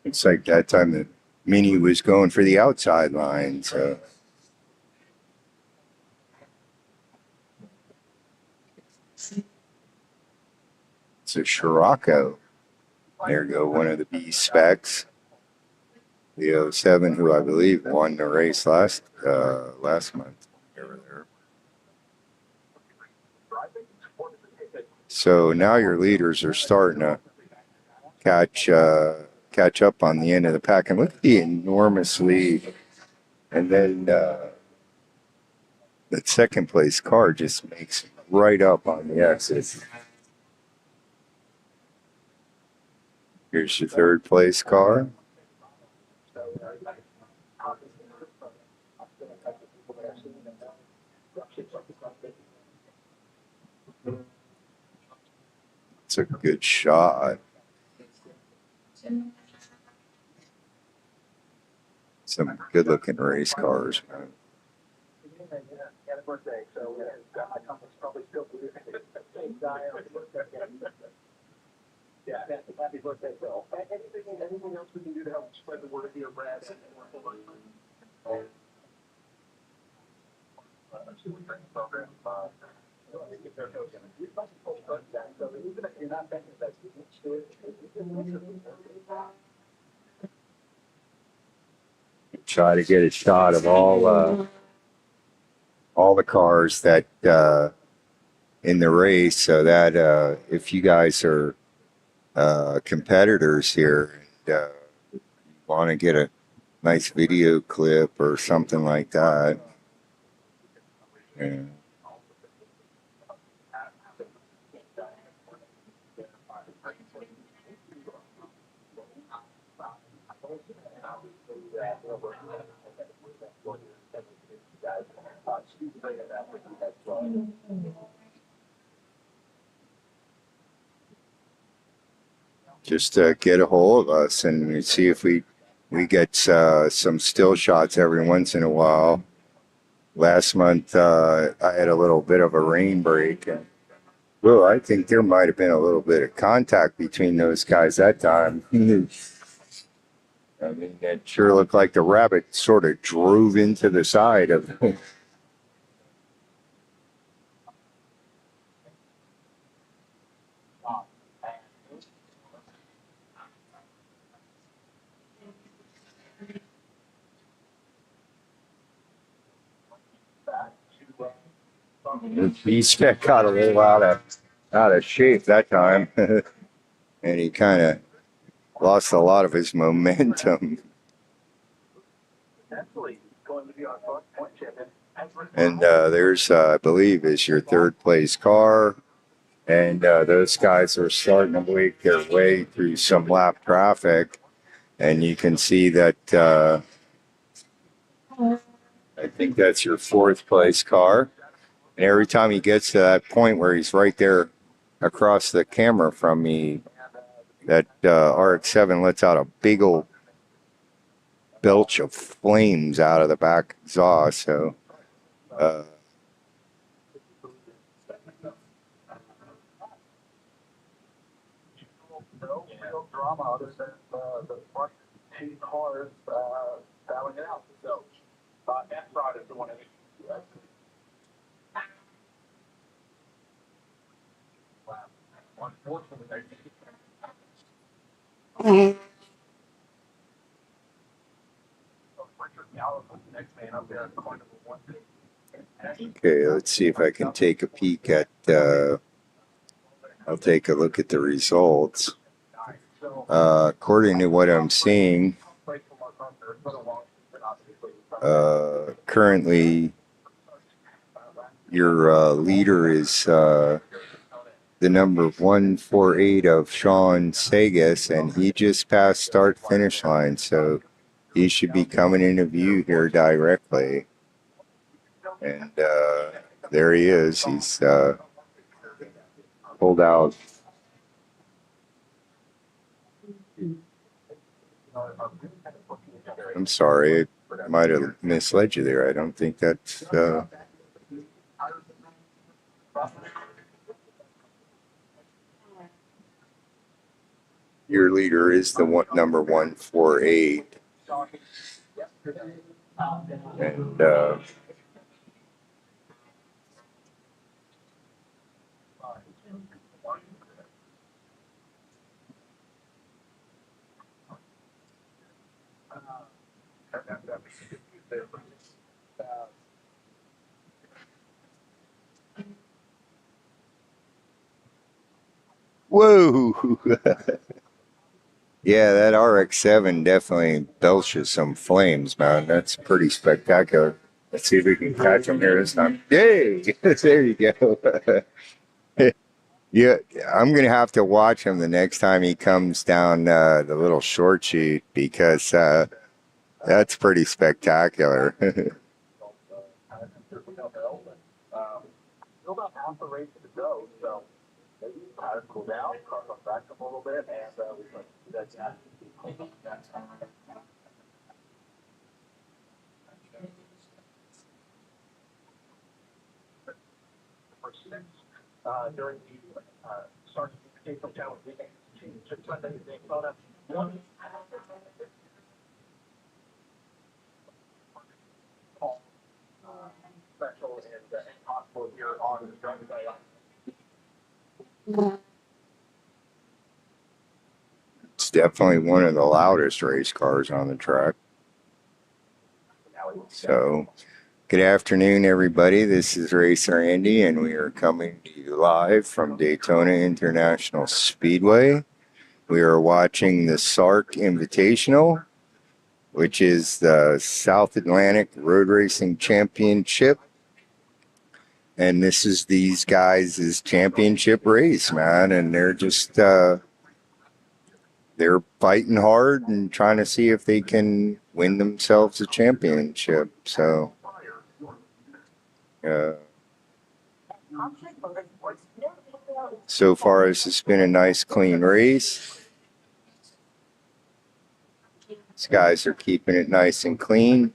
It's like that time that Mini was going for the outside line. So it's a Scirocco. There go one of the B specs. The 07, who I believe won the race last month. So now your leaders are starting to catch up on the end of the pack. And look at the enormous lead. And then that second place car just makes right up on the exit. Here's your third place car. It's a good shot. Some good looking race cars, man.
Yeah, happy birthday, Bill. Anything else we can do to help spread the word here, Brad?
Absolutely great program. If they're coaching, we'd like to pull that. So even if you're not thinking that you can do it,
Try to get a shot of all the cars that in the race, so that if you guys are competitors here and want to get a nice video clip or something like that. Yeah. Just get a hold of us and see if we get some still shots every once in a while. Last month I had a little bit of a rain break, and well, I think there might have been a little bit of contact between those guys that time. I mean, it sure looked like the rabbit sort of drove into the side of. The B-spec got a little out of shape that time, and he kind of lost a lot of his momentum. And there's, I believe, is your third place car. And those guys are starting to make their way through some lap traffic. And you can see that I think that's your fourth place car. And every time he gets to that point where he's right there across the camera from me, that RX-7 lets out a big old belch of flames out of the back exhaust. So
no real drama other than the front two cars battling it out. So F-Rod is the one that unfortunately, next man up there, corner number 1.
okay, let's see if I can take a peek at. I'll take a look at the results. According to what I'm seeing, currently your leader is the number 148 of Sean Sagas, and he just passed start finish line, so he should be coming into view here directly. And there he is. He's pulled out. I'm sorry, I might have misled you there. I don't think that's. Your leader is the number 148. And whoa! Yeah, that RX-7 definitely belches some flames, man. That's pretty spectacular. Let's see if we can catch him here this time. Yay! There you go. Yeah, I'm gonna have to watch him the next time he comes down the little short chute, because that's pretty spectacular.
Still about half the race to go, so maybe tires cool down, car comes back up a little bit, and we can do that. During the SARRC Invitational Challenge weekend, Sunday in Daytona, special, and here on the driving side.
It's definitely one of the loudest race cars on the track. So, good afternoon, everybody. This is Racer Andy, and we are coming to you live from Daytona International Speedway. We are watching the SARRC Invitational, which is the South Atlantic Road Racing Championship. And this is these guys' championship race, man. And they're just, they're fighting hard and trying to see if they can win themselves a championship. So, so far, this has been a nice, clean race. These guys are keeping it nice and clean.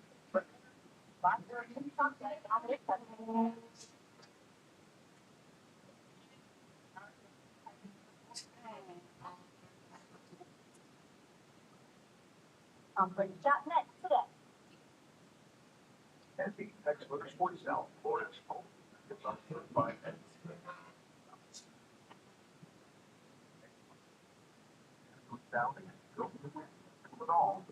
And the next motorsport is now Florida's home. It's on by down and go with all.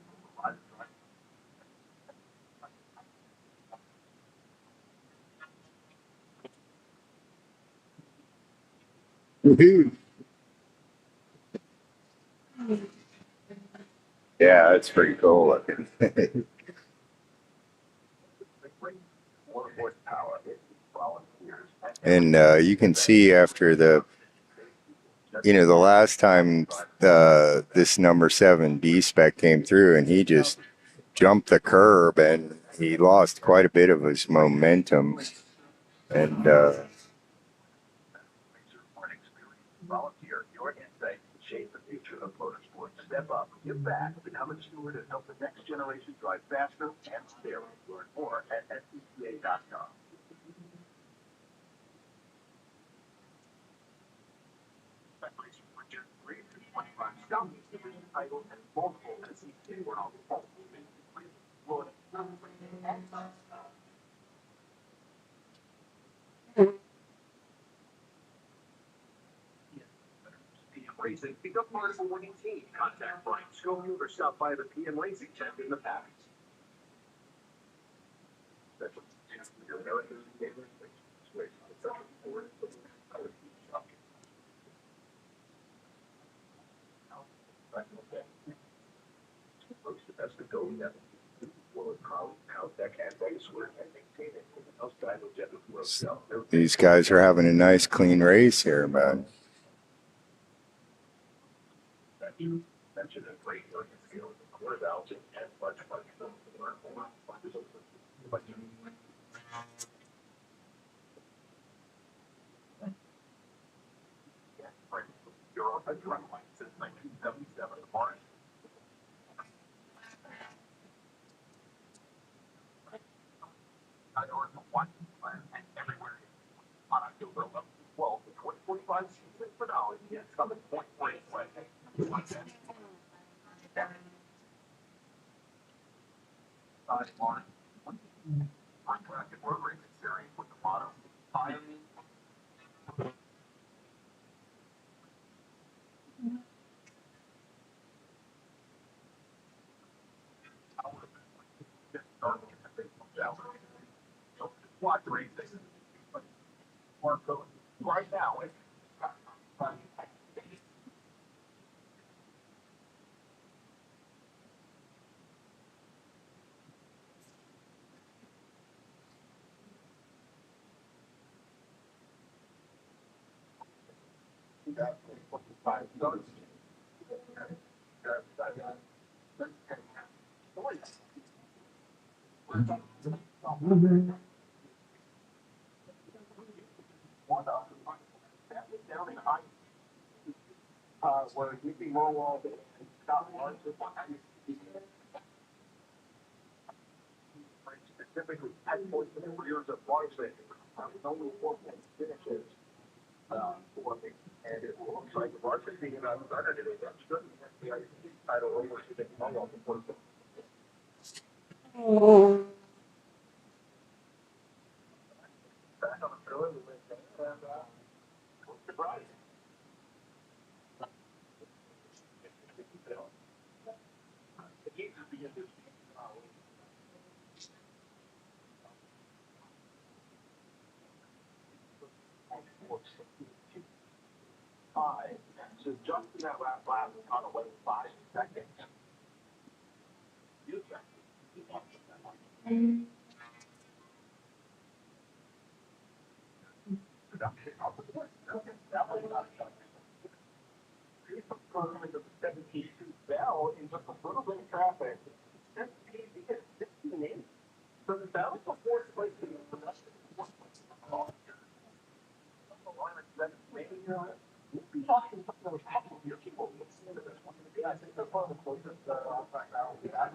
Yeah, it's pretty cool looking. And you can see after the last time this number 7 B spec came through, and he just jumped the curb and he lost quite a bit of his momentum. And
Volunteer your insight, shape the future of motorsport. Step up, give back, become a steward, and help the next generation drive faster and fairer. Learn more at SCCA.com. Title and multiple SCCA World PM Racing, become part of a winning team. Contact Brian Schofield or stop by the PM Racing tent in the past.
these guys are having a nice, clean race here, man.
You're on a drum line since 1977 March. Outdoors for one and everywhere. On October 12th, the 2045 season finale is coming Point Raceway. Line. Unbracket road racing series with the motto, fire. Watch racing. Marco, right now. Where you see more wall than Scott Lawrence with one. Specifically, had points in the rears of Larson. Only 4 points finishes. And it looks like Larson being about started today. That's good. The ICC title over to the Monroe before the back on the field. So just in that last lap, on a way 5 seconds. Bell in just a little bit of traffic. He gets 16 in. So the Bell is the fourth place in the production. Maybe we'll be talking to some of those couple of your people. Yeah, I think that's one of the closest outside battles we have.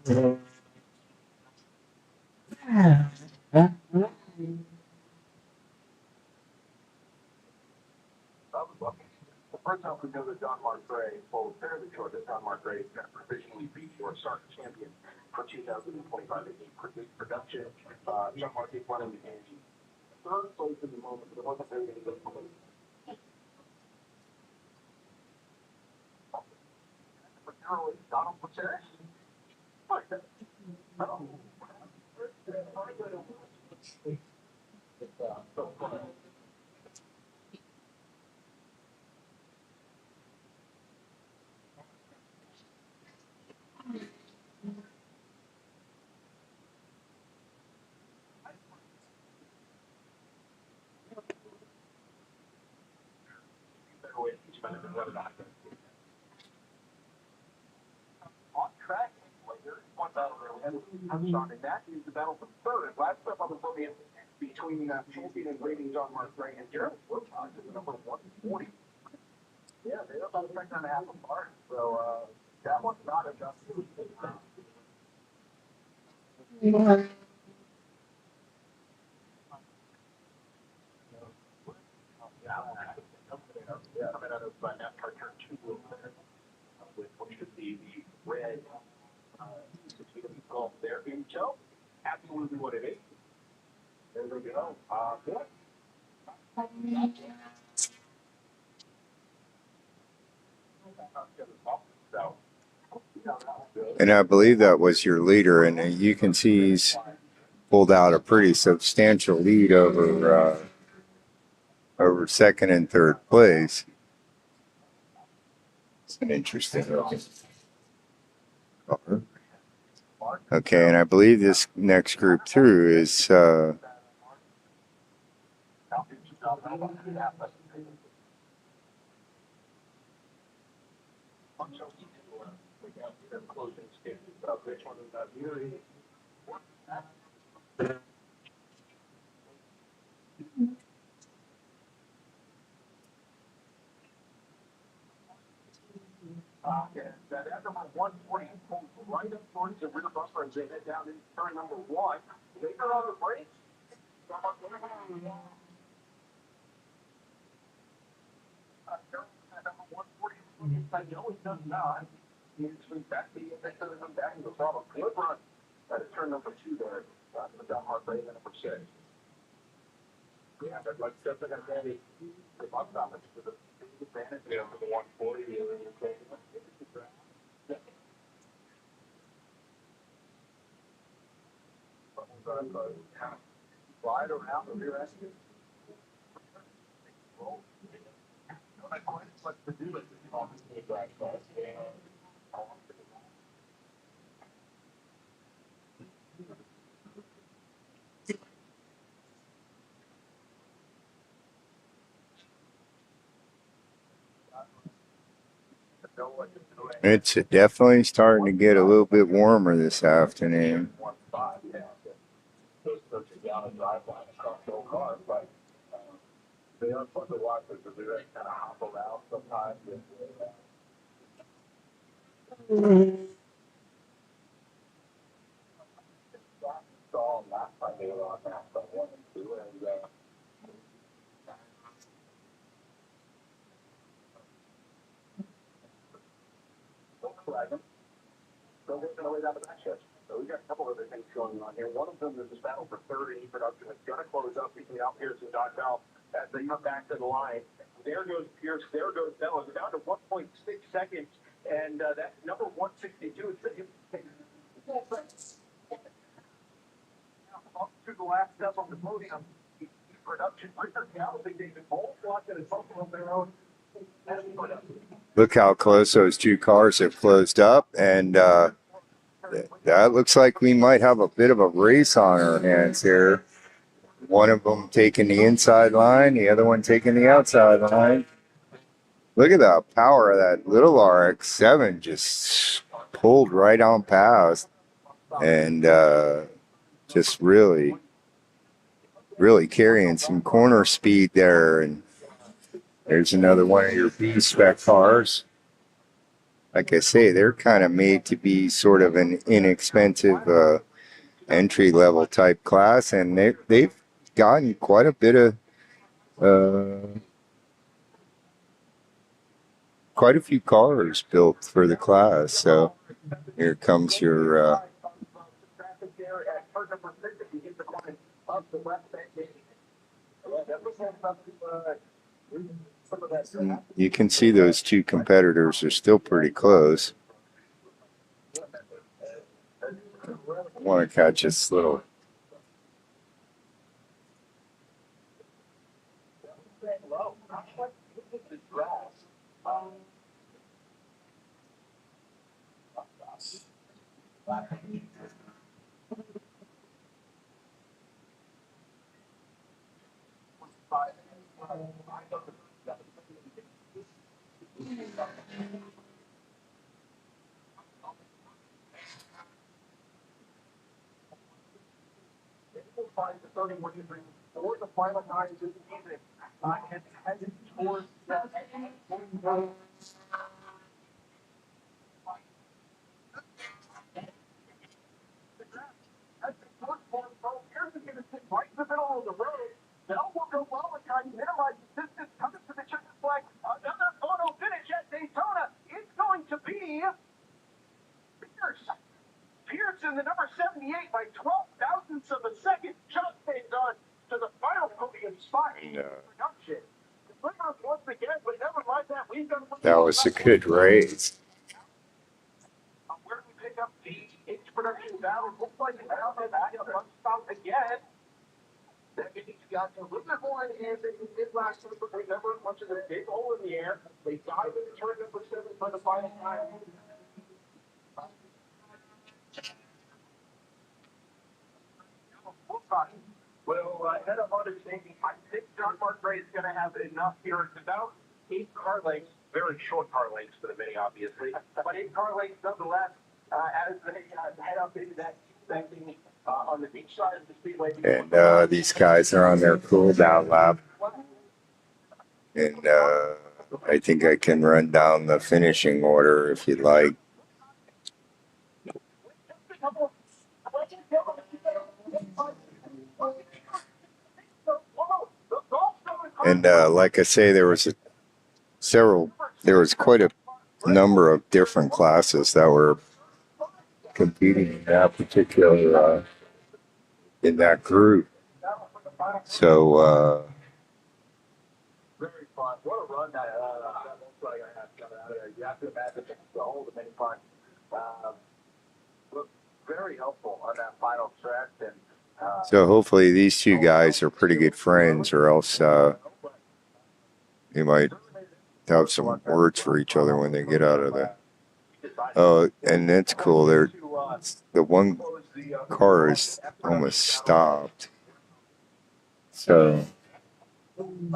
The first time we know that John Mark Gray, well, fairly short, that John Mark Gray is going to provisionally be your SARRC champion for 2025 in production. John Mark is running in third place in the moment, but it wasn't very good. Donald Pacheco. On track, later, one battle and that is the battle for third. Last step on the podium between champion and reigning John Mark Gray and Gerald Wilcox is the number 140. Yeah, they're about a second and a half apart. So that one's not adjusted. Yeah, coming out of NASCAR turn 2 with what should be the red golf there. Intel, absolutely what it is. There we go. Yeah. So,
And I believe that was your leader, and you can see he's pulled out a pretty substantial lead over second and third place. It's an interesting car. Okay, and I believe this next group through is
that number 140 pulls right up towards the rear bumper as they head down into turn number 1. They are on the brakes. Number 140, I know it does not. He's back to the problem. Good run. That is turn number 2 there. The John Mark Gray, number 6. Yeah, but like I said, they're going to say the box office with a big advantage. Yeah, for the 140. Slide around the rear end. Not quite as much to do with it on the drag car.
it's definitely starting to get a little bit warmer this afternoon.
They are fun to watch because they kind of hop around sometimes. Saw last time they were on that, but 1 and 2, and don't flag them. They're working their way down the back stretch.
So we got a couple other things going on here. One of them is this battle for third in production. It's going to close up between Al Pierce and Don Bell as they come back to the line. There goes Pierce. There goes Bell. It's down to 1.6 seconds. And that number 162 is up to the last step on the podium. Production. Richard Galloway, David Bolt, watching it both on their own.
Look how close those two cars have closed up, and that looks like we might have a bit of a race on our hands here. One of them taking the inside line, the other one taking the outside line. Look at the power of that little RX-7, just pulled right on past, and just really carrying some corner speed there. And there's another one of your B-spec cars. Like I say, they're kind of made to be sort of an inexpensive entry-level type class, and they've gotten quite a bit of quite a few cars built for the class. So here comes your you can see those two competitors are still pretty close. I want to catch this little.
For the final times this season, and headed towards that. Here's the given right in the middle of the road. Bell will go well and try to minimize the distance coming to the checkered flag. Another photo finish at Daytona. It's going to be Pierce. Pierce in the number 78 by 12 thousandths of a second. Just stays on to the final podium spot in production. Once again, but never mind that. We've done
That was a good race.
where do we pick up the H production battle? Looks like it's out and back up one stop again. He's got a little bit more in hand than he did last time, but remember, much of the big hole in the air. They dive into turn number 7 for the final time. Well, head of understanding, I think John Mark Ray is going to have enough here. It's about 8 car lengths, very short car lengths for the Mini, obviously, but 8 car lengths nonetheless as they head up into that banking on the beach side of the Speedway.
And these guys are on their cool down lap. And I think I can run down the finishing order if you'd like. And like I say, there was quite a number of different classes that were competing in that particular in that group. So
Very fun. What a run that looks like I have coming out of there. You have to imagine the whole of many fun. Looked very helpful on that final stretch. And
so hopefully these two guys are pretty good friends, or else they might have some words for each other when they get out of there. Oh, and that's cool. The one car is almost stopped. So I'm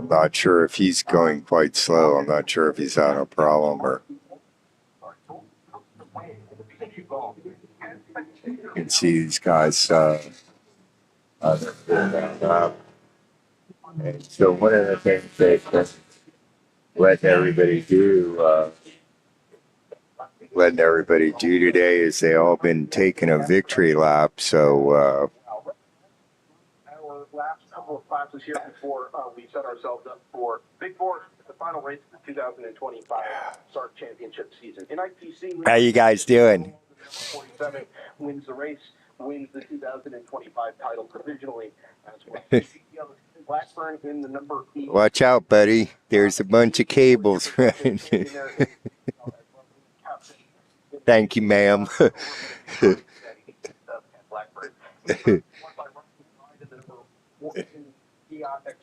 not sure if he's going quite slow. I'm not sure if he's having a problem or. You can see these guys. And so one of the things they've letting everybody do today is they all been taking a victory lap. So
Our last couple of classes here before we set ourselves up for Big Four, the final race of the 2025 SARRC Championship season. In ITC,
How you guys doing?
47 wins the race, wins the 2025 title provisionally as well. Blackburn in the number 8.
Watch out, buddy. There's a bunch of cables. Thank you, ma'am.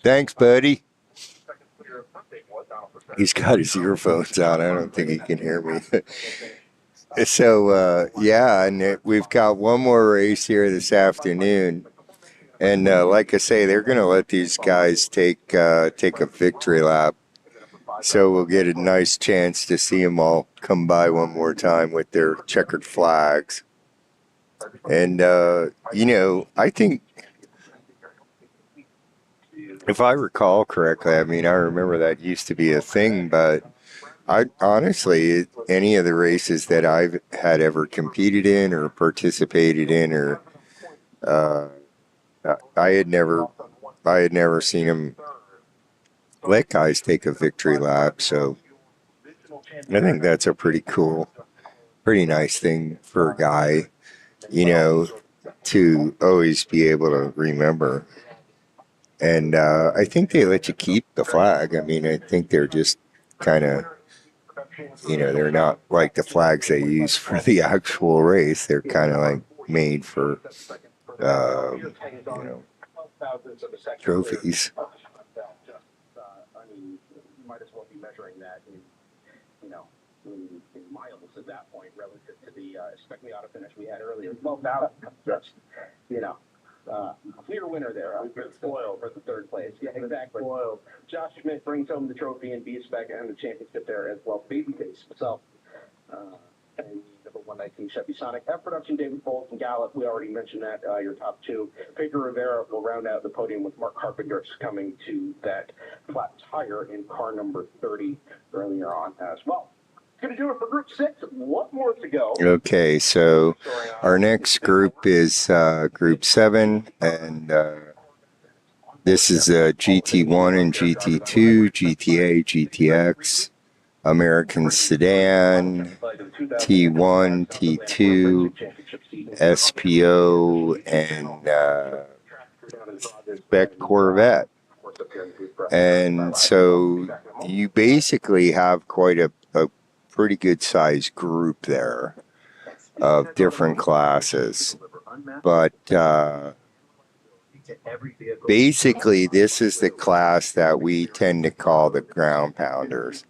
Thanks, buddy. He's got his earphones on. I don't think he can hear me. So, yeah, and we've got one more race here this afternoon. And like I say, they're going to let these guys take a victory lap. So we'll get a nice chance to see them all come by one more time with their checkered flags. And, you know, I think, if I recall correctly, I mean, I remember that used to be a thing, but I honestly, any of the races that I've had ever competed in or participated in, or I had never seen them let guys take a victory lap. So I think that's a pretty nice thing for a guy, you know, to always be able to remember. And I think they let you keep the flag. I mean, I think they're just kind of, you know, they're not like the flags they use for the actual race. They're kind of like made for, you know, trophies.
I mean, you might as well be measuring that in, you know, in miles at that point relative to the especially auto finish we had earlier. 12,000, just, you know. Clear winner there. We've been spoiled for the third place. Yeah, exactly. Spoiled. Josh Schmidt brings home the trophy and B-Spec and the championship there as well. Babyface himself. And number 119 Chevy Sonic. F production, David Foles and Gallup. We already mentioned that, your top two. Pedro Rivera will round out the podium with Mark Carpenter coming to that flat tire in car number 30 earlier on as well. Going to do it for Group 6. One more to go.
Okay, so our next group is Group 7, and this is GT1 and GT2, GTA, GTX, American Sedan, T1, T2, SPO, and Spec Corvette. And so you basically have quite a pretty good sized group there of different classes, but basically this is the class that we tend to call the ground pounders,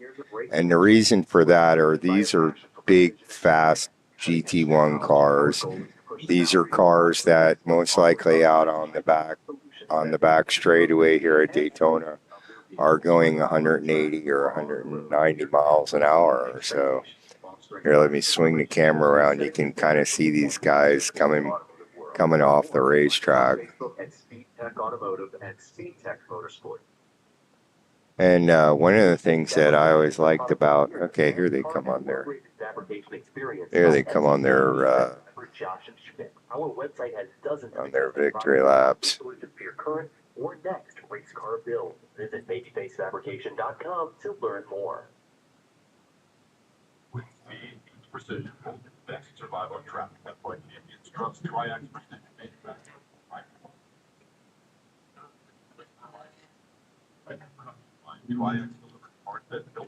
and the reason for that are these are big fast GT1 cars. These are cars that most likely out on the back straightaway here at Daytona are going 180 or 190 miles an hour or so. Here, let me swing the camera around. You can kind of see these guys coming off the racetrack. And one of the things that I always liked about, okay, here they come on their victory laps.
Or next race car build. Visit babyfacefabrication.com to learn more.
With speed, precision, best survival track. That's why champions trust Triax Precision Manufacturing.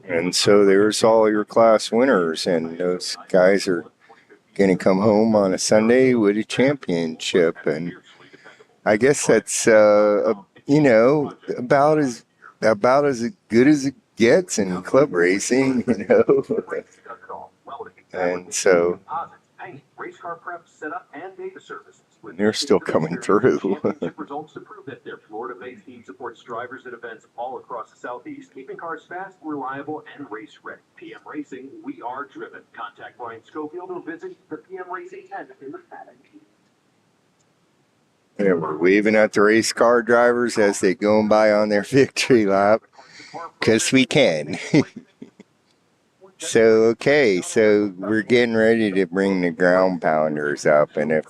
And so there's all your class winners, and those guys are going to come home on a Sunday with a championship. And I guess that's you know, about as good as it gets in club racing, you know. And so they're still coming through.
Results to prove that their Florida-based team supports drivers at events all across the Southeast, keeping cars fast, reliable, and race ready. PM Racing, we are driven. Contact Brian Schofield or visit the PM Racing tent in the paddock.
Yeah, we're waving at the race car drivers as they go by on their victory lap, because we can. So, okay, so we're getting ready to bring the ground pounders up, and if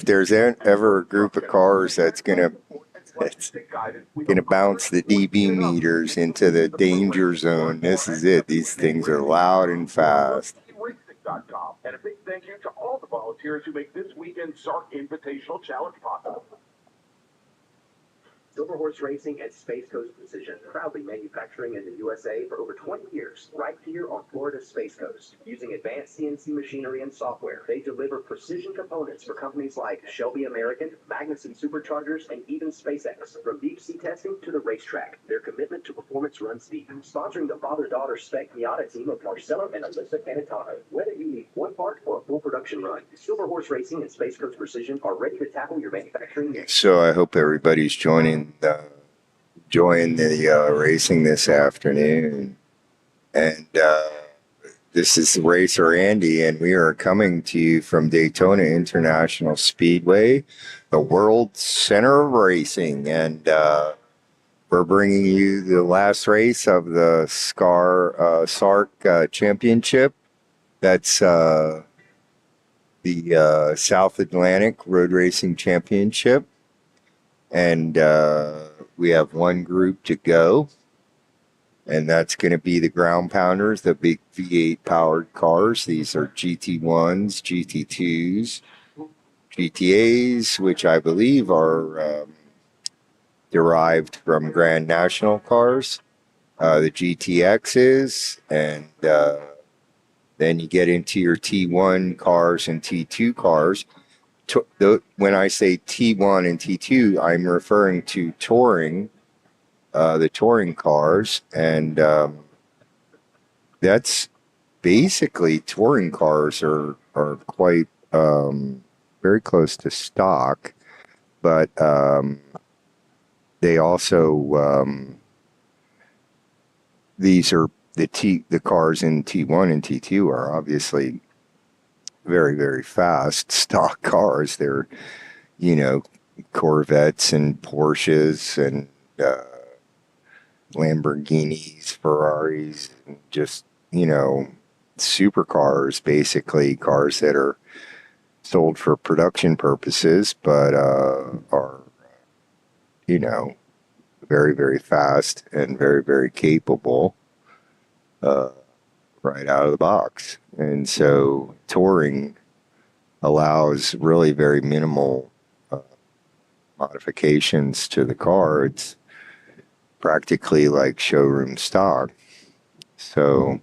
there's ever a group of cars that's going to It's going to bounce the dB meters into the danger zone. This is it. These things are loud and fast.
Racing.com. And a big thank you to all the volunteers who make this weekend's SARRC Invitational Challenge possible.
Silver Horse Racing and Space Coast Precision, proudly manufacturing in the USA for over 20 years, right here on Florida's Space Coast. Using advanced CNC machinery and software, they deliver precision components for companies like Shelby American, Magnuson Superchargers, and even SpaceX. From deep sea testing to the racetrack, their commitment to performance runs deep. Sponsoring the father-daughter spec Miata team of Marcelo and Alyssa Canatano. Whether you need one part or a full production run, Silver Horse Racing and Space Coast Precision are ready to tackle your manufacturing needs.
So I hope everybody's enjoying the racing this afternoon. And this is Racer Andy, and we are coming to you from Daytona International Speedway, the world center of racing. And we're bringing you the last race of the SARRC Championship. That's the South Atlantic Road Racing Championship. And we have one group to go, and that's going to be the ground pounders, the big V8 powered cars. These are GT1s, GT2s, GTAs, which I believe are derived from Grand National cars, the GTXs, and then you get into your T1 cars and T2 cars. When I say T1 and T2, I'm referring to touring, the touring cars, and that's basically touring cars are quite very close to stock, but they also these are the cars in T1 and T2 are obviously very, very fast stock cars. They're, Corvettes and Porsches and Lamborghinis, Ferraris, and just, supercars, basically cars that are sold for production purposes, but are, very, very fast and very, very capable right out of the box. And so touring allows really very minimal modifications to the car. It's practically like showroom stock. So,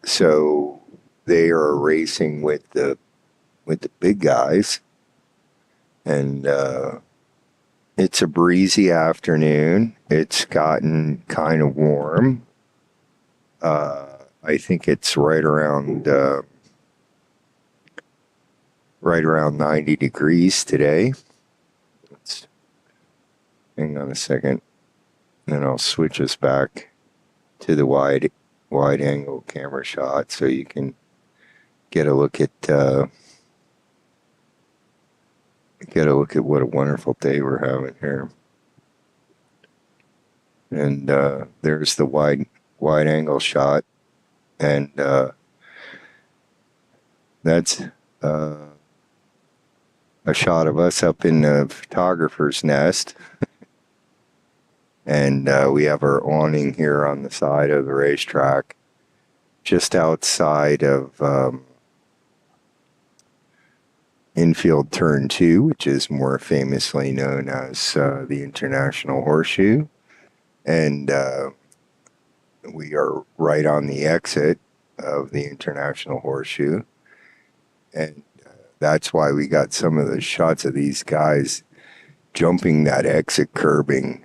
so they are racing with the big guys, and it's a breezy afternoon. It's gotten kind of warm. I think it's right around 90 degrees today. Hang on a second, and I'll switch us back to the wide angle camera shot so you can get a look at what a wonderful day we're having here. And there's the wide angle shot, and that's a shot of us up in the photographer's nest. And we have our awning here on the side of the racetrack, just outside of infield turn 2, which is more famously known as the International Horseshoe. And we are right on the exit of the International Horseshoe. And that's why we got some of the shots of these guys jumping that exit curbing.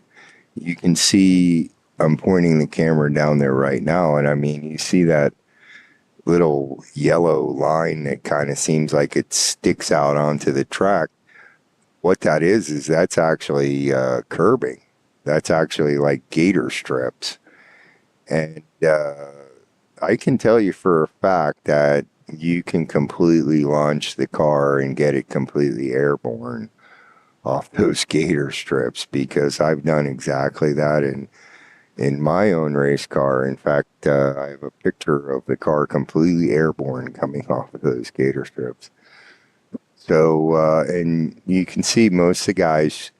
You can see, I'm pointing the camera down there right now, and I mean, you see that little yellow line that kind of seems like it sticks out onto the track. What that is that's actually curbing. That's actually like gator strips. And I can tell you for a fact that you can completely launch the car and get it completely airborne off those gator strips, because I've done exactly that in my own race car. In fact, I have a picture of the car completely airborne coming off of those gator strips. So, and you can see most of the guys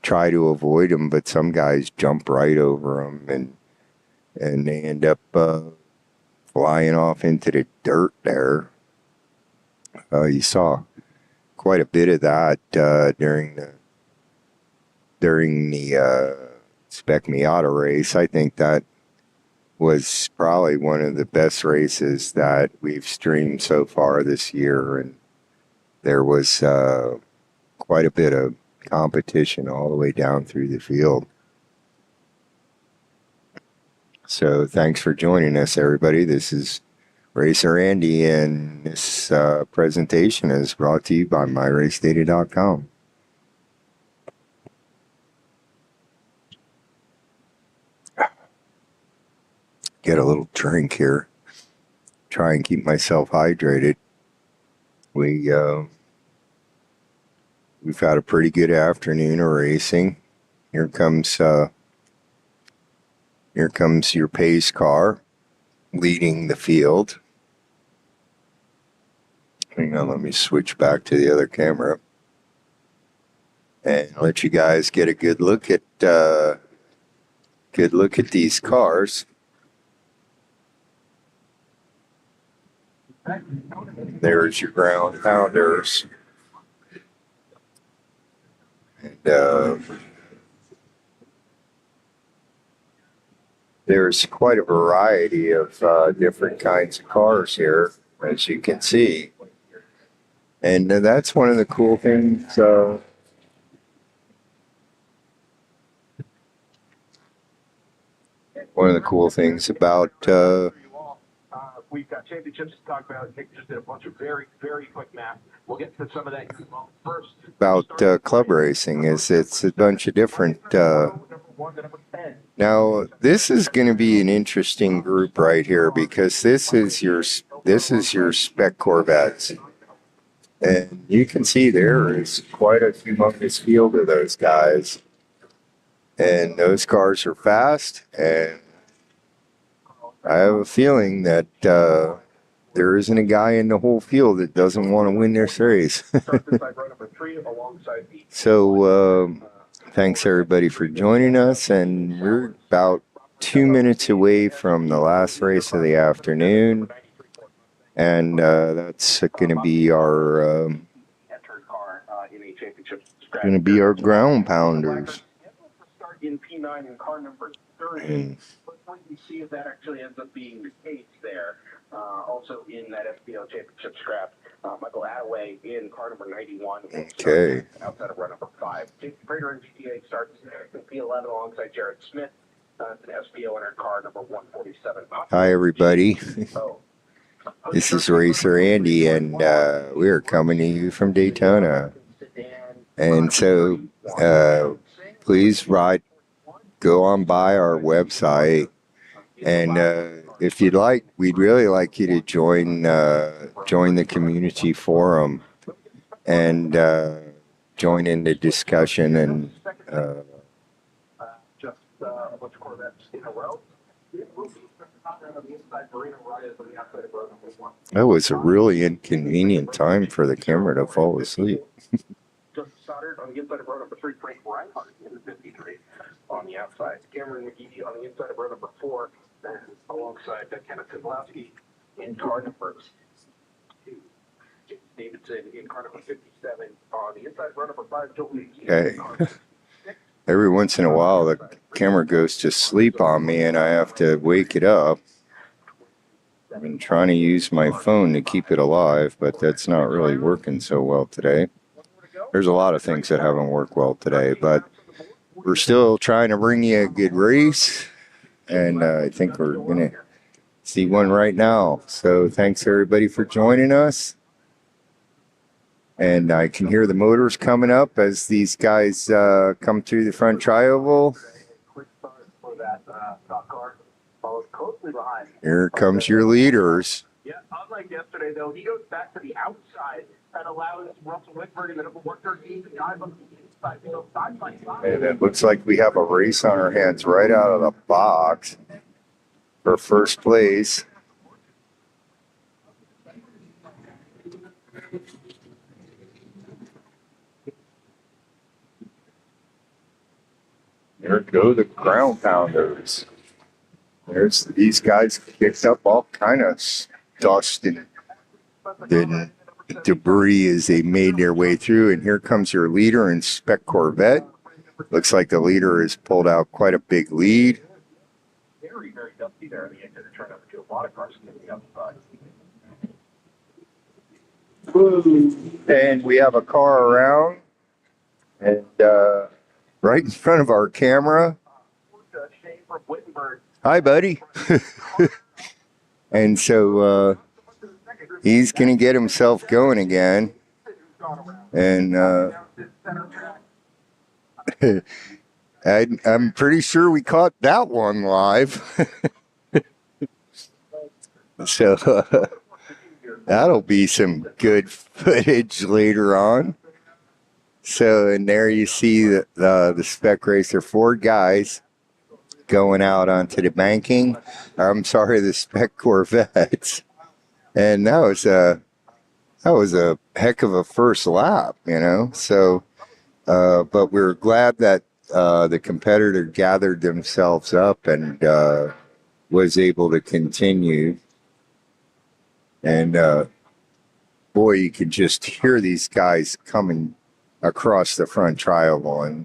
try to avoid them, but some guys jump right over them, and they end up flying off into the dirt there. You saw quite a bit of that during the Spec Miata race. I think that was probably one of the best races that we've streamed so far this year, and there was quite a bit of competition all the way down through the field. So thanks for joining us, everybody. This is Racer Andy, and this presentation is brought to you by MyRaceData.com. Get a little drink here. Try and keep myself hydrated. We've had a pretty good afternoon of racing. Here comes your pace car leading the field. Hang on, let me switch back to the other camera and let you guys get a good look at these cars. There's your ground pounders. And there's quite a variety of different kinds of cars here, as you can see. And that's one of the cool things. One of the cool things about
we've got championships to talk about. Nick just did a bunch of very, very quick math. We'll get to some of that first.
About club racing is it's a bunch of different. Now this is going to be an interesting group right here, because this is your spec Corvettes, and you can see there is quite a humongous field of those guys, and those cars are fast, and I have a feeling that there isn't a guy in the whole field that doesn't want to win this race. So thanks everybody for joining us, and we're about 2 minutes away from the last race of the afternoon, and that's going to be our ground pounders.
In P9 in car number 30. Let's wait and see if that actually ends up being the case there. Also in that FBO championship scrap, Michael Attaway in car number 91.
Okay.
Outside of run number 5. Jason Prater in GTA starts in P11 alongside Jared Smith. It's an SBO in our car number 147.
Hi, everybody. This is Racer Andy, and we're coming to you from Daytona. And so please go on by our website, and if you'd like, we'd really like you to join the community forum and join in the discussion. And
just a bunch of Corvettes in a row.
that was a really inconvenient time for the camera to fall asleep.
Just Stoddard on the inside of row number 3, Frank Reinhardt in the 53 on the outside. Cameron McGee on the inside of row number 4, and alongside Kenneth Kozlowski in car number 2. James Davidson in car number 57 on the inside of row number 5. Joel McGee.
Okay. Every once in a while, the camera goes to sleep on me, and I have to wake it up. I've been trying to use my phone to keep it alive, but that's not really working so well today. There's a lot of things that haven't worked well today, but we're still trying to bring you a good race, and I think we're going to see one right now. So thanks, everybody, for joining us. And I can hear the motors coming up as these guys come through the front tri-oval. Here comes your leaders.
Yeah, unlike yesterday, though, he goes back to the outside and allows Russell Whitberg in the number 113 to dive on the inside. They go side by side.
And it looks like we have a race on our hands right out of the box for first place. There go the ground pounders. There's these guys kicked up all kind of dust and debris as they made their way through. And here comes your leader in Spec Corvette. Looks like the leader has pulled out quite a big lead.
Very, very dusty there on the exit of turn number 2. A lot of cars getting the outside.
And we have a car around, and right in front of our camera.
Shane from Wittenberg.
Hi, buddy. And so he's going to get himself going again. And I'm pretty sure we caught that one live. So that'll be some good footage later on. So, and there you see the Spec Racer 4 guys going out onto the banking. I'm sorry, the Spec Corvettes. And that was a heck of a first lap, you know. So, but we're glad that the competitor gathered themselves up and was able to continue. And boy, you could just hear these guys coming across the front triangle, and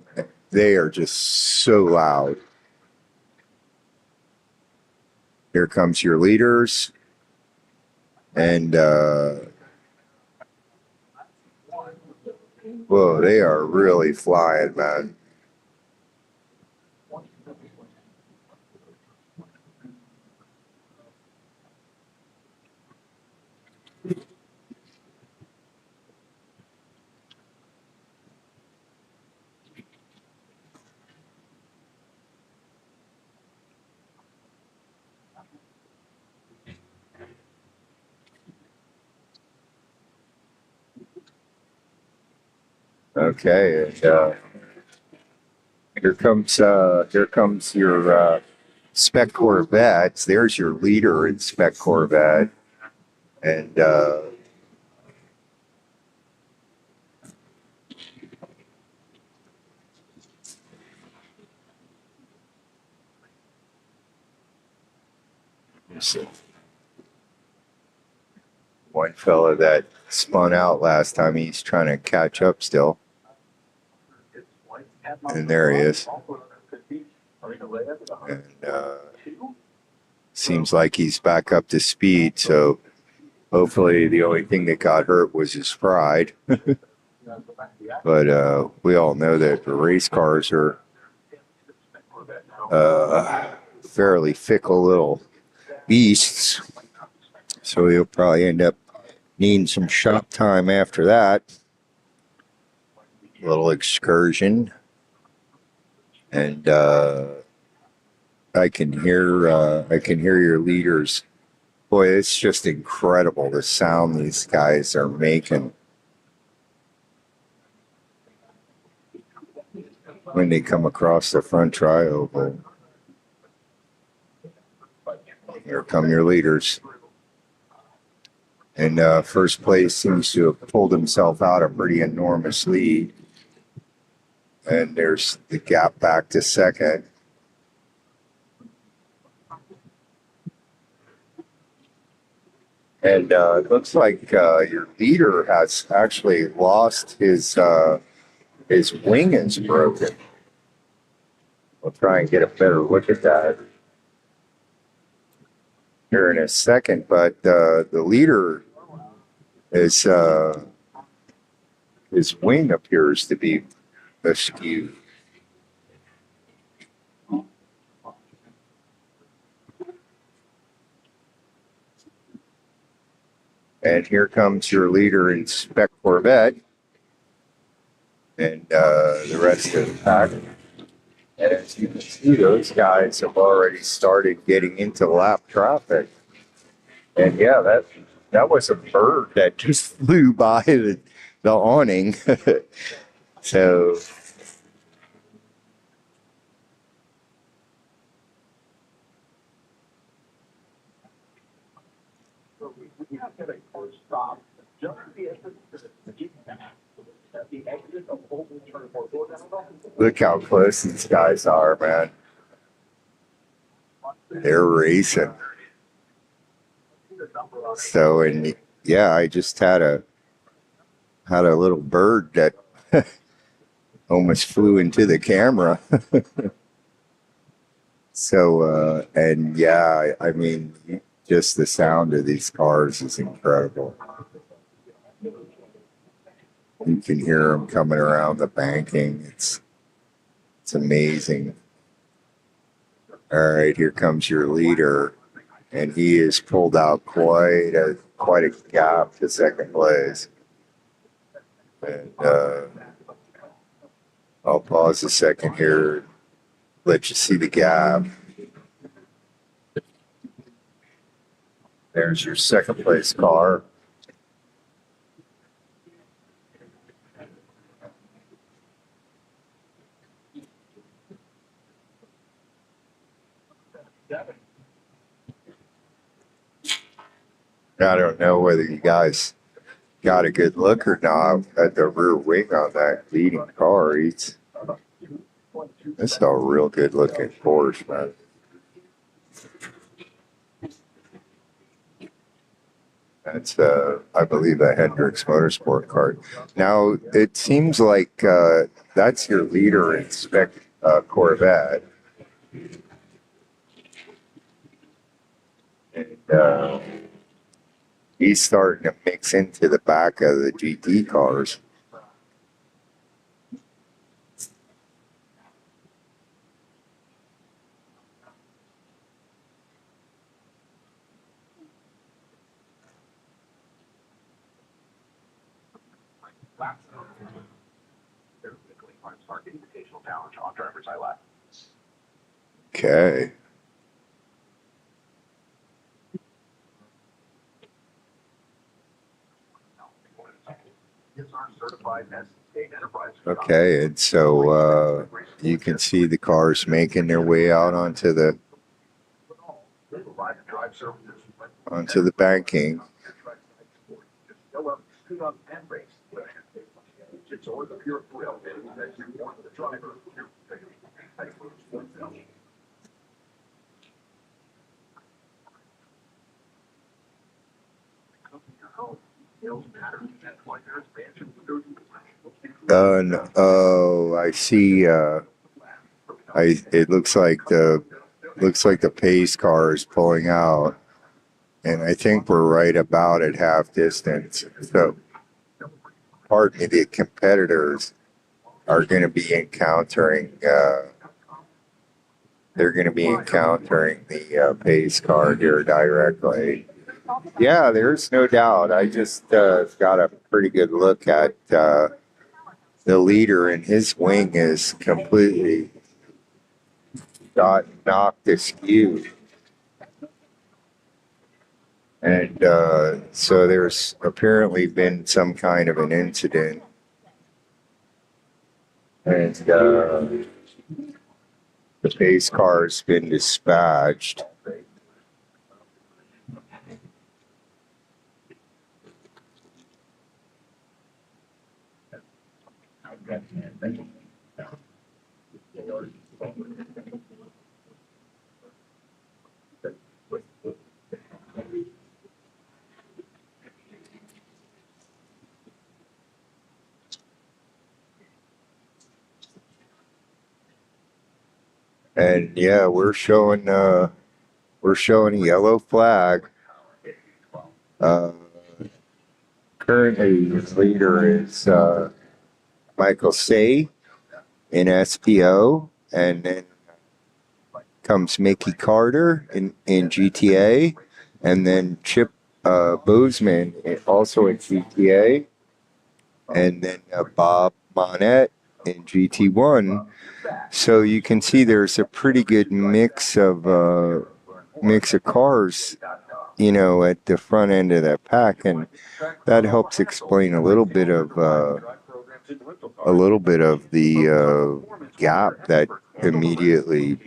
they are just so loud. Here comes your leaders, and whoa, they are really flying, man. Okay, and here comes your Spec Corvettes. There's your leader in Spec Corvette, and one fella that spun out last time, he's trying to catch up still. And there he is. And seems like he's back up to speed, so hopefully the only thing that got hurt was his pride. But we all know that the race cars are fairly fickle little beasts, so he'll probably end up needing some shop time after that little excursion. And I can hear your leaders. Boy, it's just incredible the sound these guys are making when they come across the front tri-oval. Here come your leaders. And first place seems to have pulled himself out a pretty enormous lead. And there's the gap back to second. And it looks like your leader has actually lost his wing is broken. We'll try and get a better look at that here in a second. But the leader is his wing appears to be askew. And here comes your leader in Spec Corvette and the rest of the pack. And as you can see, those guys have already started getting into lap traffic. And yeah, that was a bird that just flew by the awning. So
We have to get a first stop. Just the entrance to the exit
Look how close these guys are, man. They're racing. So, and yeah, I just had a little bird that almost flew into the camera. So, and yeah, I mean, just the sound of these cars is incredible. You can hear them coming around the banking. It's amazing. All right, here comes your leader, and he has pulled out quite a gap to second place. And I'll pause a second here, let you see the gap. There's your second place car. I don't know whether you guys got a good look or not at the rear wing on that leading car. That's a real good looking Porsche, man. That's, I believe, a Hendrix Motorsport car. Now, it seems like that's your leader in spec Corvette. And he's starting to mix into the back of the GT cars.
There's the Daytona SARRC Invitational Challenge on driver's side left.
Okay. Okay, and so you can see the cars making their way out onto the banking. Oh, I see. It looks like the pace car is pulling out, and I think we're right about at half distance. So, pardon me, the competitors are going to be encountering. They're going to be encountering the pace car here directly. Yeah, there's no doubt. I just got a pretty good look at the leader, and his wing is completely got knocked askew. And so there's apparently been some kind of an incident. And the pace car's been dispatched. And yeah, we're showing a yellow flag. Currently, the leader is Michael Say in SPO, and then comes Mickey Carter in GTA, and then Chip Bozeman also in GTA, and then Bob Monette in GT1. So you can see there's a pretty good mix of cars, you know, at the front end of that pack, and that helps explain a little bit of the gap that immediately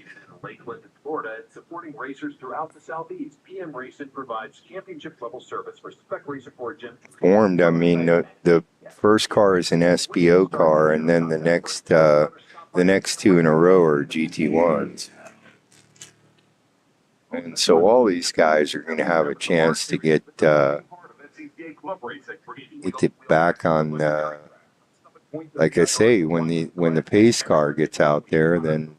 Florida and supporting racers throughout the Southeast. PM Racing provides championship level service for spec racer for gym.
formed. I mean, the first car is an SBO car, and then the next two in a row are GT1s. And so all these guys are going to have a chance to get it back on. Like I say, when the pace car gets out there, then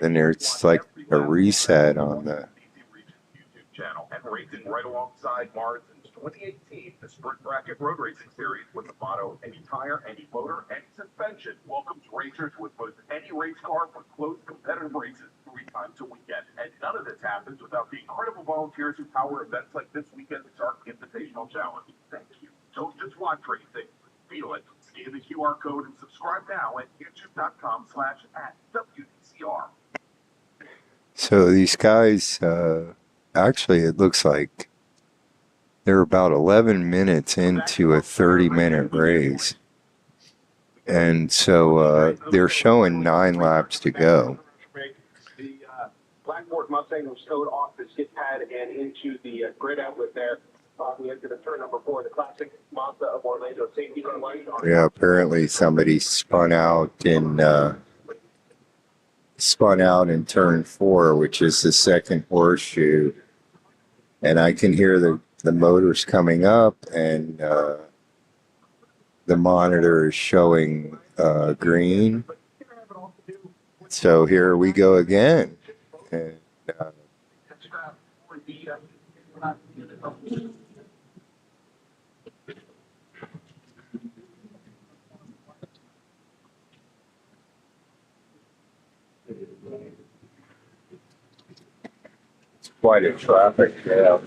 there's like a reset on the
channel and racing right alongside Morrison's 2018 the Sprint Bracket Road Racing Series with the motto any tire, any motor, any suspension welcomes racers with most any race car for close competitive races 3 times a weekend. And none of this happens without the incredible volunteers who power events like this weekend's SARRC Invitational Challenge. Thank you. Don't just watch racing, feel it. Scan the QR code and subscribe now at youtube.com/@WDCR.
So these guys, actually, it looks like they're about 11 minutes into a 30-minute race. And so they're showing 9 laps to go.
The Blackboard Mustang was towed off the skid pad and into the grid outlet there. We entered the turn number 4, the classic Mazda of Orlando safety car light.
Yeah, apparently somebody spun out in turn 4, which is the second horseshoe, and I can hear the motors coming up, and the monitor is showing green. So here we go again. And, it's quite a traffic jam.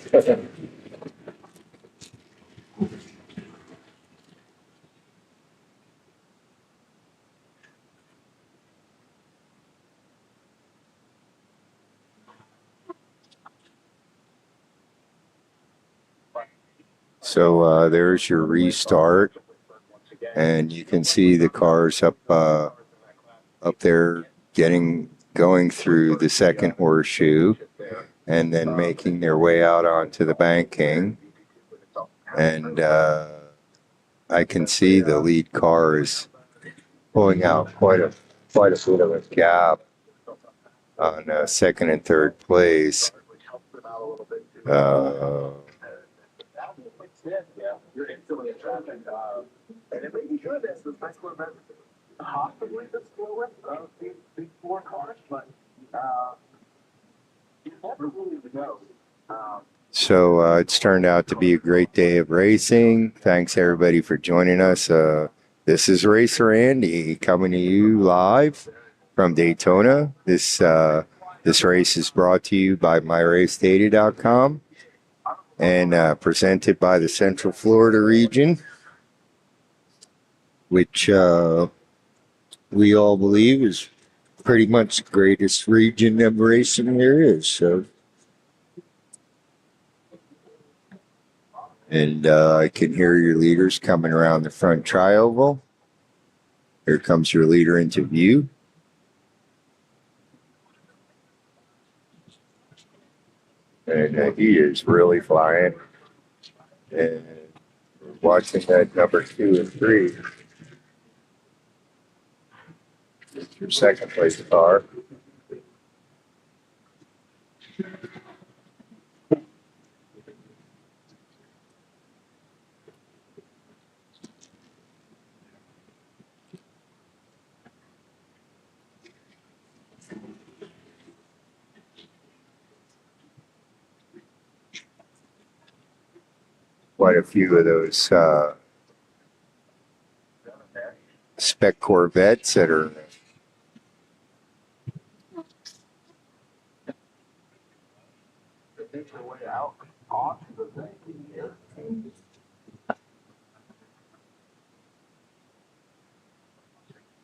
So there's your restart, and you can see the cars up there going through the second horseshoe, and then making their way out onto the banking. And I can see the lead car is pulling out quite a bit of a gap on second and third place.
You're instantly in traffic. And it may be good as the next one, possibly the slowest of these big 4 cars, but you never really know.
So it's turned out to be a great day of racing. Thanks everybody for joining us. This is Racer Andy coming to you live from Daytona. This race is brought to you by MyRaceData.com and presented by the Central Florida region, which we all believe is pretty much the greatest region of racing there is. So. And I can hear your leaders coming around the front tri-oval. Here comes your leader into view. And he is really flying. And watching that number 2 and 3. It's your second place car. Quite a few of those spec Corvettes that are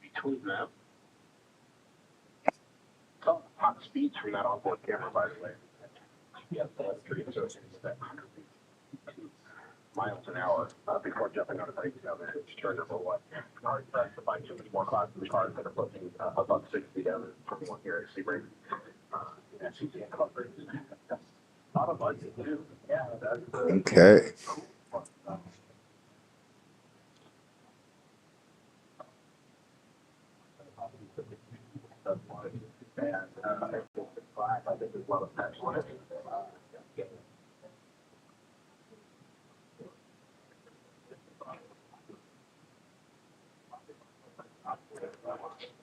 between them. Some top speeds from that onboard camera, by the way. Yeah, that's pretty associated with that 100 miles an hour before jumping on a bike down there. It's turn number 1. Cars press to find 2 more classes of cars that are pushing above 60 down in 21 here at Sebring. SCT and Club races.
lot of budget too. Yeah, that's
Okay.
and I think there's a lot of excellent.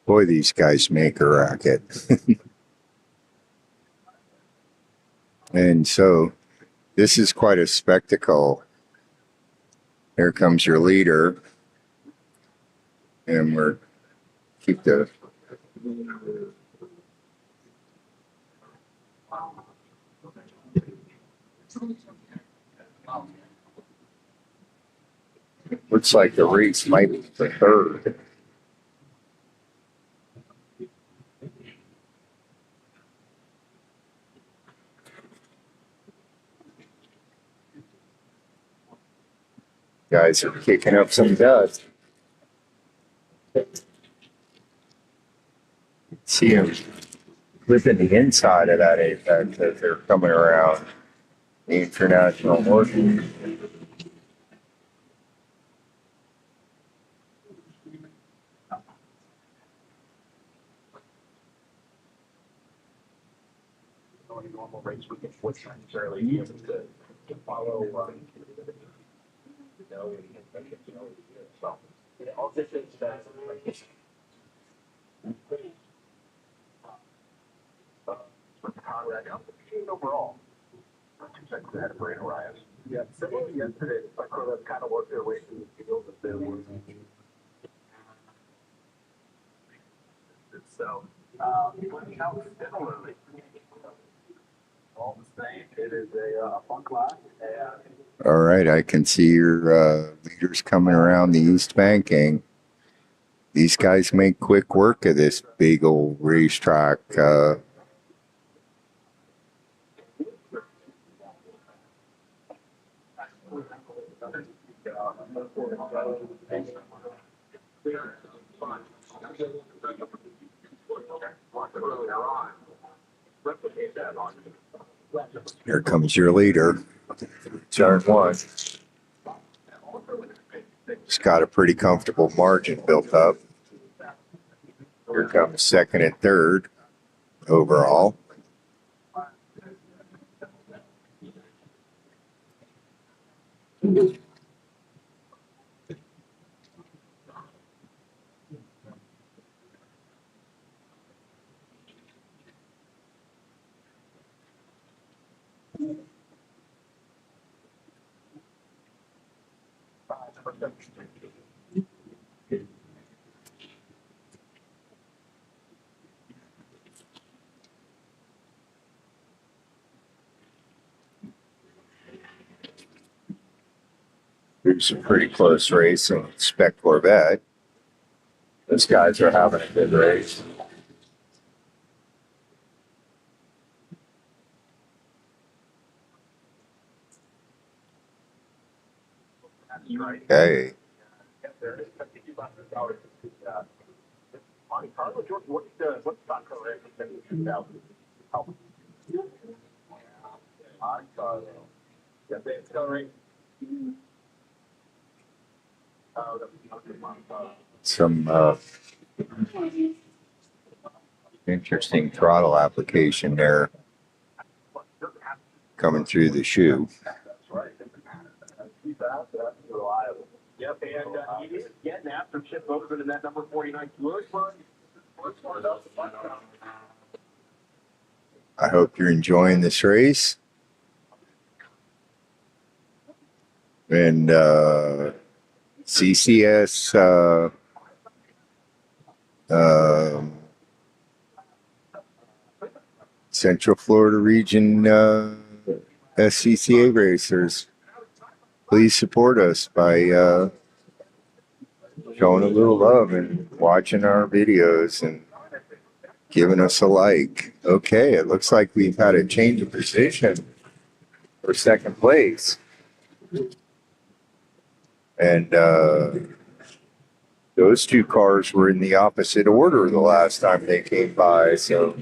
Boy, these guys make a racket. And so this is quite a spectacle. Here comes your leader. And we're keep the looks like the race might be for third. Guys are kicking up some dust. See them flipping the inside of that apex as they're coming around the international market.
On a normal race, we can wouldn't necessarily be able to follow. So all this is Conrad overall. 2 seconds ahead of Brandon Ryan. Yeah, similar to yesterday, I could have kind of worked their way through the field if there was. So, similarly, all the same, it is a fun class. And
All right, I can see your leaders coming around the East Banking. These guys make quick work of this big old racetrack. Here comes your leader, turn one. He's got a pretty comfortable margin built up. Here comes second and third overall. Here's a pretty close race in Spec Corvette. Those guys are having a good race. Okay.
What's stock career in 2000? Yeah, they accelerate.
Some interesting throttle application there coming through the shoe.
Yep, and he is getting after Chip Bozeman in that number 49 Lewisburg.
I hope you're enjoying this race. And CCS Central Florida Region SCCA racers, please support us by showing a little love and watching our videos and giving us a like. Okay, it looks like we've had a change of position for second place. And those two cars were in the opposite order the last time they came by, so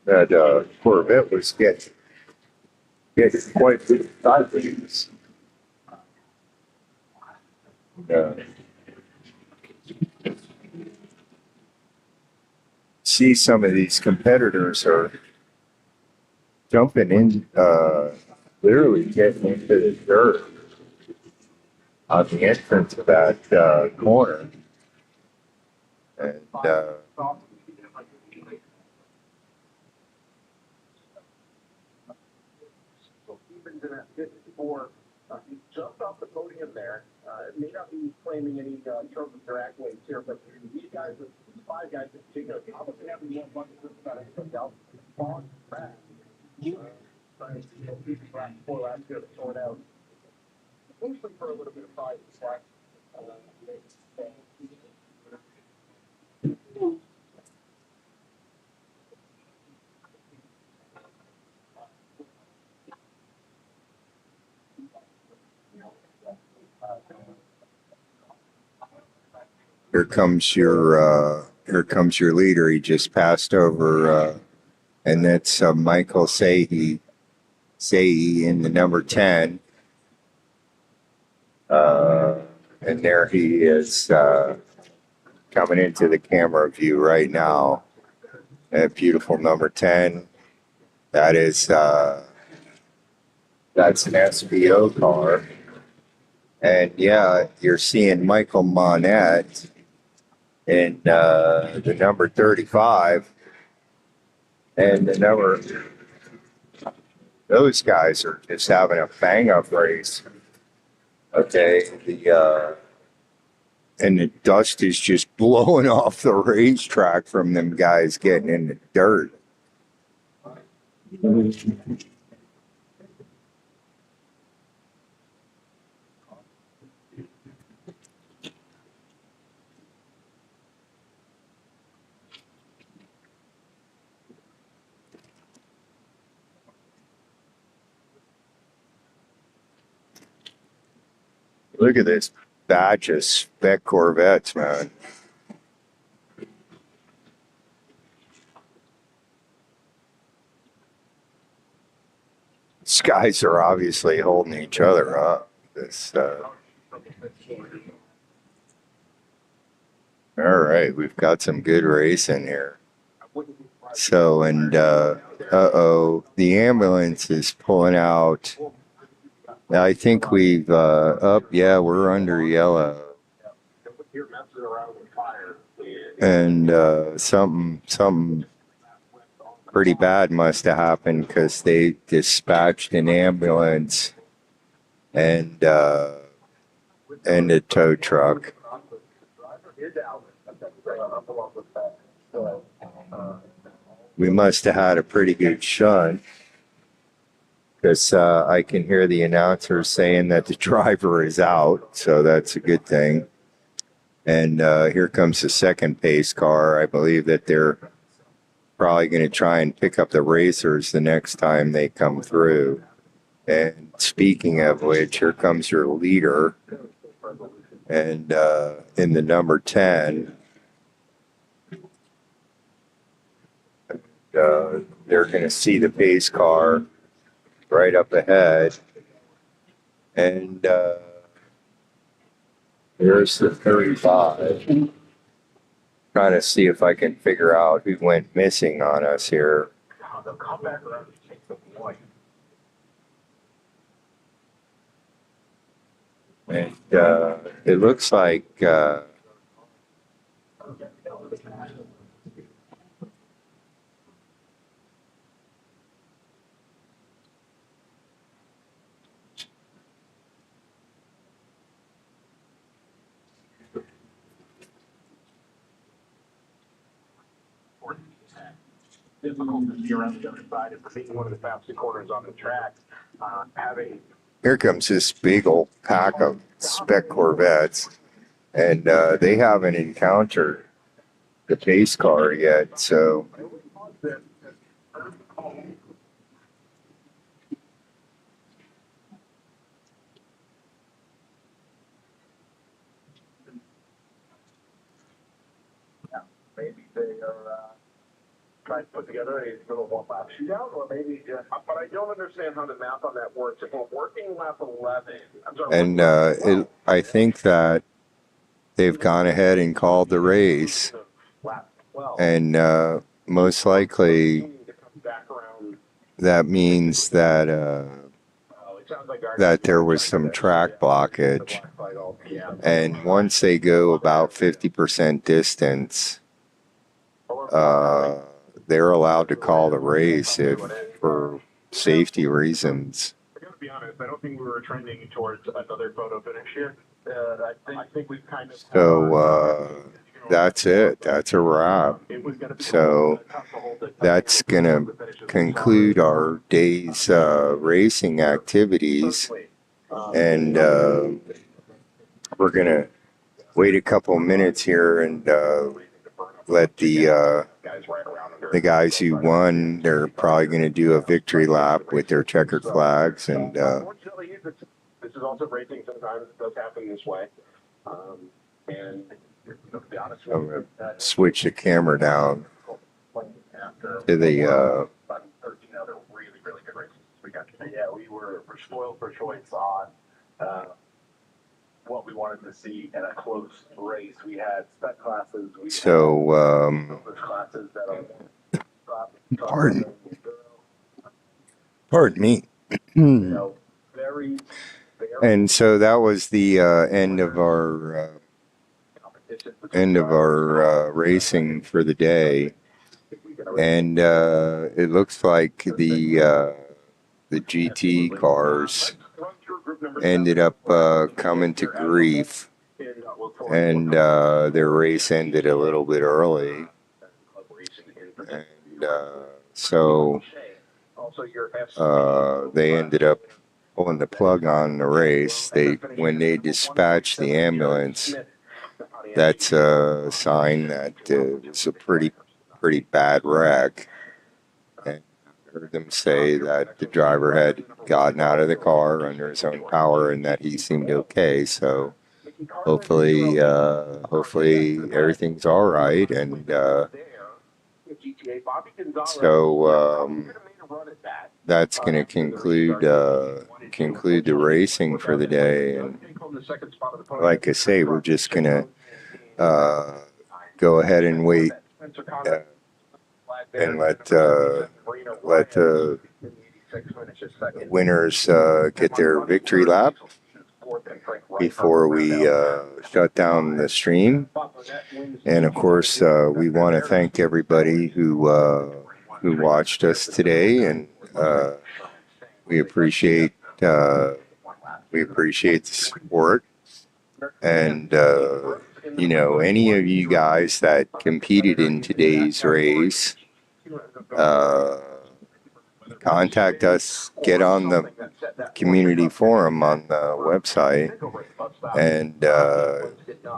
That Corvette was getting quite good size. See, some of these competitors are jumping in, literally getting into the dirt on the entrance of that corner. And
So Stevens in that 54, he jumped off the podium there. May not be claiming any trophies or accolades here, but these guys, the 5 guys in particular, obviously having more fun about anybody else. On track. Trying to see what people last 4 last year to sort out. Mostly for a little bit of pride and slack.
here comes your leader. He just passed over, and that's Michael Sahi in the number 10. And there he is, coming into the camera view right now. That beautiful number 10. That is, that's an SBO car. And yeah, you're seeing Michael Monette in the number 35. And the number, those guys are just having a bang up race. Okay, and the dust is just blowing off the racetrack from them guys getting in the dirt. Look at this batch of spec Corvettes, man. These guys are obviously holding each other up. All right, we've got some good racing here. So, and the ambulance is pulling out. I think we've yeah, we're under yellow. And something pretty bad must have happened because they dispatched an ambulance and a tow truck. We must have had a pretty good shunt because I can hear the announcer saying that the driver is out, so that's a good thing. And here comes the second pace car. I believe that they're probably going to try and pick up the racers the next time they come through. And speaking of which, here comes your leader. And in the number 10, they're going to see the pace car right up ahead. And here's the 35. Trying to see if I can figure out who went missing on us here.
They'll come back around and take the point.
And it looks like
Difficult to see around the other side of being one of the fastest corners on the track. Having
here comes this big old pack of spec Corvettes, and they haven't encountered the pace car yet, so
maybe they are
try to put together a little one-lap shootout, or maybe just.
But I don't understand how the math on that works. If we're working lap 11, I'm sorry.
And I think that they've gone ahead and called the race,
Lap 12.
and most likely that means that that there was some track blockage. And once they go about 50% distance, they're allowed to call the race if for safety reasons.
I gotta be honest, I don't think we were trending towards another photo finish here. I think we've kind of.
So that's it. That's a wrap. So that's going to conclude our day's racing activities. And we're going to wait a couple minutes here and let the guys who won, they're probably going to do a victory lap with their checkered flags. And
Unfortunately, this is also racing. Sometimes it does happen this way. And to be honest with
I'm
you,
going to switch the camera down to the
about 13 other really, really good races we got.
Yeah, we're spoiled for choice on what we wanted to see in a close race. We had spec classes. We had those classes that are
pardon me.
very,
And so that was the end of our racing for the day. And it looks like the GT cars ended up coming to grief, and their race ended a little bit early. And so they ended up pulling the plug on the race. When they dispatched the ambulance, that's a sign that it was a pretty bad wreck. And I heard them say that the driver had gotten out of the car under his own power and that he seemed okay. So hopefully everything's all right. And so that's going to conclude the racing for the day. And like I say, we're just going to go ahead and wait and let the winners get their victory lap before we shut down the stream. And of course, we want to thank everybody who watched us today, and we appreciate the support. And any of you guys that competed in today's race, contact us, get on the community forum on the website, and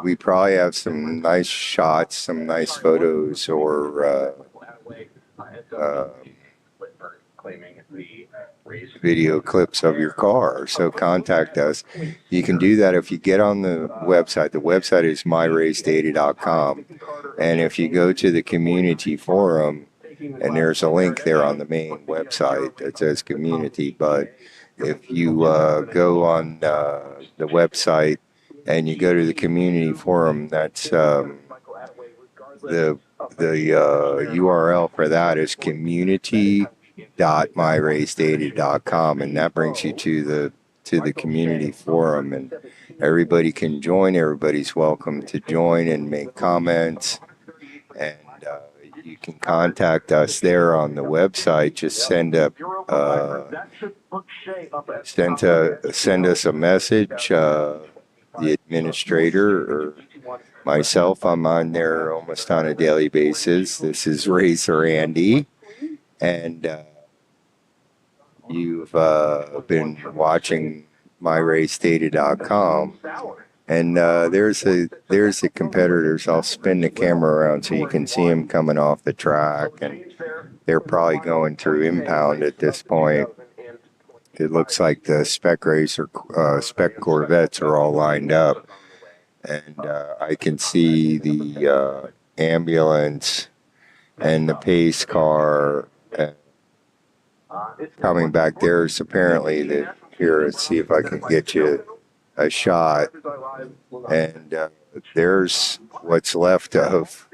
we probably have some nice shots, some nice photos, or video clips of your car. So contact us. You can do that if you get on the website. The website is myracedata.com. And if you go to the community forum, and there's a link there on the main website that says community, but if you go on the website and you go to the community forum, that's the URL for that is community.myracedata.com, and that brings you to the community forum, and everybody can join. Everybody's welcome to join and make comments, and you can contact us there on the website. Just send us a message. The administrator or myself, I'm on there almost on a daily basis. This is Racer Andy, and you've been watching myracedata.com. And there's the competitors. I'll spin the camera around so you can see them coming off the track, and they're probably going through impound at this point. It looks like the spec Corvettes are all lined up, and I can see the ambulance and the pace car coming back. There's apparently here, let's see if I can get you a shot. And there's what's left of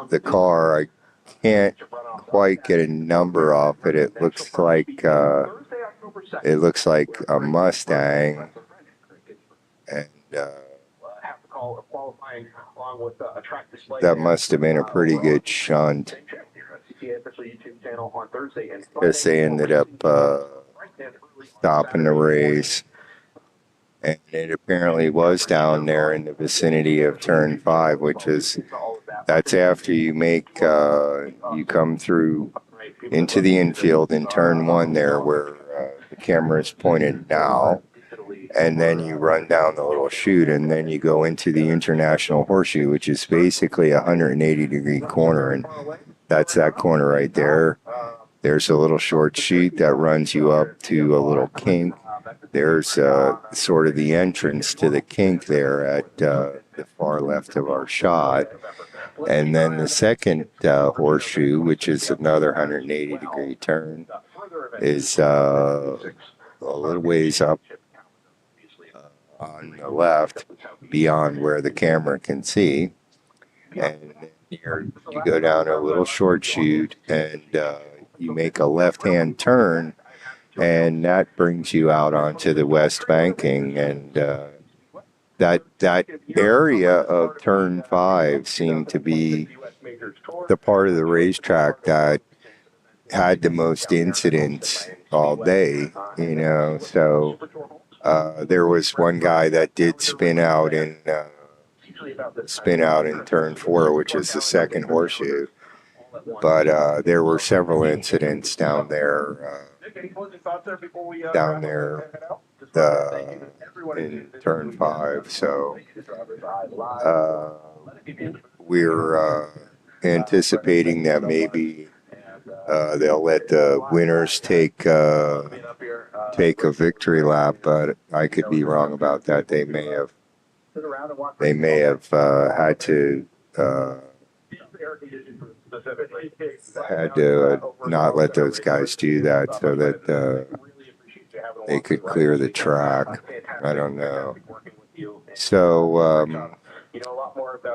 the car. I can't quite get a number off it. It looks like a Mustang, and that must have been a pretty good shunt. Guess they ended up stopping the race, and it apparently was down there in the vicinity of turn 5, which is, that's after you you come through into the infield in turn 1 there, where the camera is pointed now, and then you run down the little chute, and then you go into the International Horseshoe, which is basically a 180-degree corner, and that's that corner right there. There's a little short chute that runs you up to a little kink. There's sort of the entrance to the kink there at the far left of our shot. And then the second horseshoe, which is another 180-degree turn, is a little ways up on the left beyond where the camera can see. And you go down a little short chute, and you make a left-hand turn, and that brings you out onto the west banking. And that area of turn 5 seemed to be the part of the racetrack that had the most incidents all day, you know. So there was one guy that did spin out in turn 4, which is the second horseshoe. But there were several incidents down there in turn 5. So we're anticipating that maybe they'll let the winners take a victory lap, but I could be wrong about that. They may have had to not let those guys do that so that they could clear the track. I don't know. So,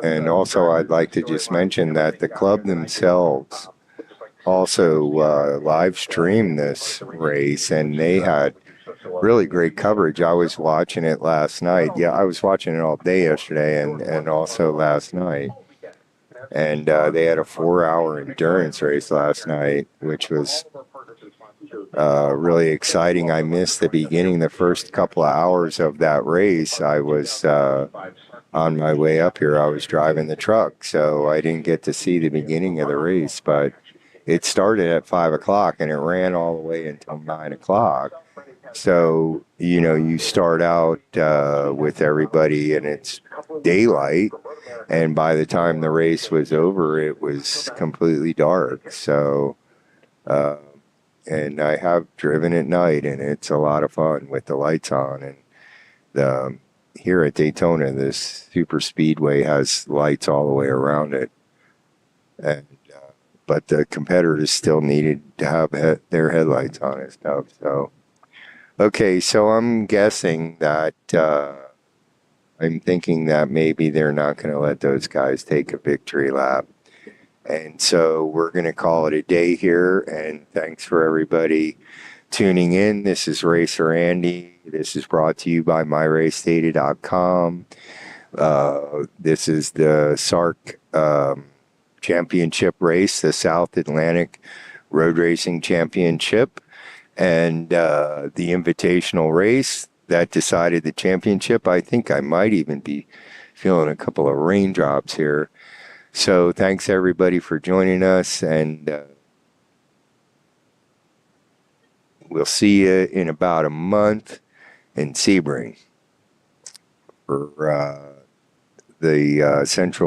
and also I'd like to just mention that the club themselves also live streamed this race, and they had really great coverage. I was watching it last night. Yeah, I was watching it all day yesterday and also last night. And they had a 4-hour endurance race last night, which was really exciting. I missed the beginning, the first couple of hours of that race. I was on my way up here. I was driving the truck, so I didn't get to see the beginning of the race. But it started at 5 o'clock, and it ran all the way until 9 o'clock. So, you know, you start out with everybody, and it's daylight. And by the time the race was over, it was completely dark. So, and I have driven at night, and it's a lot of fun with the lights on. And here at Daytona, this super speedway has lights all the way around it. And but the competitors still needed to have their headlights on and stuff. So, okay, so I'm guessing that I'm thinking that maybe they're not going to let those guys take a victory lap. And so we're going to call it a day here. And thanks for everybody tuning in. This is Racer Andy. This is brought to you by MyRaceData.com. This is the SARRC Championship race, the South Atlantic Road Racing Championship, and the Invitational race that decided the championship. I think I might even be feeling a couple of raindrops here. So thanks everybody for joining us, and we'll see you in about a month in Sebring for the Central